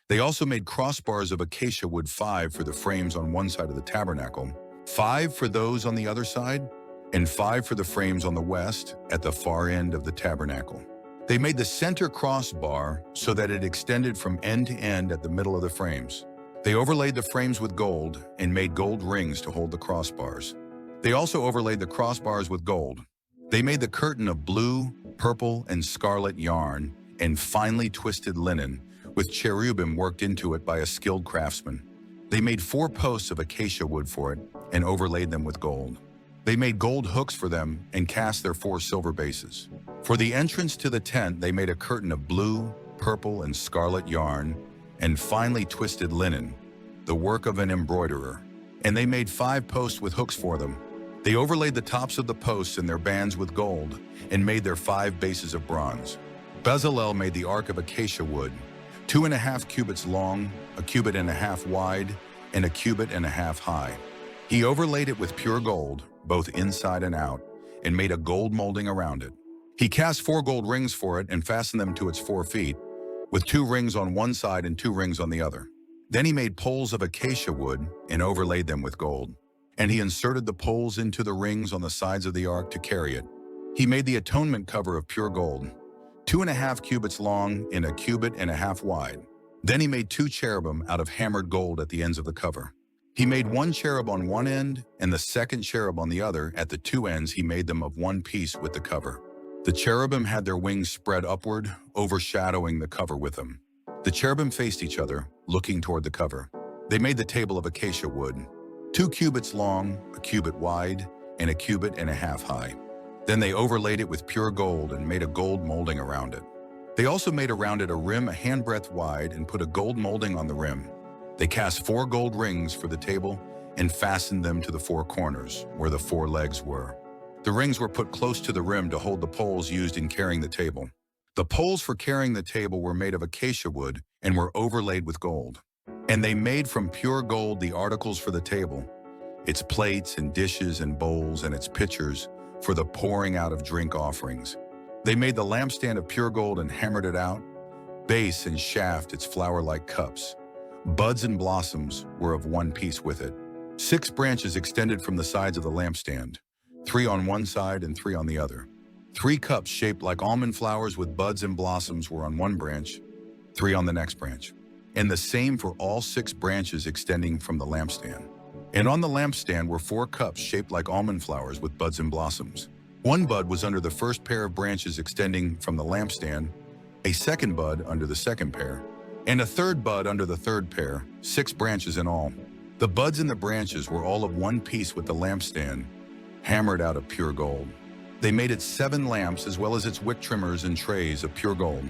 They also made crossbars of acacia wood, 5 for the frames on one side of the tabernacle, 5 for those on the other side, and 5 for the frames on the west at the far end of the tabernacle. They made the center crossbar so that it extended from end to end at the middle of the frames. They overlaid the frames with gold and made gold rings to hold the crossbars. They also overlaid the crossbars with gold. They made the curtain of blue, purple, and scarlet yarn and finely twisted linen, with cherubim worked into it by a skilled craftsman. They made 4 posts of acacia wood for it and overlaid them with gold. They made gold hooks for them and cast their 4 silver bases. For the entrance to the tent, they made a curtain of blue, purple, and scarlet yarn and finely twisted linen, the work of an embroiderer. And they made 5 posts with hooks for them. They overlaid the tops of the posts and their bands with gold and made their 5 bases of bronze. Bezalel made the ark of acacia wood, 2.5 cubits long, a cubit and a half wide, and a cubit and a half high. He overlaid it with pure gold, both inside and out, and made a gold molding around it. He cast 4 gold rings for it and fastened them to its 4 feet, with 2 rings on one side and 2 rings on the other. Then he made poles of acacia wood and overlaid them with gold. And he inserted the poles into the rings on the sides of the ark to carry it. He made the atonement cover of pure gold, 2.5 cubits long and a cubit and a half wide. Then he made 2 cherubim out of hammered gold at the ends of the cover. He made 1 cherub on one end and the second cherub on the other. At the 2 ends he made them of one piece with the cover. The cherubim had their wings spread upward, overshadowing the cover with them. The cherubim faced each other, looking toward the cover. They made the table of acacia wood. 2 cubits long, a cubit wide, and a cubit and a half high. Then they overlaid it with pure gold and made a gold molding around it. They also made around it a rim a handbreadth wide and put a gold molding on the rim. They cast 4 gold rings for the table and fastened them to the 4 corners, where the 4 legs were. The rings were put close to the rim to hold the poles used in carrying the table. The poles for carrying the table were made of acacia wood and were overlaid with gold. And they made from pure gold the articles for the table, its plates and dishes and bowls and its pitchers for the pouring out of drink offerings. They made the lampstand of pure gold and hammered it out, base and shaft its flower-like cups. Buds and blossoms were of one piece with it. 6 branches extended from the sides of the lampstand, 3 on one side and 3 on the other. 3 cups shaped like almond flowers with buds and blossoms were on one branch, 3 on the next branch, and the same for all 6 branches extending from the lampstand. And on the lampstand were 4 cups shaped like almond flowers with buds and blossoms. 1 bud was under the first pair of branches extending from the lampstand, a 2nd bud under the 2nd pair, and a 3rd bud under the 3rd pair, 6 branches in all. The buds and the branches were all of one piece with the lampstand, hammered out of pure gold. They made its 7 lamps as well as its wick trimmers and trays of pure gold.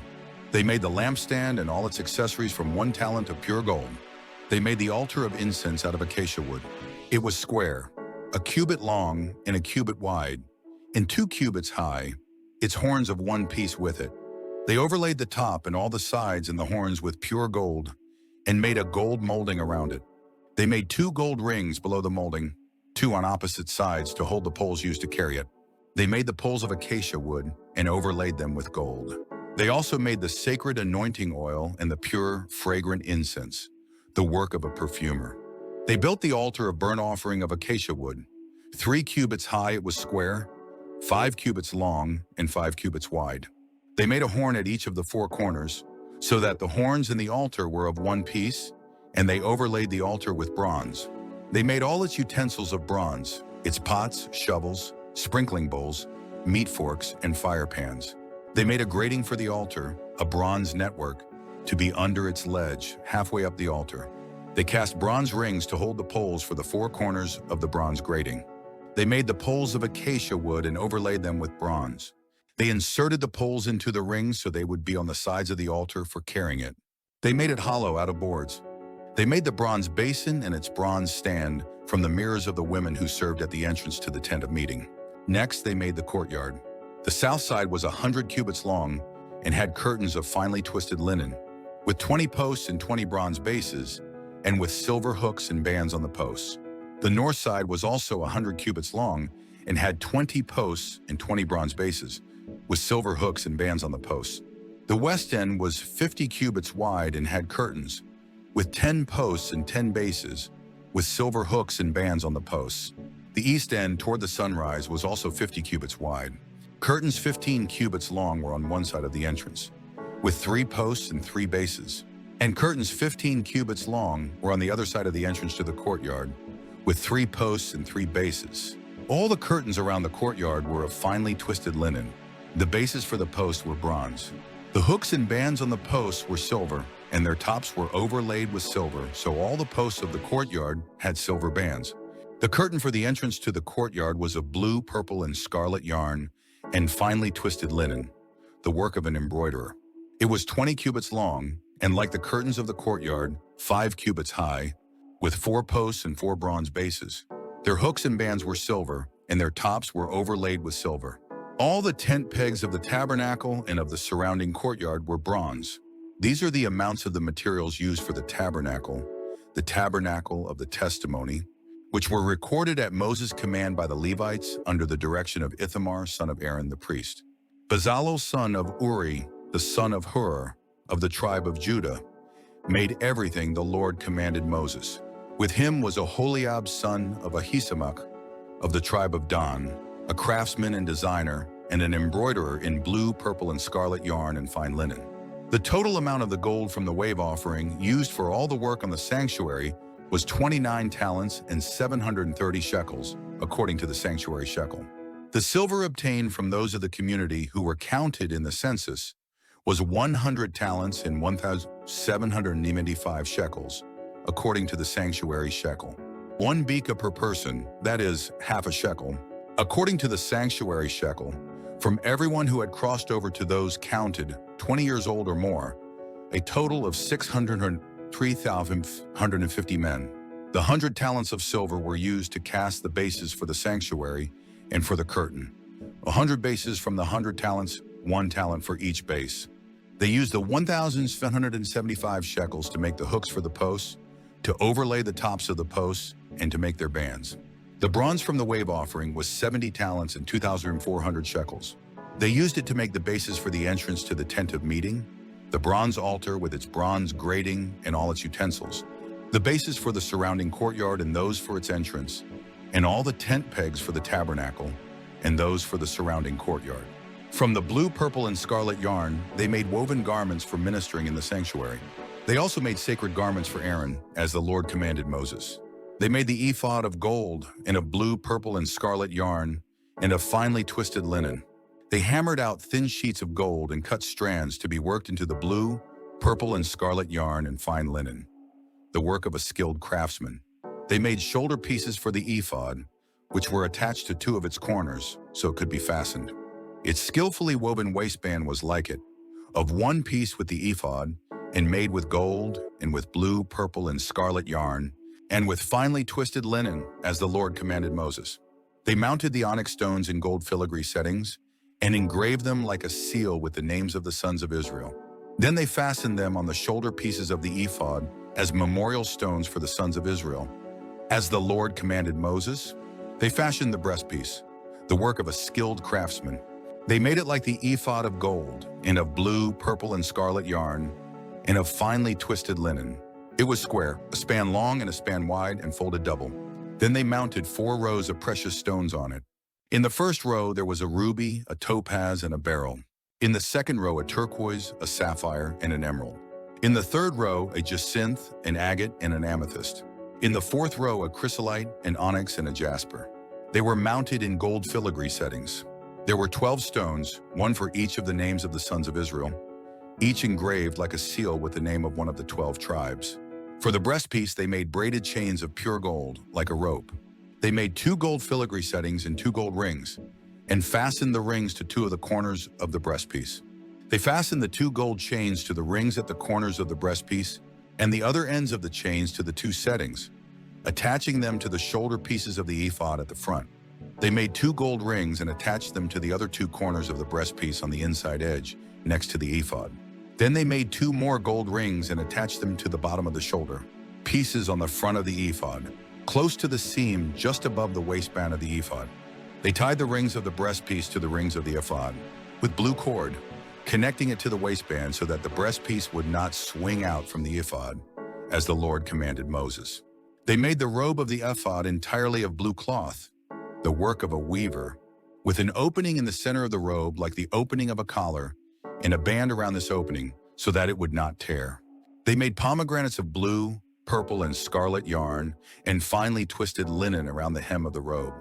They made the lampstand and all its accessories from 1 talent of pure gold. They made the altar of incense out of acacia wood. It was square, a cubit long and a cubit wide, and 2 cubits high, its horns of one piece with it. They overlaid the top and all the sides and the horns with pure gold and made a gold molding around it. They made 2 gold rings below the molding, 2 on opposite sides to hold the poles used to carry it. They made the poles of acacia wood and overlaid them with gold. They also made the sacred anointing oil and the pure, fragrant incense, the work of a perfumer. They built the altar of burnt offering of acacia wood. 3 cubits high it was square, 5 cubits long, and 5 cubits wide. They made a horn at each of the 4 corners, so that the horns in the altar were of one piece, and they overlaid the altar with bronze. They made all its utensils of bronze, its pots, shovels, sprinkling bowls, meat forks, and fire pans. They made a grating for the altar, a bronze network, to be under its ledge, halfway up the altar. They cast bronze rings to hold the poles for the 4 corners of the bronze grating. They made the poles of acacia wood and overlaid them with bronze. They inserted the poles into the rings so they would be on the sides of the altar for carrying it. They made it hollow out of boards. They made the bronze basin and its bronze stand from the mirrors of the women who served at the entrance to the tent of meeting. Next, they made the courtyard. The south side was 100 cubits long and had curtains of finely twisted linen, with 20 posts and 20 bronze bases, and with silver hooks and bands on the posts. The north side was also 100 cubits long and had 20 posts and 20 bronze bases, with silver hooks and bands on the posts. The west end was 50 cubits wide and had curtains, with 10 posts and 10 bases, with silver hooks and bands on the posts. The east end toward the sunrise was also 50 cubits wide. Curtains 15 cubits long were on one side of the entrance, with 3 posts and 3 bases. And curtains 15 cubits long were on the other side of the entrance to the courtyard, with 3 posts and 3 bases. All the curtains around the courtyard were of finely twisted linen. The bases for the posts were bronze. The hooks and bands on the posts were silver, and their tops were overlaid with silver, so all the posts of the courtyard had silver bands. The curtain for the entrance to the courtyard was of blue, purple, and scarlet yarn and finely twisted linen, the work of an embroiderer. It was 20 cubits long, and like the curtains of the courtyard, 5 cubits high, with 4 posts and 4 bronze bases. Their hooks and bands were silver, and their tops were overlaid with silver. All the tent pegs of the tabernacle and of the surrounding courtyard were bronze. These are the amounts of the materials used for the tabernacle of the testimony, which were recorded at Moses' command by the Levites under the direction of Ithamar, son of Aaron the priest. Bezalel, son of Uri, the son of Hur, of the tribe of Judah, made everything the Lord commanded Moses. With him was Oholiab, son of Ahisamach, of the tribe of Dan, a craftsman and designer, and an embroiderer in blue, purple, and scarlet yarn and fine linen. The total amount of the gold from the wave offering used for all the work on the sanctuary was 29 talents and 730 shekels, according to the sanctuary shekel. The silver obtained from those of the community who were counted in the census was 100 talents and 1,795 shekels, according to the sanctuary shekel. 1 beka per person, that is, half a shekel, according to the sanctuary shekel, from everyone who had crossed over to those counted 20 years old or more, a total of 603,150 men. The 100 talents of silver were used to cast the bases for the sanctuary and for the curtain. 100 bases from the 100 talents, 1 talent for each base. They used the 1,775 shekels to make the hooks for the posts, to overlay the tops of the posts, and to make their bands. The bronze from the wave offering was 70 talents and 2,400 shekels. They used it to make the bases for the entrance to the tent of meeting, the bronze altar with its bronze grating and all its utensils, the bases for the surrounding courtyard and those for its entrance, and all the tent pegs for the tabernacle, and those for the surrounding courtyard. From the blue, purple, and scarlet yarn, they made woven garments for ministering in the sanctuary. They also made sacred garments for Aaron, as the Lord commanded Moses. They made the ephod of gold and of blue, purple, and scarlet yarn, and of finely twisted linen. They hammered out thin sheets of gold and cut strands to be worked into the blue, purple, and scarlet yarn and fine linen, the work of a skilled craftsman. They made shoulder pieces for the ephod, which were attached to 2 of its corners, so it could be fastened. Its skillfully woven waistband was like it, of 1 piece with the ephod, and made with gold, and with blue, purple, and scarlet yarn, and with finely twisted linen, as the Lord commanded Moses. They mounted the onyx stones in gold filigree settings, and engraved them like a seal with the names of the sons of Israel. Then they fastened them on the shoulder pieces of the ephod as memorial stones for the sons of Israel. As the Lord commanded Moses, they fashioned the breastpiece, the work of a skilled craftsman. They made it like the ephod of gold, and of blue, purple, and scarlet yarn, and of finely twisted linen. It was square, a span long and a span wide, and folded double. Then they mounted 4 rows of precious stones on it. In the first row there was a ruby, a topaz, and a beryl. In the second row a turquoise, a sapphire, and an emerald. In the third row a jacinth, an agate, and an amethyst. In the fourth row a chrysolite, an onyx, and a jasper. They were mounted in gold filigree settings. There were 12 stones, 1 for each of the names of the sons of Israel, each engraved like a seal with the name of one of the 12 tribes. For the breastpiece they made braided chains of pure gold, like a rope. They made 2 gold filigree settings and 2 gold rings, and fastened the rings to 2 of the corners of the breastpiece. They fastened the 2 gold chains to the rings at the corners of the breastpiece, and the other ends of the chains to the 2 settings, attaching them to the shoulder pieces of the ephod at the front. They made 2 gold rings and attached them to the other 2 corners of the breastpiece on the inside edge, next to the ephod. Then they made 2 more gold rings and attached them to the bottom of the shoulder pieces on the front of the ephod, close to the seam just above the waistband of the ephod. They tied the rings of the breastpiece to the rings of the ephod with blue cord, connecting it to the waistband so that the breastpiece would not swing out from the ephod, as the Lord commanded Moses. They made the robe of the ephod entirely of blue cloth, the work of a weaver, with an opening in the center of the robe like the opening of a collar, and a band around this opening so that it would not tear. They made pomegranates of blue, purple, and scarlet yarn, and finely twisted linen around the hem of the robe.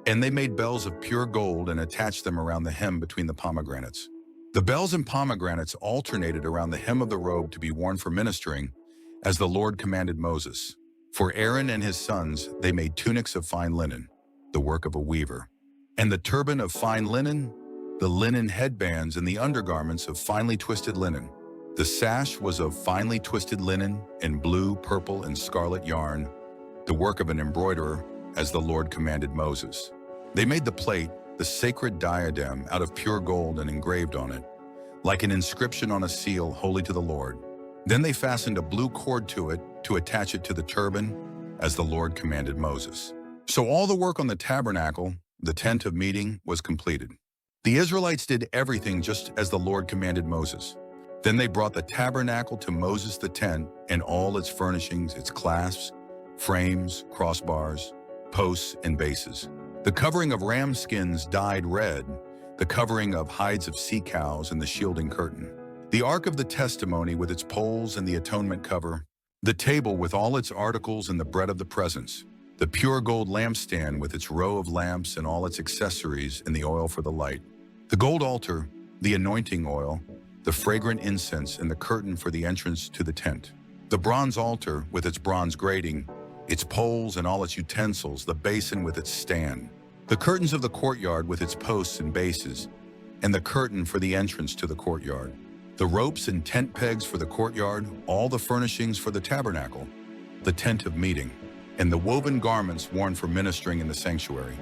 And they made bells of pure gold and attached them around the hem between the pomegranates. The bells and pomegranates alternated around the hem of the robe to be worn for ministering, as the Lord commanded Moses. For Aaron and his sons, they made tunics of fine linen, the work of a weaver, and the turban of fine linen, the linen headbands, and the undergarments of finely twisted linen. The sash was of finely twisted linen and blue, purple, and scarlet yarn, the work of an embroiderer, as the Lord commanded Moses. They made the plate, the sacred diadem, out of pure gold and engraved on it, like an inscription on a seal, holy to the Lord. Then they fastened a blue cord to it to attach it to the turban, as the Lord commanded Moses. So all the work on the tabernacle, the tent of meeting, was completed. The Israelites did everything just as the Lord commanded Moses. Then they brought the tabernacle to Moses, the tent, and all its furnishings, its clasps, frames, crossbars, posts, and bases. The covering of ram skins dyed red, the covering of hides of sea cows, and the shielding curtain. The ark of the testimony with its poles and the atonement cover, the table with all its articles and the bread of the presence, the pure gold lampstand with its row of lamps and all its accessories and the oil for the light, the gold altar, the anointing oil, the fragrant incense, and the curtain for the entrance to the tent, the bronze altar with its bronze grating, its poles and all its utensils, the basin with its stand, the curtains of the courtyard with its posts and bases, and the curtain for the entrance to the courtyard, the ropes and tent pegs for the courtyard, all the furnishings for the tabernacle, the tent of meeting, and the woven garments worn for ministering in the sanctuary,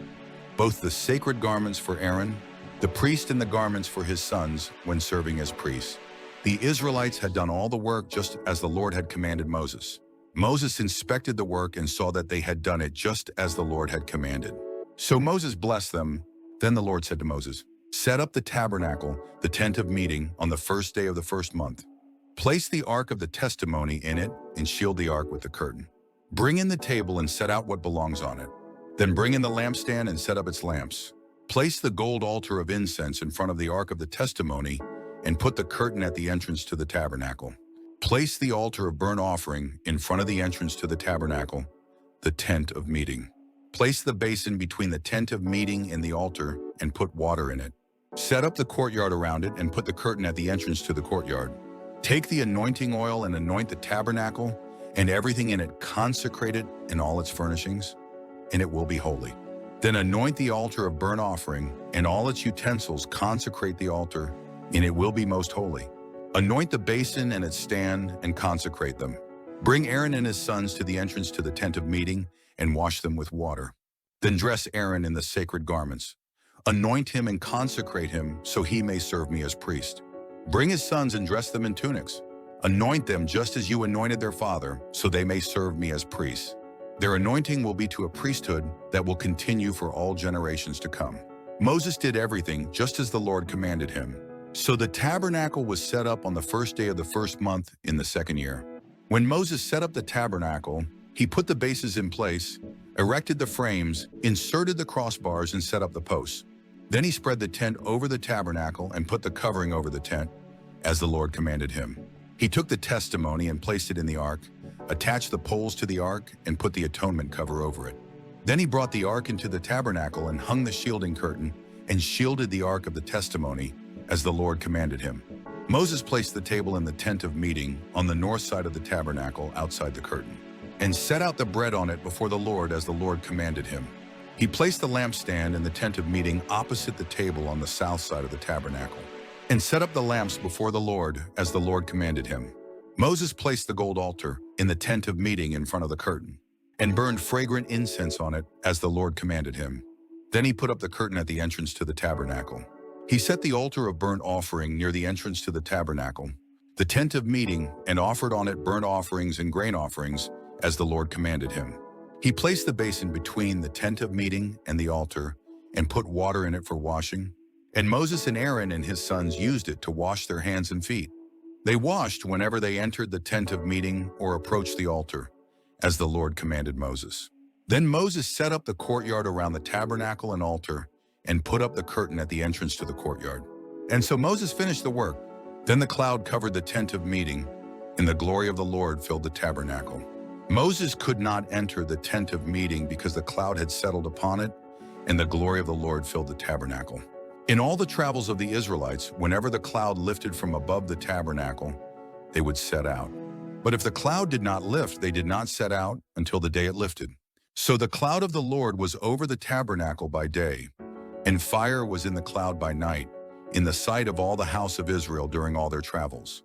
both the sacred garments for Aaron, the priest, and the garments for his sons when serving as priests. The Israelites had done all the work just as the Lord had commanded Moses. Moses inspected the work and saw that they had done it just as the Lord had commanded. So Moses blessed them. Then the Lord said to Moses, "Set up the tabernacle, the tent of meeting, on the first day of the first month. Place the ark of the testimony in it and shield the ark with the curtain. Bring in the table and set out what belongs on it. Then bring in the lampstand and set up its lamps. Place the gold altar of incense in front of the ark of the testimony and put the curtain at the entrance to the tabernacle. Place the altar of burnt offering in front of the entrance to the tabernacle, the tent of meeting. Place the basin between the tent of meeting and the altar and put water in it. Set up the courtyard around it and put the curtain at the entrance to the courtyard. Take the anointing oil and anoint the tabernacle and everything in it, consecrate it and all its furnishings, and it will be holy. Then anoint the altar of burnt offering and all its utensils, consecrate the altar, and it will be most holy. Anoint the basin and its stand and consecrate them. Bring Aaron and his sons to the entrance to the tent of meeting and wash them with water. Then dress Aaron in the sacred garments. Anoint him and consecrate him so he may serve me as priest. Bring his sons and dress them in tunics. Anoint them just as you anointed their father, so they may serve me as priests. Their anointing will be to a priesthood that will continue for all generations to come." Moses did everything just as the Lord commanded him. So the tabernacle was set up on the first day of the first month in the second year. When Moses set up the tabernacle, he put the bases in place, erected the frames, inserted the crossbars, and set up the posts. Then he spread the tent over the tabernacle and put the covering over the tent, as the Lord commanded him. He took the testimony and placed it in the ark, attached the poles to the ark, and put the atonement cover over it. Then he brought the ark into the tabernacle and hung the shielding curtain and shielded the ark of the testimony, as the Lord commanded him. Moses placed the table in the tent of meeting on the north side of the tabernacle outside the curtain, and set out the bread on it before the Lord as the Lord commanded him. He placed the lampstand in the tent of meeting opposite the table on the south side of the tabernacle, and set up the lamps before the Lord as the Lord commanded him. Moses placed the gold altar in the tent of meeting in front of the curtain, and burned fragrant incense on it as the Lord commanded him. Then he put up the curtain at the entrance to the tabernacle. He set the altar of burnt offering near the entrance to the tabernacle, the tent of meeting, and offered on it burnt offerings and grain offerings as the Lord commanded him. He placed the basin between the tent of meeting and the altar and put water in it for washing. And Moses and Aaron and his sons used it to wash their hands and feet. They washed whenever they entered the tent of meeting or approached the altar, as the Lord commanded Moses. Then Moses set up the courtyard around the tabernacle and altar and put up the curtain at the entrance to the courtyard. And so Moses finished the work. Then the cloud covered the tent of meeting, and the glory of the Lord filled the tabernacle. Moses could not enter the tent of meeting because the cloud had settled upon it, and the glory of the Lord filled the tabernacle. In all the travels of the Israelites, whenever the cloud lifted from above the tabernacle, they would set out. But if the cloud did not lift, they did not set out until the day it lifted. So the cloud of the Lord was over the tabernacle by day, and fire was in the cloud by night, in the sight of all the house of Israel during all their travels.